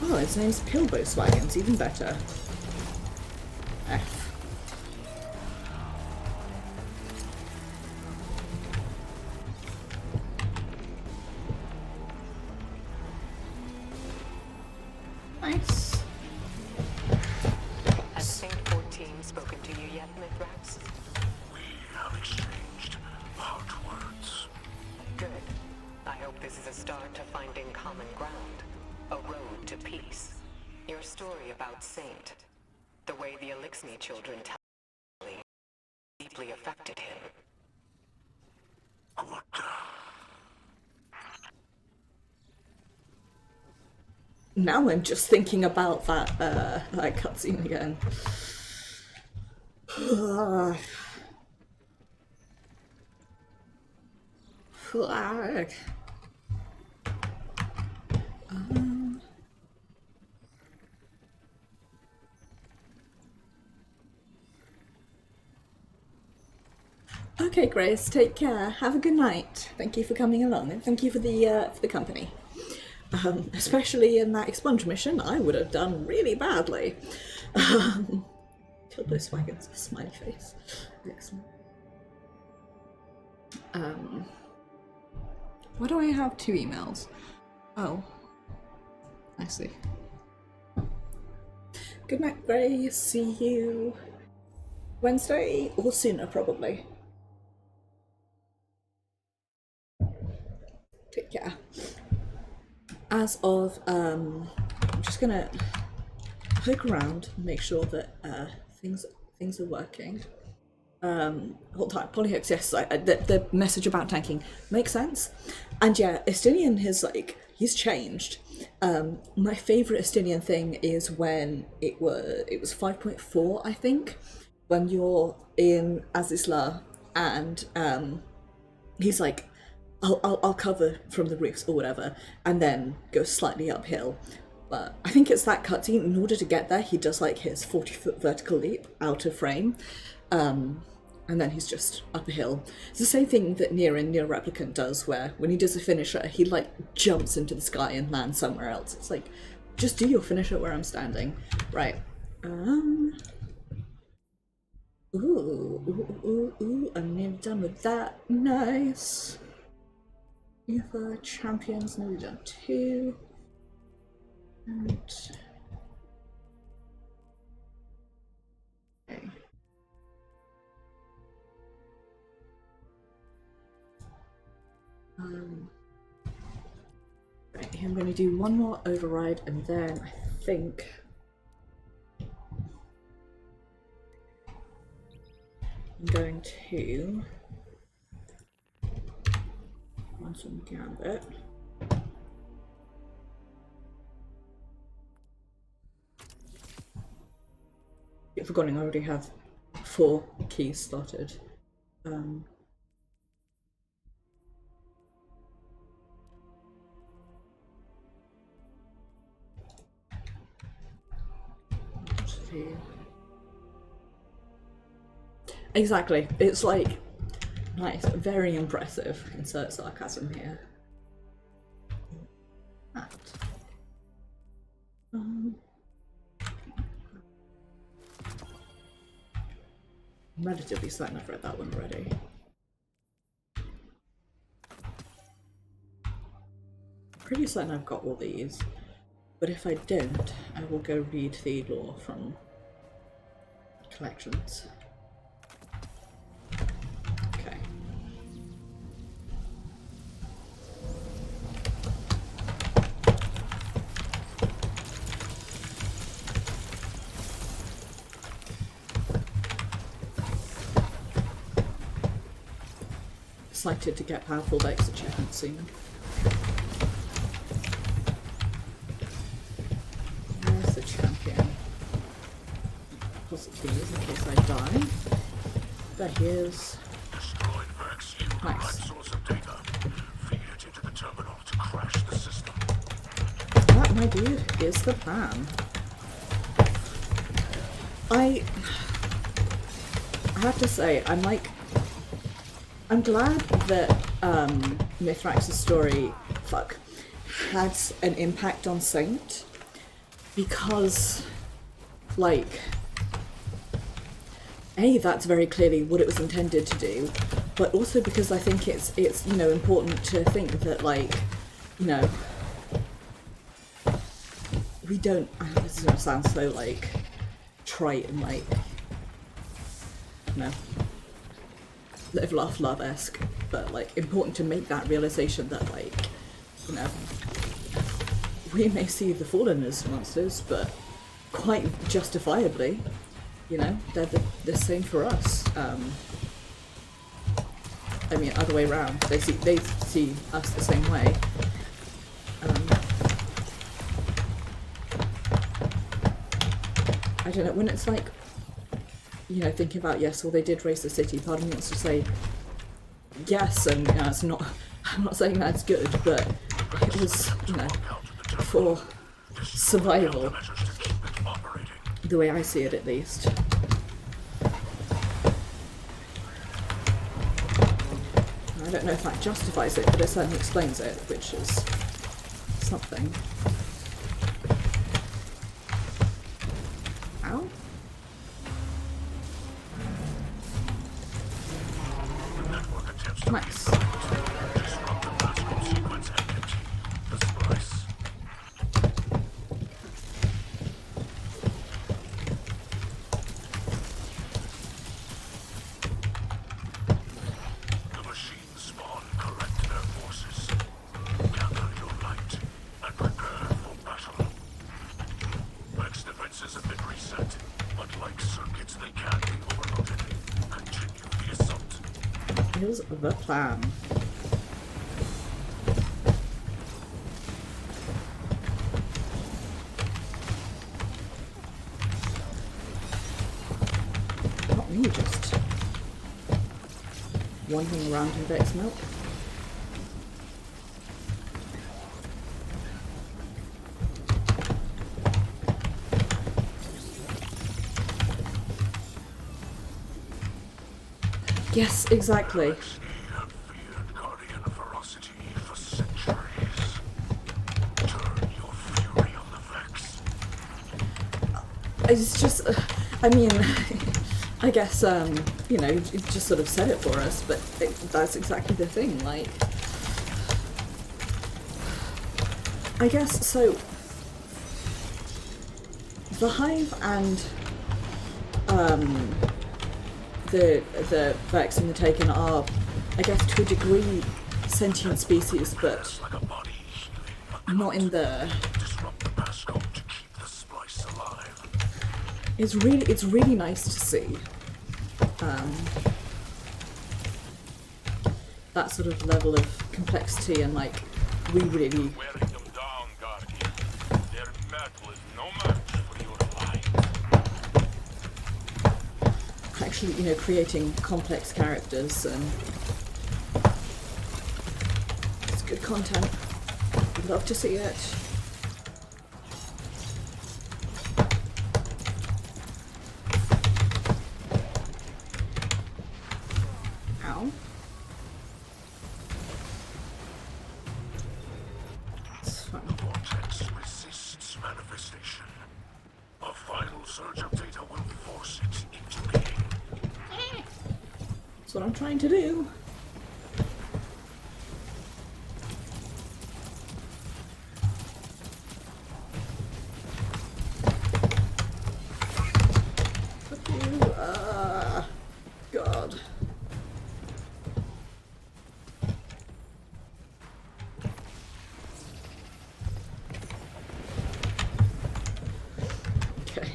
Oh, his name's Pilboswagons, even better. F. Nice. Has Saint 14 spoken to you yet, Mithrax? We have exchanged hard words. Good. I hope this is a start to finding common ground. A road to peace. Your story about Saint. The way the Elixni children tell me deeply affected him. Good. Now I'm just thinking about that cutscene again. Flag. Okay, Grace. Take care. Have a good night. Thank you for coming along, and thank you for the company. Especially in that expunge mission, I would have done really badly. Killed those wagons. Smiley face. Excellent. Why do I have 2 emails? Oh, I see. Good night, Grace. See you Wednesday or sooner, probably. Take care. As of, I'm just gonna poke around and make sure that things are working. Hold on, Polyhex, yes, the message about tanking makes sense. And yeah, Estinian he's changed. My favourite Estinian thing is when it was 5.4, I think, when you're in Azisla and he's like, I'll cover from the roofs or whatever, and then go slightly uphill. But I think it's that cutscene. In order to get there, he does like his 40-foot vertical leap out of frame, and then he's just up a hill. It's the same thing that Nier Replicant does, where when he does a finisher, he like jumps into the sky and lands somewhere else. It's like, just do your finisher where I'm standing. Right. Ooh, I'm nearly done with that. Nice. UEFA Champions, nearly done 2. And okay. Right, I'm going to do one more override, and then I think I'm going to Quantum Gambit. Keep forgetting I already have 4 keys slotted. Exactly. It's like nice, very impressive. Insert sarcasm here. That. I'm relatively certain I've read that one already. Pretty certain I've got all these, but if I don't, I will go read the lore from collections. Okay. Excited to get powerful Vex achievements soon. Where's the champion? Positive keys in case I die. There he is. Destroyed Vex, you the right source of data. Feed it into the terminal to crash the system. That, my dude, is the plan. I have to say, I'm glad that Mithrax's story, had an impact on Saint, because, like, A, that's very clearly what it was intended to do, but also because I think it's you know, important to think that, like, you know, we don't, this is gonna sound so, like, trite and, like, you know, live, laugh, love-esque, but, like, important to make that realization that, like, you know, we may see the Fallen as monsters, but quite justifiably, you know, they're the same for us. I mean, other way around, they see us the same way. I don't know, when it's like, you know, thinking about, yes, well, they did raise the city, part of me wants to say yes, and you know, it's not, I'm not saying that's good, but it was, you know, for survival, the way I see it at least. I don't know if that justifies it, but it certainly explains it, which is something. Ow? Nice. Disrupt the magical sequence and continue the splice. The machines spawn correct their forces. Gather your light and prepare for battle. Vex defenses have been reset, but like circuits, they can be overloaded. Continue the assault. Here's the plan. Not me, just wandering around in Vex milk. Yes, exactly. Have feared guardian ferocity for centuries. Turn your fury on the Vex. It's just, I mean, I guess, you know, you just sort of said it for us, but that's exactly the thing, like, I guess, so, the Hive and, the Vex and the Taken are, I guess, to a degree, sentient species, but Like a body healing, not in the... disrupt the passcode to keep the splice alive. It's really nice to see. that sort of level of complexity, and like we really Wearing them down, Guardian. Their metal is no match for your light. actually, you know, creating complex characters, and it's good content. I'd love to see it. Ow. It's fine. The vortex resists manifestation. A final surge of data will force it into being. That's what I'm trying to do. Fuck you. God. Okay.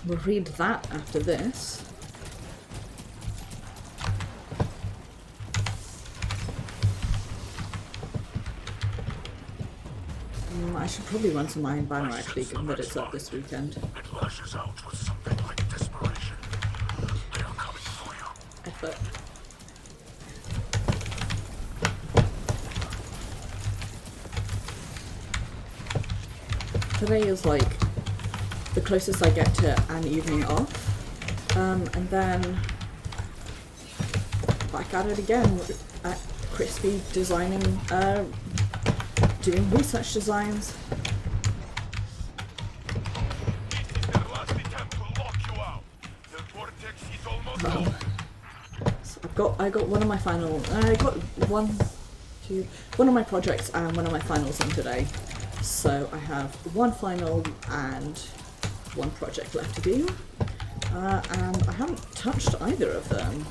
We'll read that after this. I should probably run some Iron Banner actually, given that it's up this weekend. It lashes out with something like desperation. They are coming for you. Effort. Today is like the closest I get to an evening off, and then back at it again at Crispy designing, doing research designs. This is their last attempt to lock you out. The vortex is almost over. So I got one of my final. I got one of my projects and one of my finals in today. So I have one final and one project left to do, and I haven't touched either of them.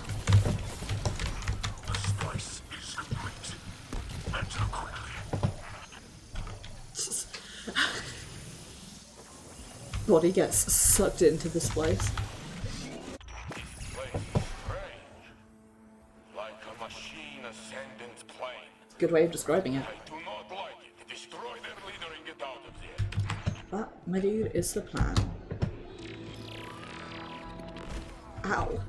The splice is complete. Enter quickly. Body gets sucked into the splice. This place is strange. Like a machine ascendant plane. Good way of describing it. I do not like it. Destroy their leader and get out of there. That, my dude, is the plan. Ow.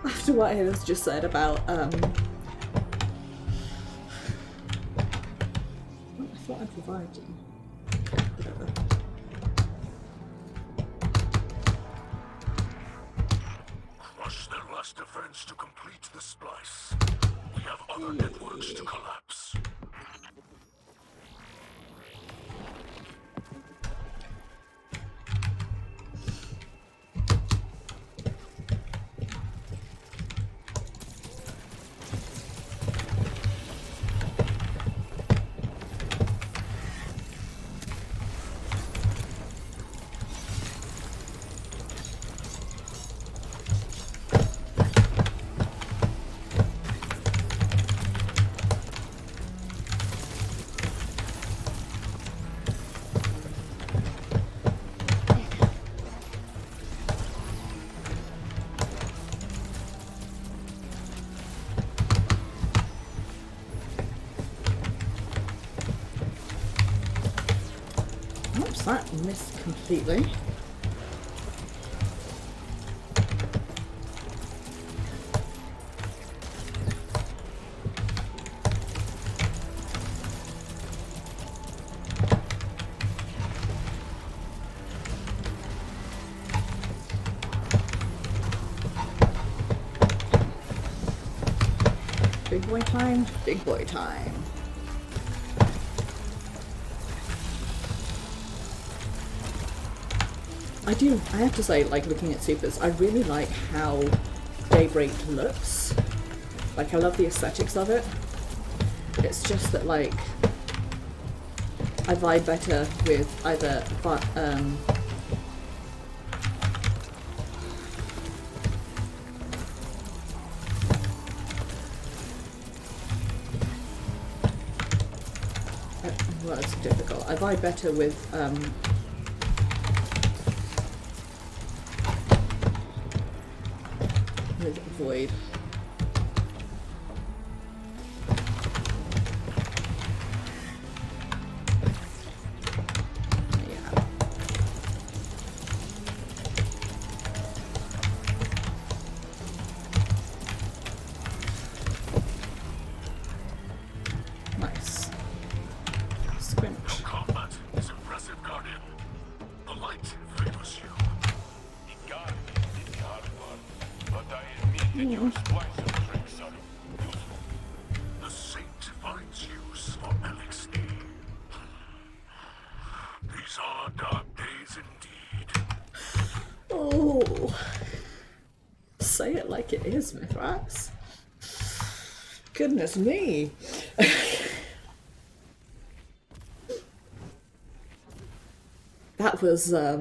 After what I was just said about, I thought I'd revived you. Okay, whatever. Crush their last defense to complete the splice. We have other networks to collapse. Oops, that missed completely. Big boy time, big boy time. I have to say, like, looking at Supers, I really like how Daybreak looks. Like, I love the aesthetics of it. It's just that, like, I vibe better with either, well, it's difficult. I vibe better with, with Void. Yeah. Nice. Squinch. Combat is impressive, Guardian. The light favors you. It got one. But I admit that your splicer tricks are useful. The Saint finds use for LXD. These are dark days indeed. Oh. Say it like it is, Mithrax. Goodness me. That was, I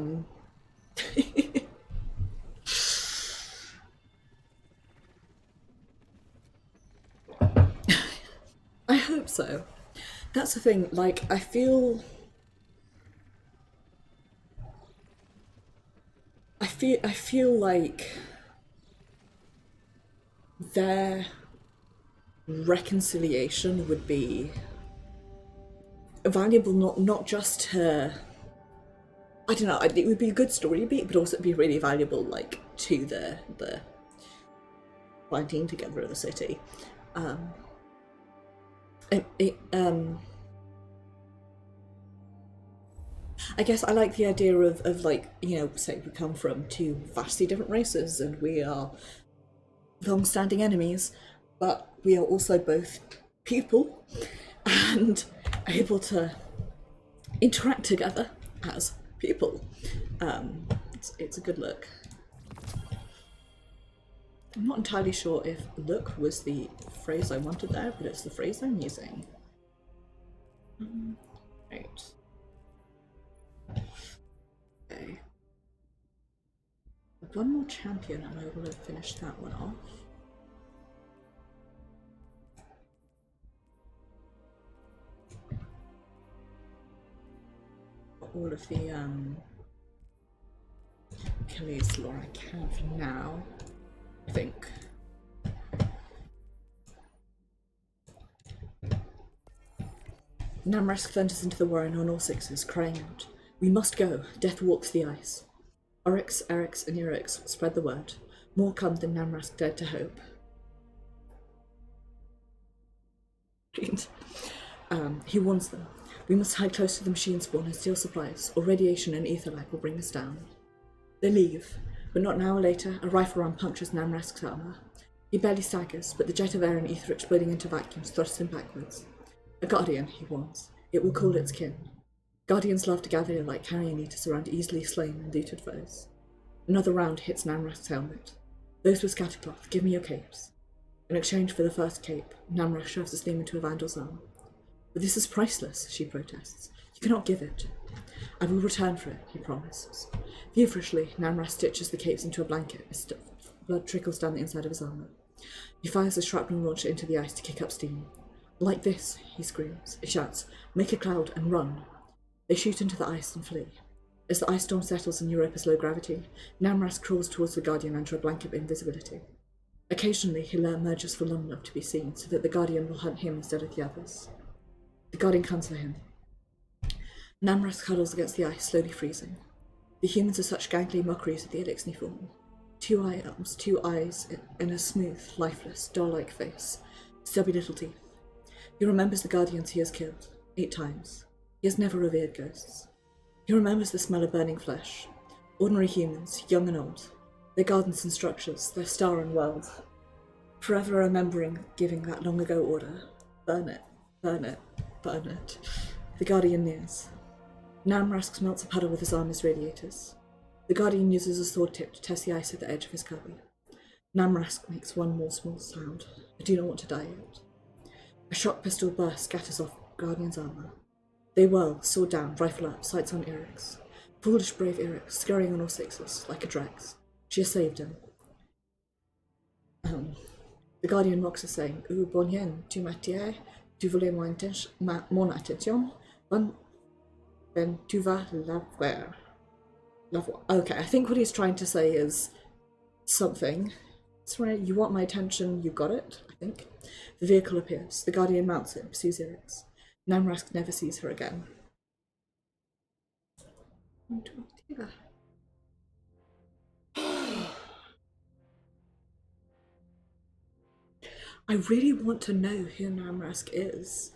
hope so. That's the thing, like, I feel like their reconciliation would be valuable, not just to, I don't know, it would be a good story beat, but also it'd be really valuable, like, to the binding together of the city. I guess I like the idea of like, you know, say we come from two vastly different races and we are long-standing enemies, but we are also both people and able to interact together as people. It's a good look. I'm not entirely sure if look was the phrase I wanted there, but it's the phrase I'm using. Right. Okay. One more champion and I will have finished that one off. All of the Achilles lore I can for now, I think. Namrask thunders into the warren on all sixes, crying out, "We must go! Death walks the ice." Oryx, Eryx, and Eryx spread the word. More come than Namrask dared to hope. He warns them. We must hide close to the machine spawn and steal supplies, or radiation and ether lag will bring us down. They leave, but not an hour later, a rifle round punctures Namrask's armour. He barely staggers, but the jet of air and ether exploding into vacuums thrusts him backwards. A guardian, he warns. It will call its kin. Guardians love to gather like carrion eaters around easily slain and looted foes. Another round hits Namrask's helmet. Those with scattercloth, give me your capes. In exchange for the first cape, Namrask shoves his name into a vandal's arm. But this is priceless, she protests. You cannot give it. I will return for it, he promises. Feverishly, Namrask stitches the capes into a blanket as blood trickles down the inside of his armour. He fires a shrapnel launcher into the ice to kick up steam. Like this, he screams. He shouts, make a cloud and run. They shoot into the ice and flee. As the ice storm settles in Europa's low gravity, Namrask crawls towards the Guardian under a blanket of invisibility. Occasionally, he emerges for long enough to be seen, so that the Guardian will hunt him instead of the others. The Guardian comes for him. Namrask huddles against the ice, slowly freezing. The humans are such gangly mockeries of the Elixni form. 2 arms, 2 eyes, and a smooth, lifeless, doll-like face. Stubby little teeth. He remembers the Guardians he has killed, 8 times. He has never revered ghosts. He remembers the smell of burning flesh. Ordinary humans, young and old. Their gardens and structures, their star and world. Forever remembering giving that long ago order. Burn it, burn it, burn it. The Guardian nears. Namrask melts a puddle with his arm as radiators. The Guardian uses a sword tip to test the ice at the edge of his cubby. Namrask makes one more small sound. I do not want to die yet. A shock pistol burst scatters off Guardian's armour. They whirl, sword down, rifle up, sights on Eryx. Foolish brave Eryx, scurrying on all 6s, like a Drex. She has saved him. The Guardian mocks her, saying, Bonien, tu m'attires, tu voulais mon attention, ben tu vas la voir. Okay, I think what he's trying to say is something Soiree, you want my attention, you got it, I think. The vehicle appears. The Guardian mounts it and pursues Irix. Namrask never sees her again. I really want to know who Namrask is.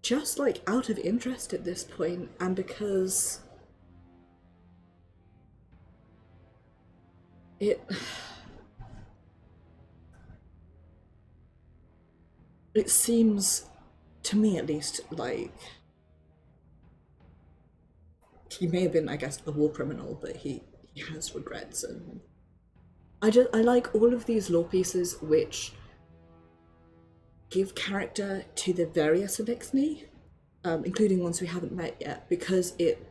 Just like out of interest at this point, and because it seems to me at least like he may have been, I guess, a war criminal, but he has regrets, and I like all of these lore pieces which give character to the various Elixni, including ones we haven't met yet, because it,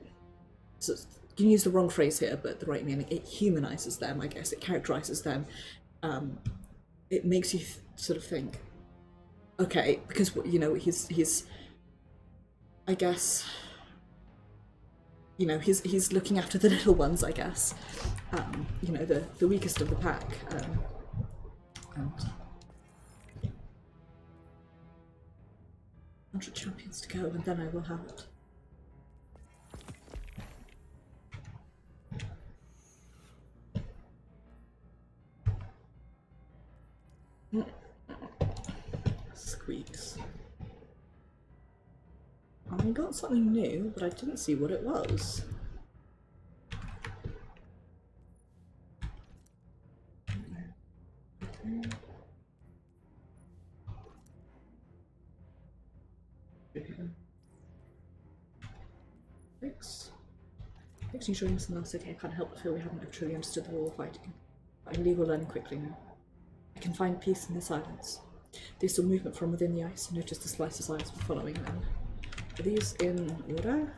so you can use the wrong phrase here, but the right meaning, it humanizes them, I guess, it characterizes them. It makes you sort of think, okay, because, you know, he's I guess, you know, he's looking after the little ones, I guess, you know, the weakest of the pack, and 100 champions to go, and then I will have it. Squeaks. I got something new, but I didn't see what it was. Thanks. Thanks for joining us in the city. I can't help but feel we haven't truly understood the war fighting. But I believe we're learning quickly now. I can find peace in the silence. They saw movement from within the ice and noticed the Splicer's eyes were following them. Are these in order?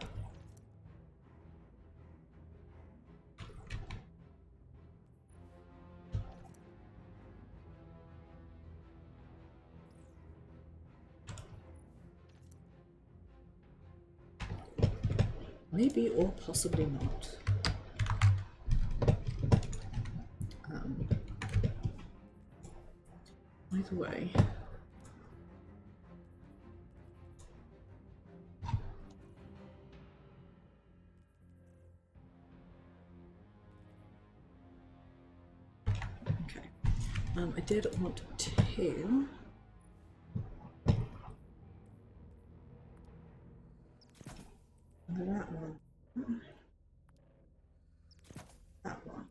Maybe or possibly not. Either way. Okay. I did want to that one. That one.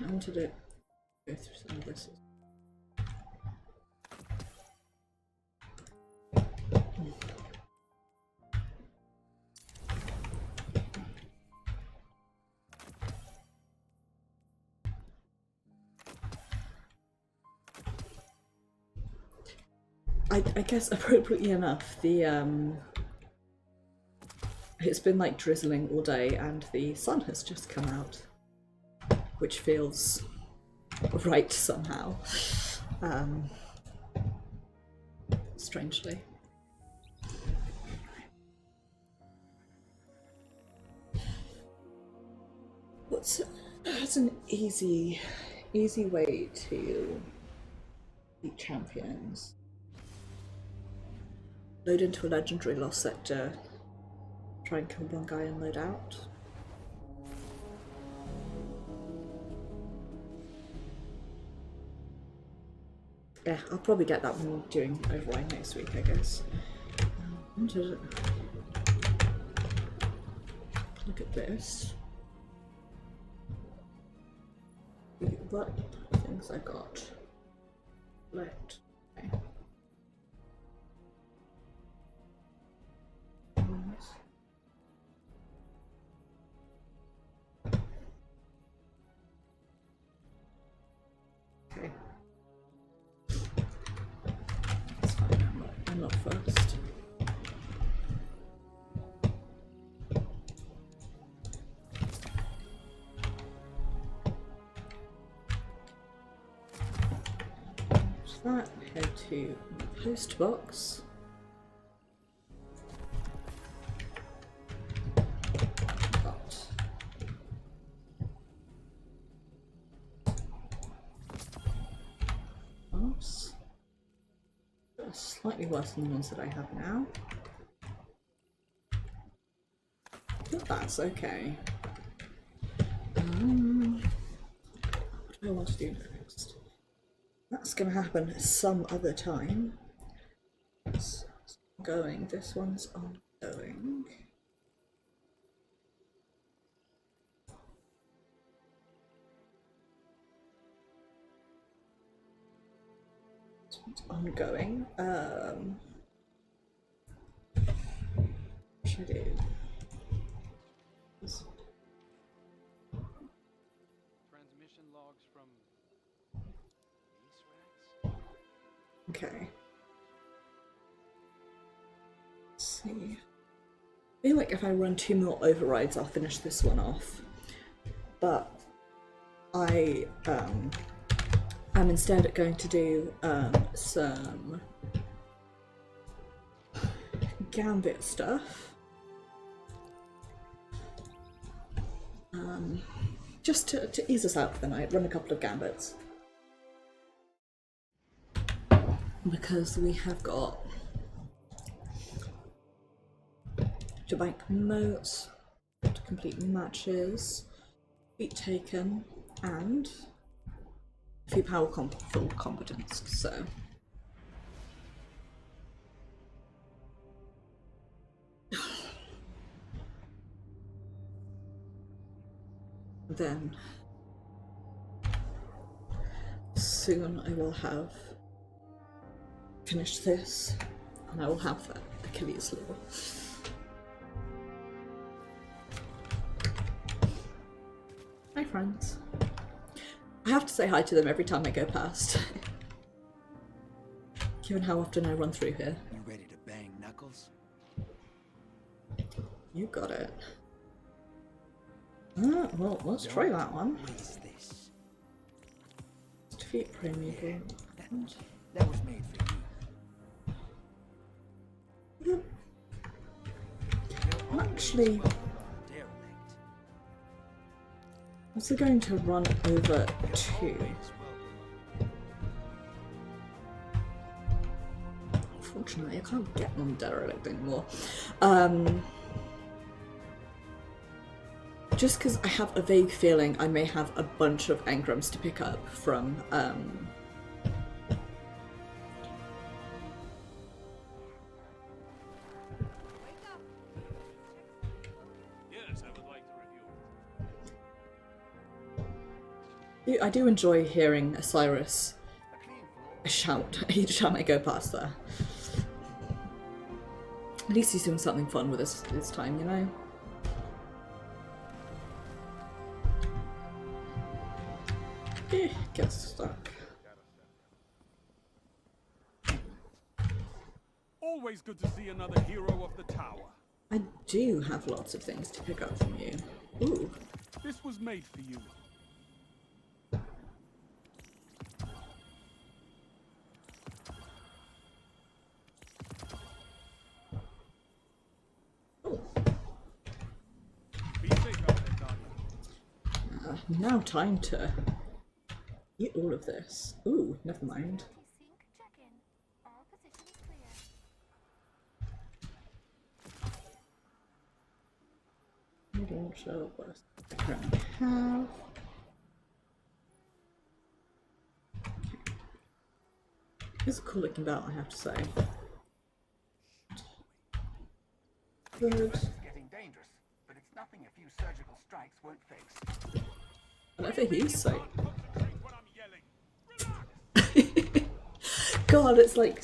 I wanted to go through some of this. I guess appropriately enough, the it's been like drizzling all day and the sun has just come out, which feels right somehow, strangely. That's an easy way to beat champions. Load into a legendary lost sector, try and kill one guy and load out. Yeah, I'll probably get that one doing Override next week, I guess. Look at this. What things I got left? Okay. Okay. That's fine, I'm not first. that, head to post box. Oops. Slightly worse than the ones that I have now. But that's okay. What do I want to do next? That's going to happen some other time. It's going. This one's ongoing. This one's ongoing. What should I do? Transmission logs from these racks? Okay. Let's see. I feel like if I run 2 more overrides, I'll finish this one off. But I'm instead going to do some Gambit stuff. Just to ease us out for the night, run a couple of Gambits. Because we have got to bank moats, to complete matches, beat taken, and a few power full competence, so. Then soon I will have finished this and I will have that Achilles level. Hi friends. I have to say hi to them every time I go past. Given how often I run through here. You ready to bang knuckles? You got it. Well, let's try that one. What is this? Defeat Primeval. That was made for you. I'm actually Derelict. also going to run over 2. Unfortunately, I can't get them derelict anymore. Just because I have a vague feeling I may have a bunch of engrams to pick up from Yes, I would like to review. I do enjoy hearing Osiris shout each time I go past there. At least he's doing something fun with his time, you know? Get stuck. Always good to see another hero of the tower. I do have lots of things to pick up from you. Ooh. This was made for you. Oh. Be safe out there, Guardian. Now time to eat all of this. Ooh, never mind. I don't show what I currently have. Okay. It's a cool looking belt, I have to say. Good. It's getting dangerous, but it's nothing a few surgical strikes won't fix. Whatever you say. God, it's like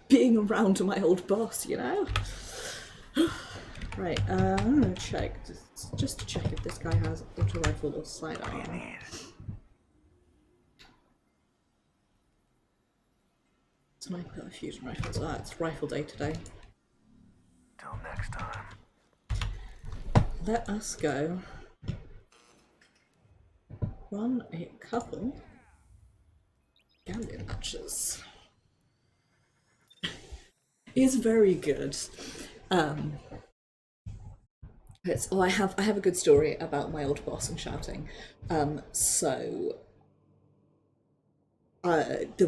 being around my old boss, you know? Right, I'm gonna check, just to check if this guy has auto rifle or sidearm. Sniper, fusion rifles. Ah, it's rifle day today. Till next time. Let us go run a couple Gambit matches. It's very good. I have a good story about my old boss and shouting. The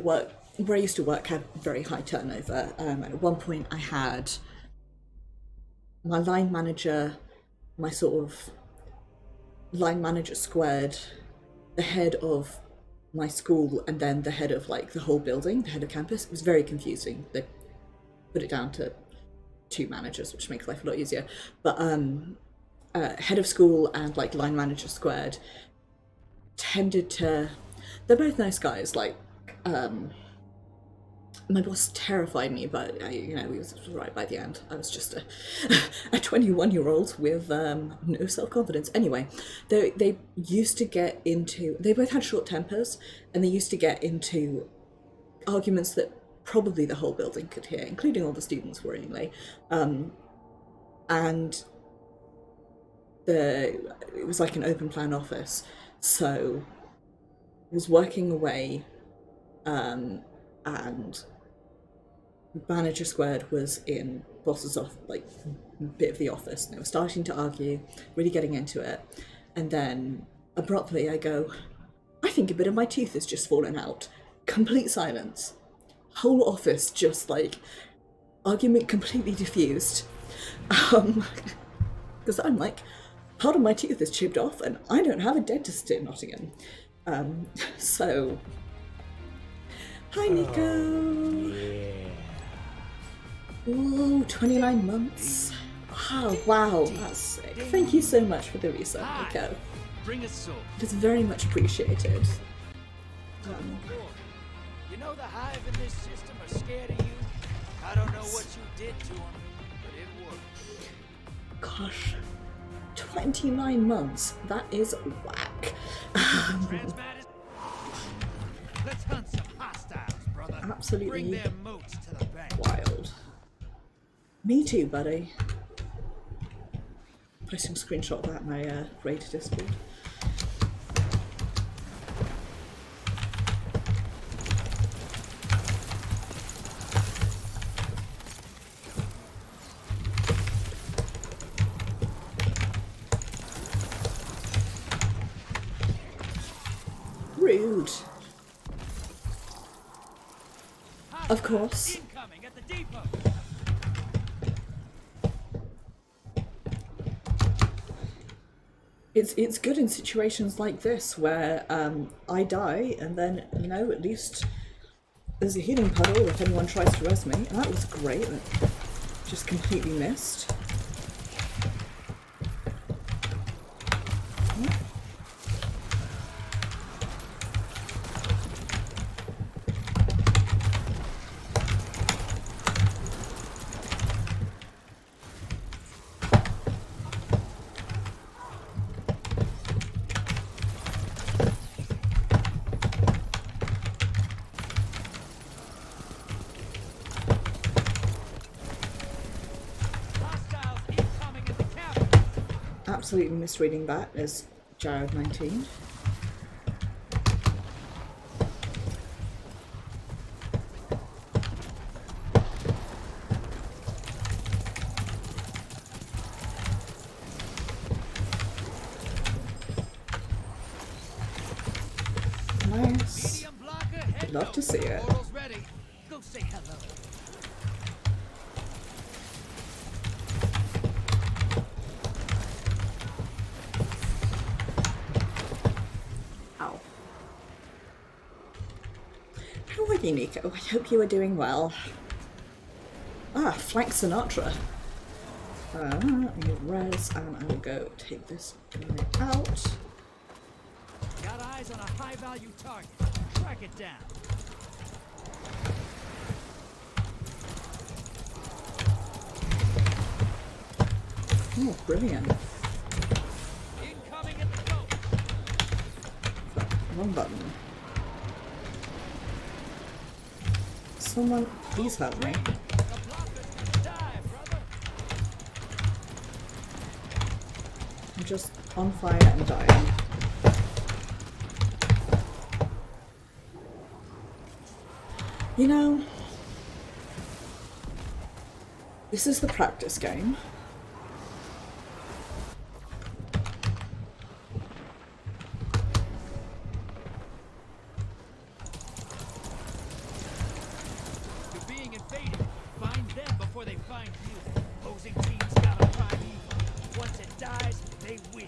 work where I used to work had very high turnover. And at one point, I had my line manager, my sort of line manager squared, the head of my school, and then the head of like the whole building, the head of campus. It was very confusing. They put it down to 2 managers, which makes life a lot easier. But head of school and like line manager squared tended to, they're both nice guys. Like my boss terrified me, but he was right by the end. I was just a 21-year-old with no self-confidence. Anyway, they used to get into, they both had short tempers, and they used to get into arguments that probably the whole building could hear, including all the students, worryingly. And it was like an open plan office, so I was working away, and manager squared was in boss's off, like bit of the office, and they were starting to argue, really getting into it, and then abruptly I go, I think a bit of my tooth has just fallen out. Complete silence. Whole office just like argument completely diffused. Because I'm like, part of my tooth is chipped off and I don't have a dentist in Nottingham. So hi Nico. Ooh, 29 months. Oh wow, that's sick. Thank you so much for the resub, Nico. Bring us so. It's very much appreciated. You know the hive in this system are scared of you. I don't know what you did to them, but it worked. Gosh, 29 months. That is whack. Let's hunt some hostiles, brother. Absolutely Bring their moats to the bank. wild. Me too, buddy. Posting a screenshot of that in my raid Discord. Rude. Of course. Incoming at the depot. It's good in situations like this where I die and then, at least there's a healing puddle if anyone tries to res me. And that was great. Just completely missed. Absolutely misreading that as Jared 19. Nice. Love to see it. Go say hello. How are you, Nico? I hope you are doing well. Ah, Flank Sinatra. Res, and I will go take this guy out. Got eyes on a high-value target. Track it down. Oh, brilliant. Incoming at the boat. Wrong button. Someone, please help me. I'm just on fire and dying. You know, this is the practice game. You're being invaded. Find them before they find you. Opposing teams got a prime evil. Once it dies, they win.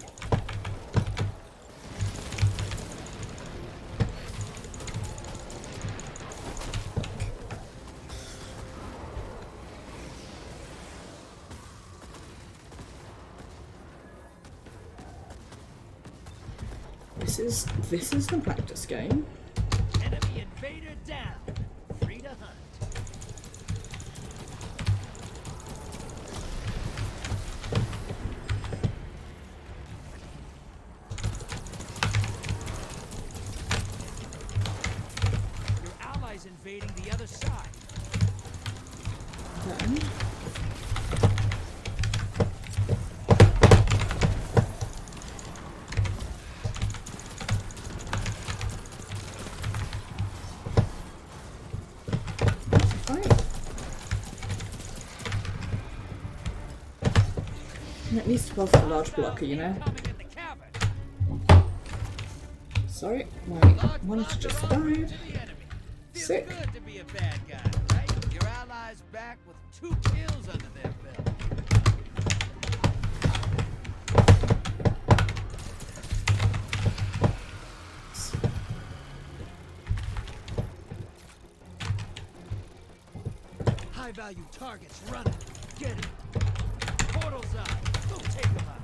This is the practice game. Enemy invader down. Free to hunt. Your allies invading the other side. Then at least above the large blocker, you know. Sorry, my monitor just died. Sick. Feels good to be a bad guy, right? Your allies back with 2 kills under their belt. High value targets running. Get it. Portal's up. Go take them out.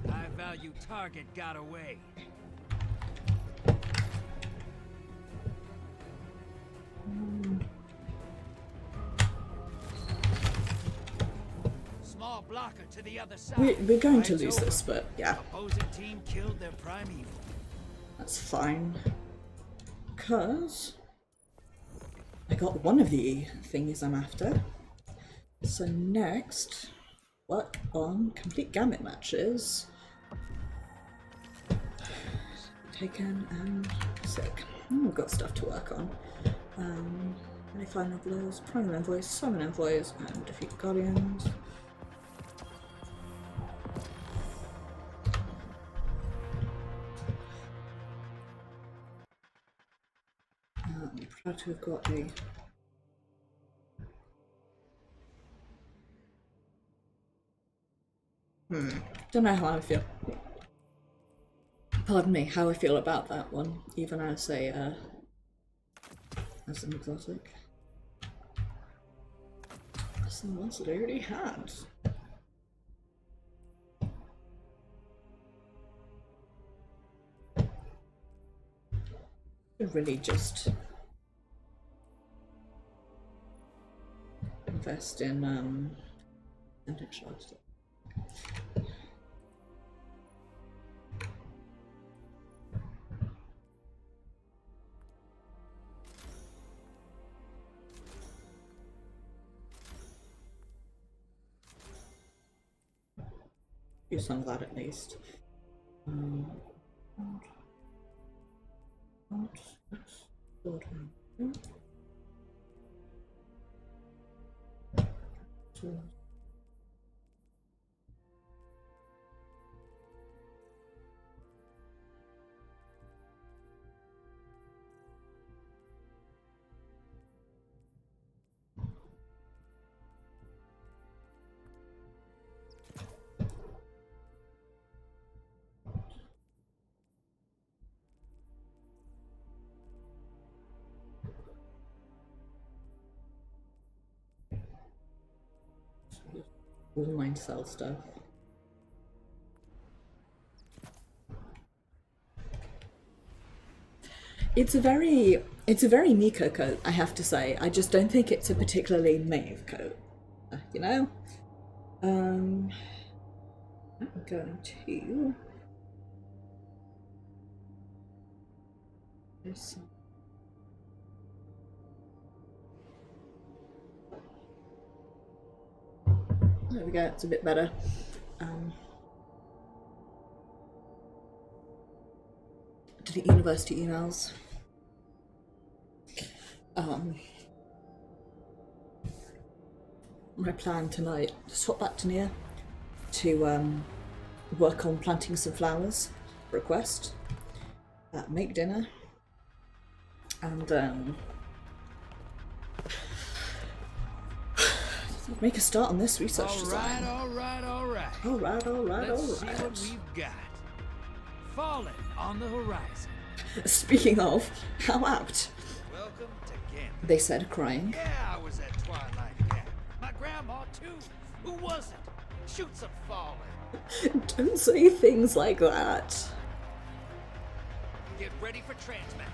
High value target got away. Small blocker to the other side. We're going to Fight's lose over. this, but yeah, Opposing team killed their prime evil. that's fine. Because I got one of the thingies I'm after. So next, work on complete gamut matches. Taken and sick. We've got stuff to work on. Any final blows, primal envoys, summon envoys, and defeat guardians. I'm proud to have got a don't know how I feel. Pardon me, how I feel about that one, even as a as an exotic. That's the ones that I already had. Really just invest in vintage lifestyle. Do some of that at least. Online sell stuff. It's a very Miko coat, I have to say. I just don't think it's a particularly Maeve coat, you know. I'm going to. There's some. There we go. It's a bit better. delete university emails. My plan tonight, swap back to Nia to work on planting some flowers for a quest, make dinner, and make a start on this research design. All right. Let's see what we've got. Fallen on the horizon. Speaking of, how apt. Welcome to Gambit. They said, crying. Yeah, I was at Twilight Camp. My grandma too. Who wasn't? Shoot some Fallen. Don't say things like that. Get ready for transmat.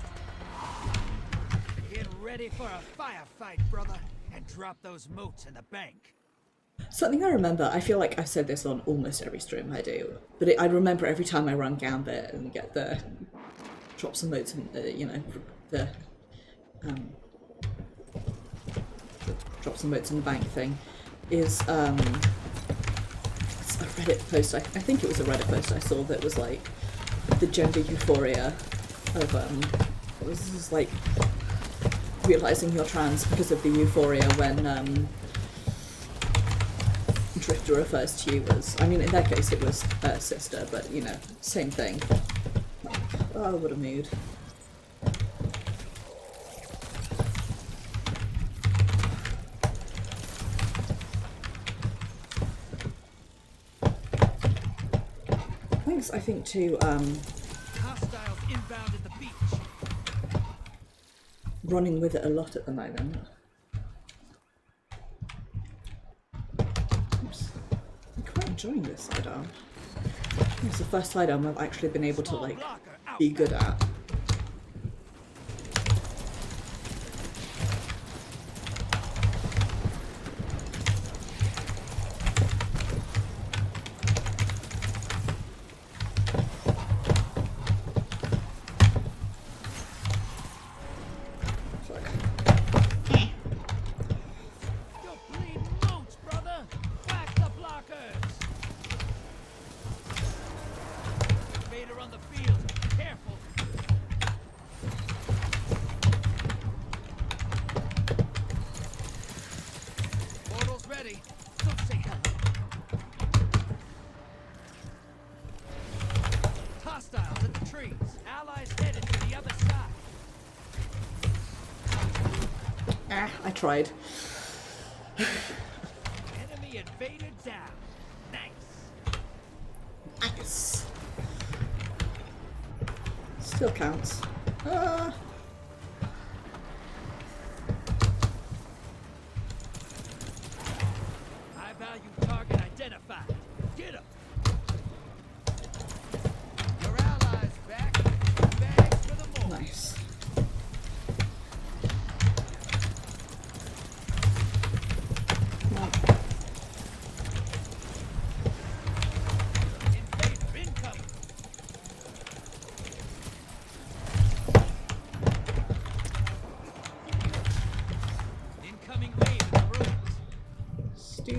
Get ready for a firefight, brother, and drop those motes in the bank. Something I remember, I feel like I've said this on almost every stream I do, but I remember every time I run Gambit and get the drop some motes in, the drop some motes in the bank thing, is it's a Reddit post, I think it was a Reddit post I saw that was like the gender euphoria of it was like realizing you're trans because of the euphoria when Drifter refers to you as, I mean in their case it was sister, but you know, same thing. Like, oh, what a mood. Thanks, I think, to Hostiles inbound at the beach. running with it a lot at the moment. I'm quite enjoying this sidearm. It's the first sidearm I've actually been able to like be good at. I tried. Enemy invader down. Nice. Nice. Still counts. High value target identified. Get him. Your allies back. Bags for the more. Nice.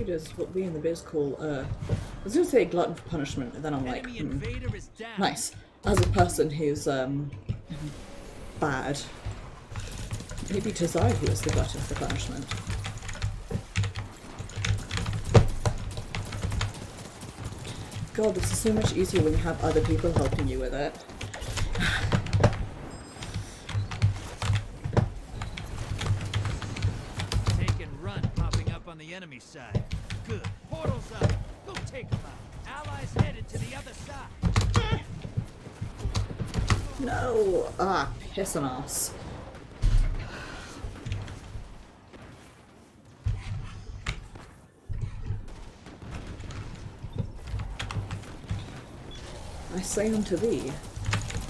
Is what we in the biz call I was gonna say glutton for punishment, and then I'm like, nice. As a person who's bad, maybe Tazai who is the glutton for punishment. God, this is so much easier when you have other people helping you with it. Take and run popping up on the enemy side. Good. Portal's up. Go take them out. Allies headed to the other side. No. Pissing ass. I say unto thee,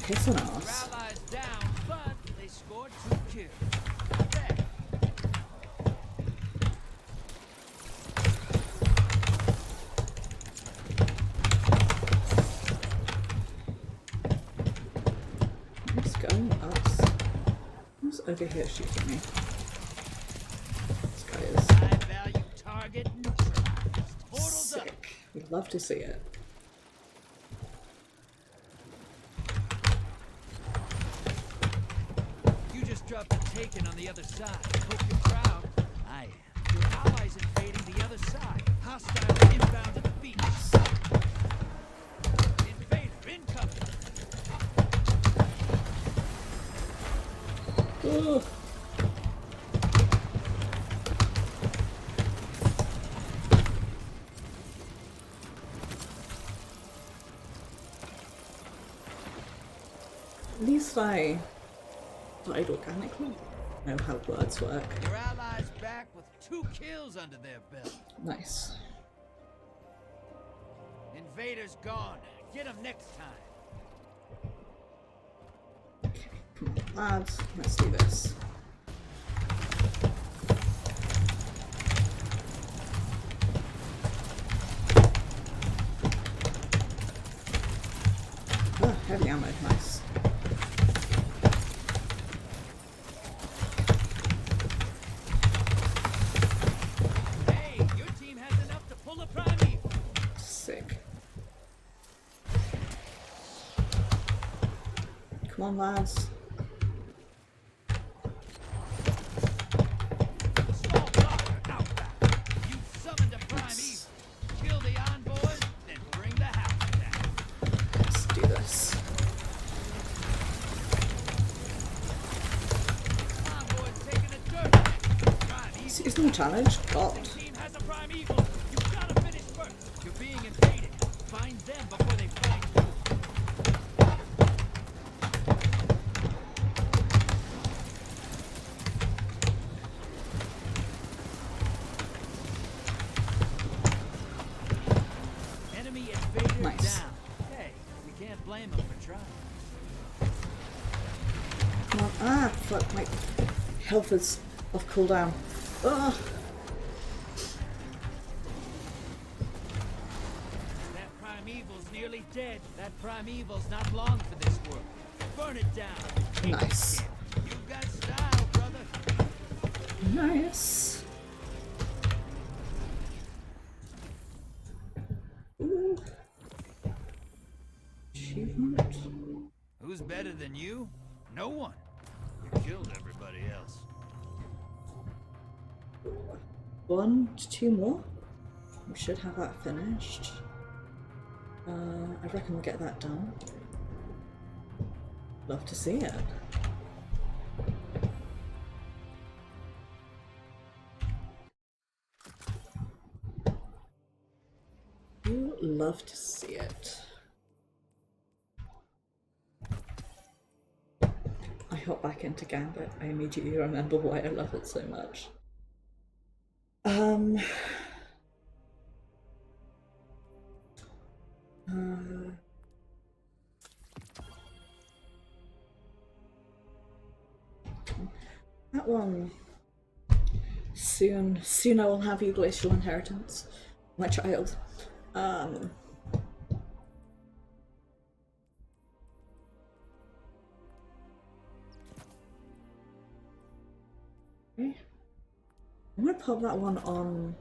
pissing ass. Your allies down, but they scored 2 kills. Over here shooting me. This guy is high value target neutralized. sick. We'd love to see it. eavesdropped and taken on the other side. Hope you're proud. I am. Your allies invading the other side. Hostile inbound to the beach. Invader incoming. Ugh. At least I died organically. I know how words work. Your allies back with 2 kills under their belt. Nice. Invaders gone. Get them next time. Come on, lads. Let's do this. Oh, heavy ammo. Nice. Hey, your team has enough to pull a primeval. Sick. Come on, lads. Assault blocker out back. You summoned a primeval. Kill the envoys, then bring the house down. Let's do this. Envoys taking a dirt. Primeval. It's no challenge. God. Team has a primeval. You gotta finish first. You're being invaded. Find them before they find you. Enemy invader Nice. down. Hey, you can't blame them for trying. Come on. Ah, fuck. My health is off cooldown. Ugh. That primeval's nearly dead. That primeval's not long for this world. Burn it down. Nice. You got style, brother. Nice. Ooh. Achievement. Who's better than you? No one. You killed everybody else. 1 to 2 more. We should have that finished. I reckon we'll get that done. Love to see it. You love to see it. I hop back into Gambit. I immediately remember why I love it so much. That one. Soon I will have you, Glacial Inheritance, my child. Okay. I'm gonna pop that one on.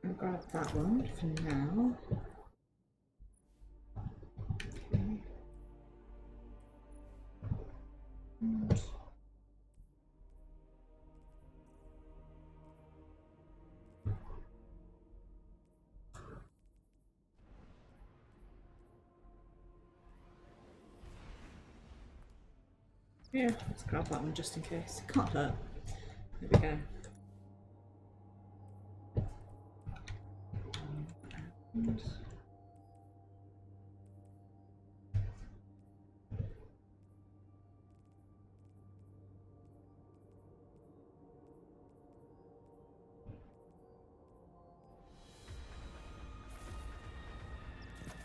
I'll grab that one for now. Okay. And yeah, let's grab that one just in case. It can't hurt. There we go. And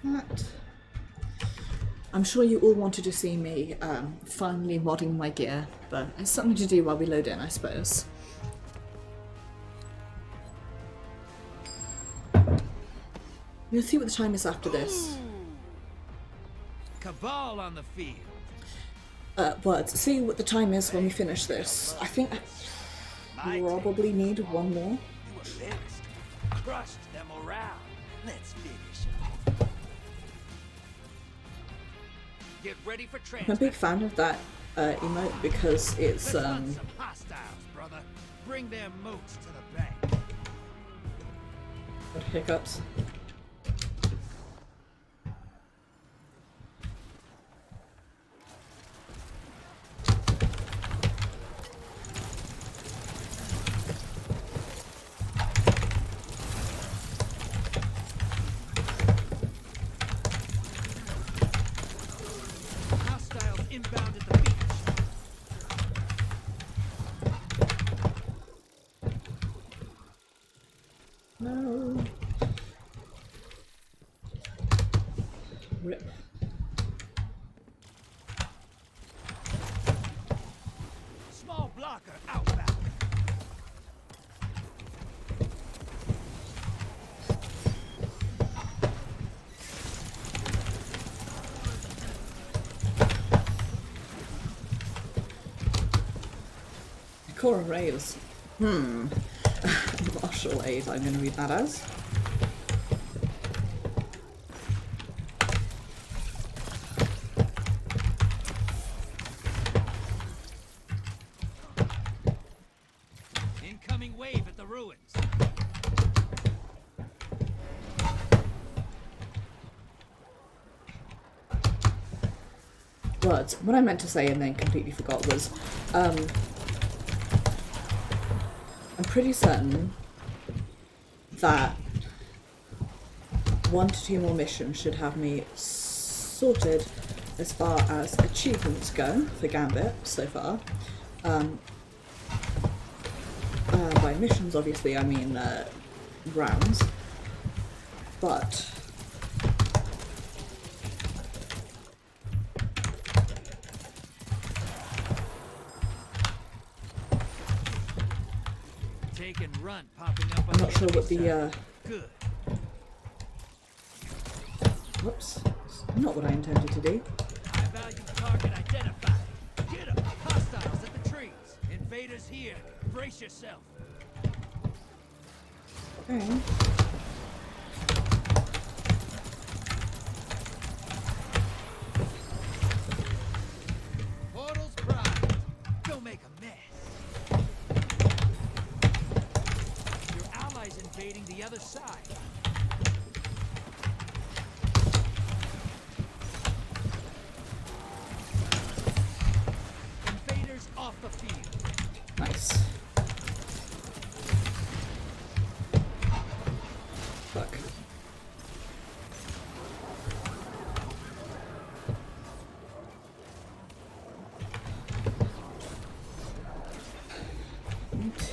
that. I'm sure you all wanted to see me finally modding my gear, but it's something to do while we load in, I suppose. We'll see what the time is after this. Cabal on the field. Words. See what the time is when we finish this. I think I probably need one more. You embarrassed, crushed their morale. Let's finish up. Get ready for I'm a big fan of that emote because it's some hostiles, brother. Bring their moats to the bank. What hiccups. Inbound at the beach. No. Rip. Small blocker outbound. Core rails. Martial aid, I'm going to read that as. Incoming wave at the ruins. Words. What I meant to say and then completely forgot was, I'm pretty certain that 1 to 2 more missions should have me sorted as far as achievements go for Gambit so far. By missions, obviously, I mean rounds, but Run, popping up I'm not sure what the good. Whoops. Not what I intended to do. High value target identified. Get them. Hostiles at the trees. Invaders here. Brace yourself. Okay. Portals primed. Don't make a mess. Invading the other side. Invaders off the field. Nice. Fuck.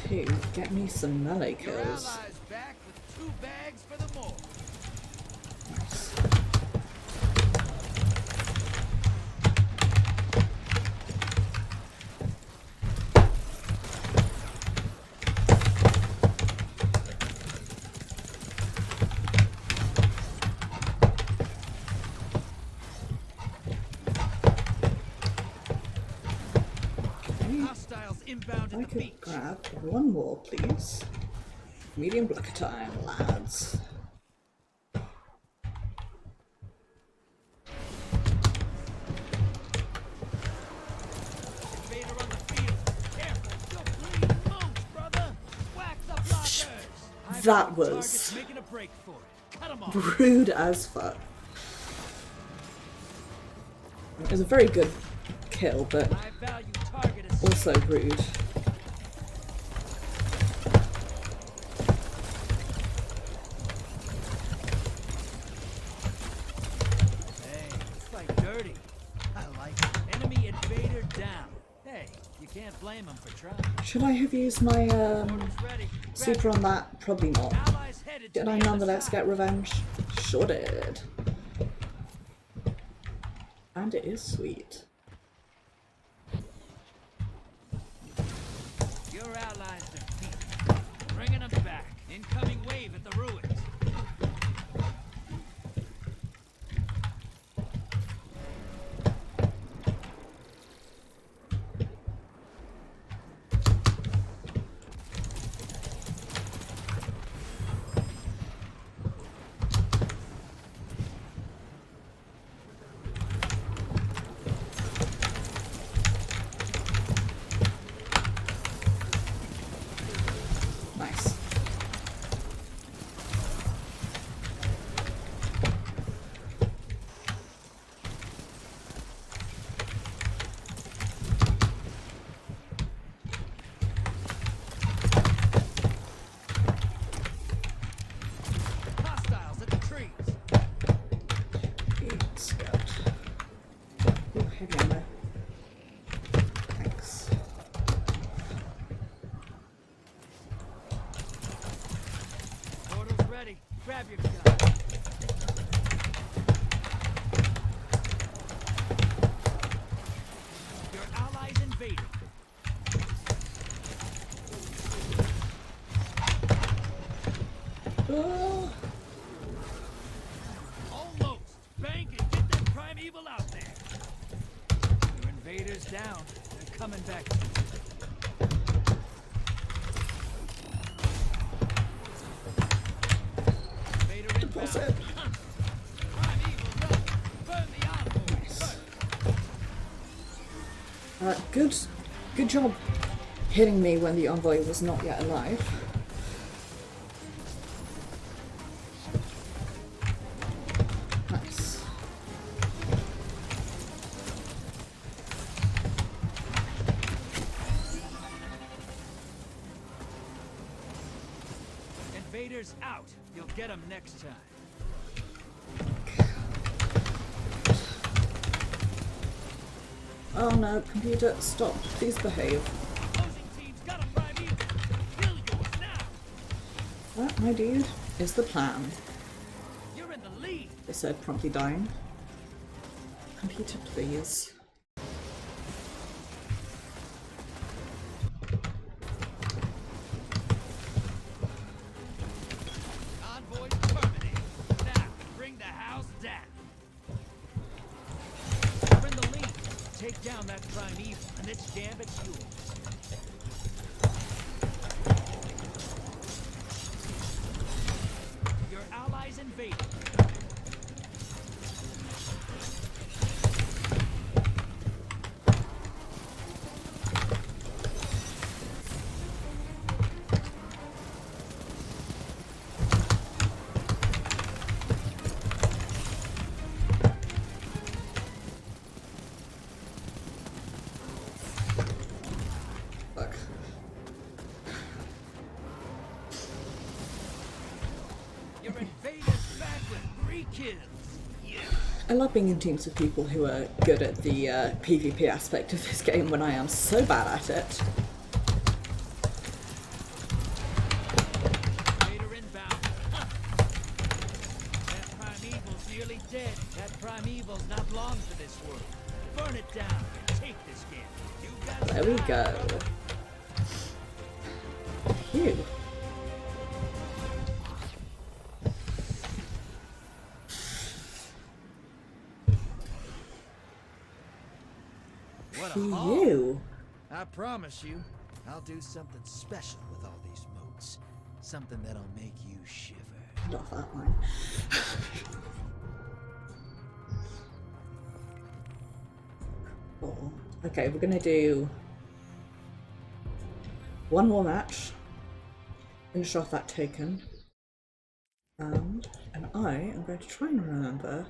To get me some melee kills. Back with 2 bags for the more. Nice. Hostiles inbound I at the beach. could grab one more, please. Medium blocker time, lads. Invader on the field. Careful, don't bleed moans, brother. Whack the blockers. That was Making a break for it. Cut them off. rude as fuck. It was a very good kill, but High value target is also rude. Dirty. I like it. Enemy invader down. Hey, you can't blame him for trying. Should I have used my super on that? Probably not. Did I nonetheless get revenge? Sure did. And it is sweet. Your allies defeated. Bringing them back. Incoming wave at the ruins. Nice. Hostiles at the trees. Let's go. Ooh, heavy ammo. Thanks. Portal's ready. Grab your gun. Your allies invaded. Oh, Almost. Bank and get them primeval out there. Your invaders down. They're coming back. Invader inbound. deposit. Primeval run. Burn the envoy. First. Good job hitting me when the envoy was not yet alive. Nice. Invaders out. You'll get them next time. Oh no, computer, stop. Please behave. Opposing team's got a primeval. Kill yours now. That, my dude, is the plan. You're in the lead. They said, promptly dying. Computer, please. Convoy's terminated. Now, bring the house down. You're in the lead. Take down that primeval, and its gambit's yours. Your allies invaded. Fuck. Your invaders back with 3 kills. I love being in teams with people who are good at the PvP aspect of this game when I am so bad at it. Invader inbound. That primeval's nearly dead. That primeval's not long for this world. Burn it down and take this game. You got There we go. Phew. What a haul. Phew. I promise you, I'll do something special with all these moats. Something that'll make you shiver. Not that one. Oh. Okay, we're gonna do one more match. Finish off that token. And I am going to try and remember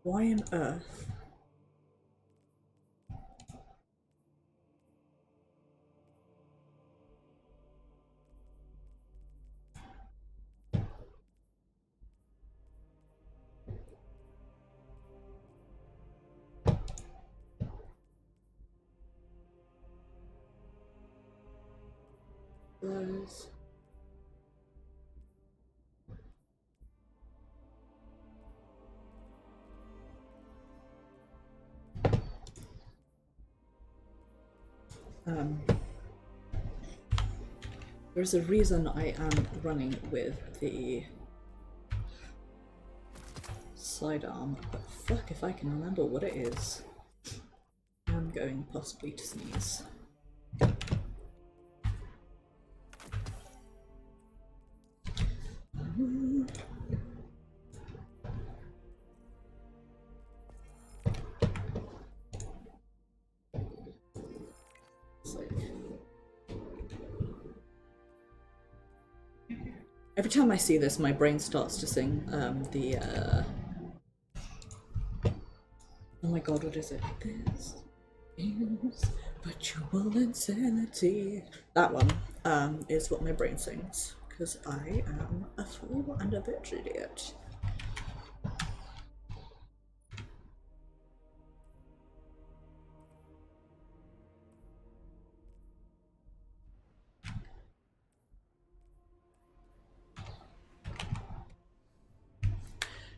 why on earth those. There's a reason I am running with the sidearm, but fuck if I can remember what it is. I'm going possibly to sneeze. Every time I see this, my brain starts to sing oh my god, what is it? This is virtual insanity. That one is what my brain sings, because I am a fool and a bitch idiot.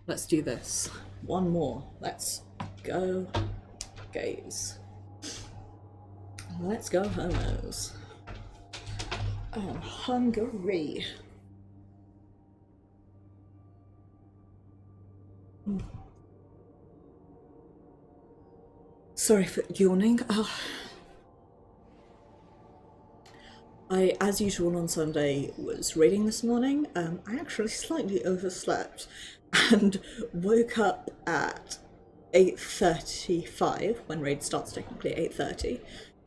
Let's do this. One more. Let's go, gays. Let's go, homos. I'm hungry. Sorry for yawning. I, as usual on Sunday, was reading this morning. I actually slightly overslept and woke up at 8:35, when raid starts technically 8:30,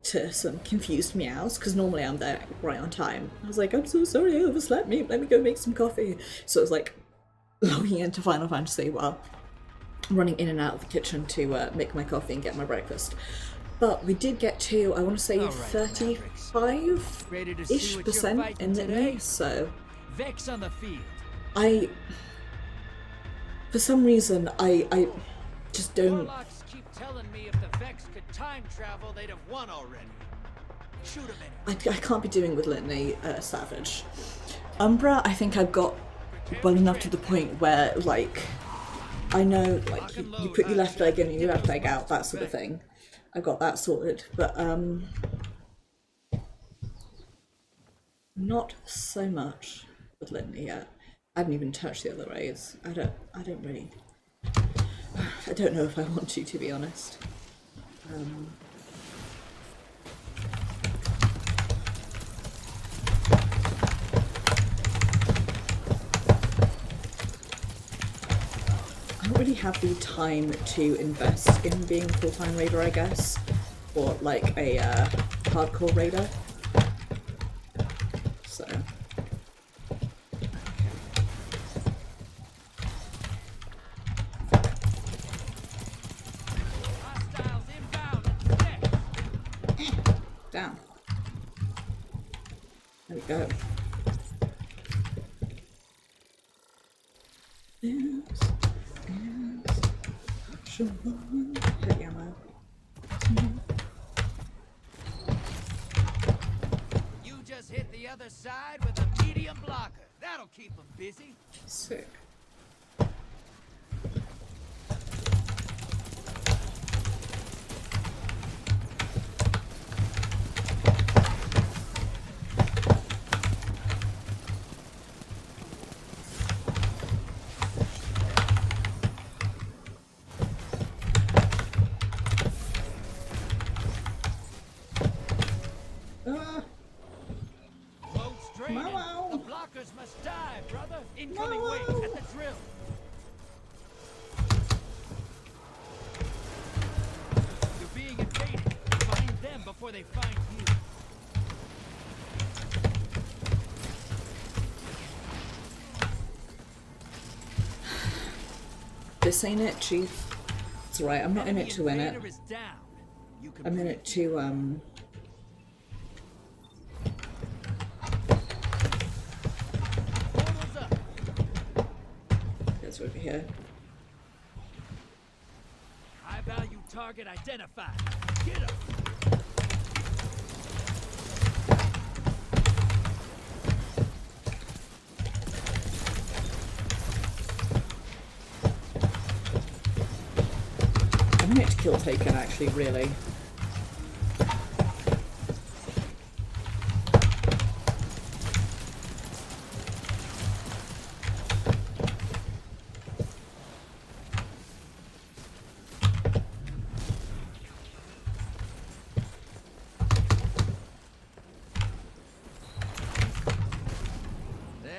to some confused meows, because normally I'm there right on time. I was like, I'm so sorry I overslept, let me go make some coffee. So I was like logging into Final Fantasy while running in and out of the kitchen to make my coffee and get my breakfast. But we did get to, I want to say, 35-ish% in Litany, so Vex on the field. For some reason, I just don't... Warlocks keep telling me if the Vex could time travel, they'd have won already. Shoot him in. I can't be doing with Litany Savage. Umbra, I think I've got well enough to the point where, like, I know, like, you put your left leg in and your left leg out, that sort of thing. I got that sorted, but not so much with Litany yet. I haven't even touched the other raids. I don't really... I don't know if I want to be honest. I don't really have the time to invest in being a full-time raider, I guess, or like a hardcore raider. So... down. There we go. Heavy ammo. You just hit the other side with a medium blocker. That'll keep them busy. Sick. The blockers must die, brother. Incoming wing at the drill. You're being invaded. Find them before they find you. This ain't it, Chief. It's alright, I'm not in it to win it. I'm in it to, That's over here. High value target identified. Get him. I'm in it to kill Taken, actually, really.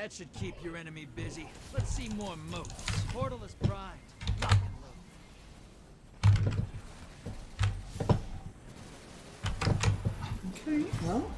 That should keep your enemy busy. Let's see more moats. Portal is primed. Lock and load. Okay, well.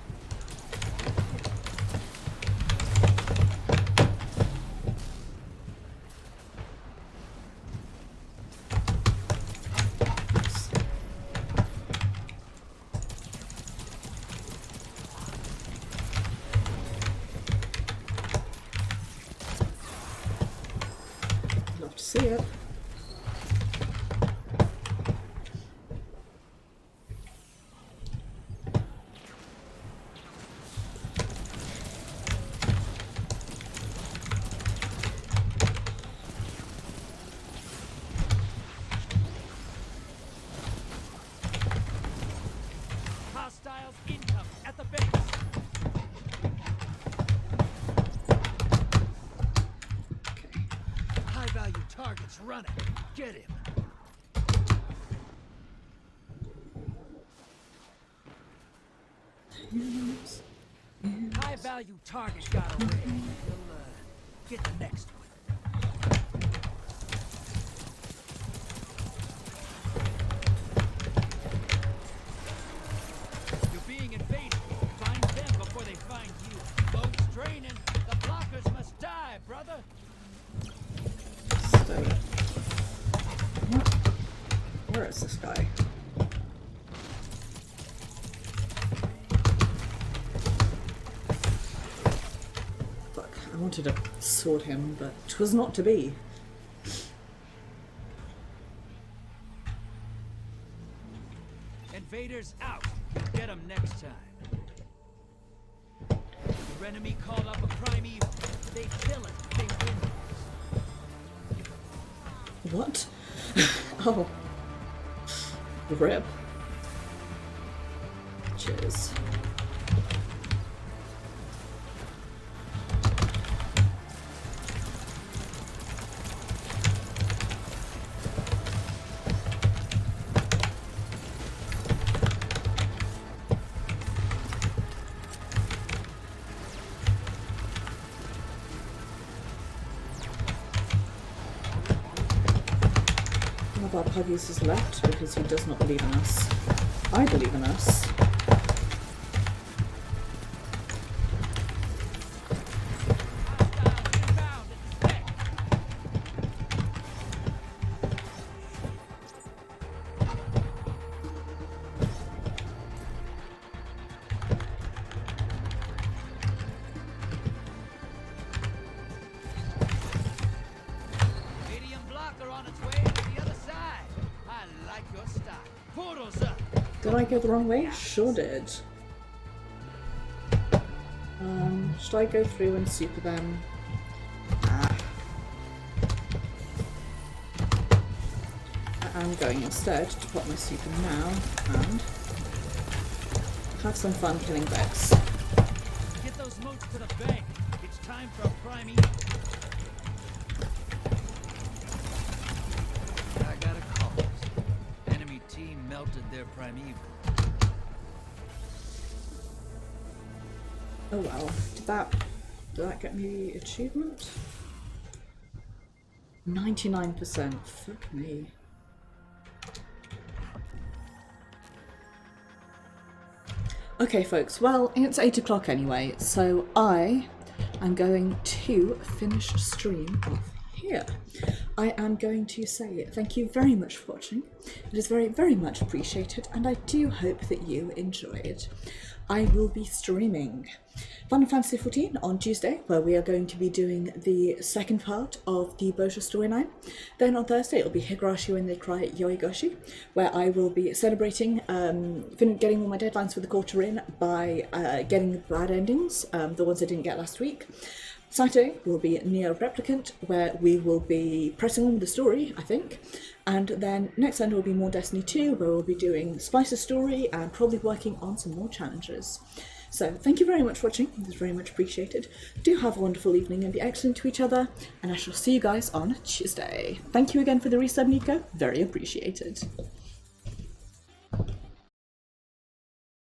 Love to see it. Hostiles incoming at the base. High-value targets running. Get him. High-value target got away. We'll get the next one. You're being invaded. Find them before they find you. Boat's draining. The blockers must die, brother. So, what? Where is this guy? Fuck, I wanted to sword him, but 'twas not to be. Invaders out. Get them next time. Your enemy called up a primeval. They kill it. They win. What? Oh. Rip. Cheers. Our Puggies has left because he does not believe in us. I believe in us. Medium blocker on its way to the other side. I like your style. Portal's up. Did I go the wrong way? Sure did. Should I go through and super them? I'm going instead to pop my super now and have some fun killing Vex. Get those moats to the bank. It's time for a prime eagle. I got a call. Enemy team melted their primeval. Oh well, did that get me the achievement? 99%, fuck me. Okay folks, well it's 8 o'clock anyway, so I am going to finish stream off here. I am going to say thank you very much for watching. It is very, very much appreciated, and I do hope that you enjoyed. I will be streaming Final Fantasy XIV on Tuesday, where we are going to be doing the second part of the Bosha storyline. Then on Thursday it'll be Higurashi When They Cry Yoigoshi, where I will be celebrating getting all my deadlines for the quarter in by getting the bad endings, the ones I didn't get last week. Saturday will be Neo Replicant, where we will be pressing on with the story, I think. And then next Sunday will be more Destiny 2, where we'll be doing Splicer's story and probably working on some more challenges. So thank you very much for watching, it was very much appreciated. Do have a wonderful evening and be excellent to each other, and I shall see you guys on Tuesday. Thank you again for the resub, Nico, very appreciated.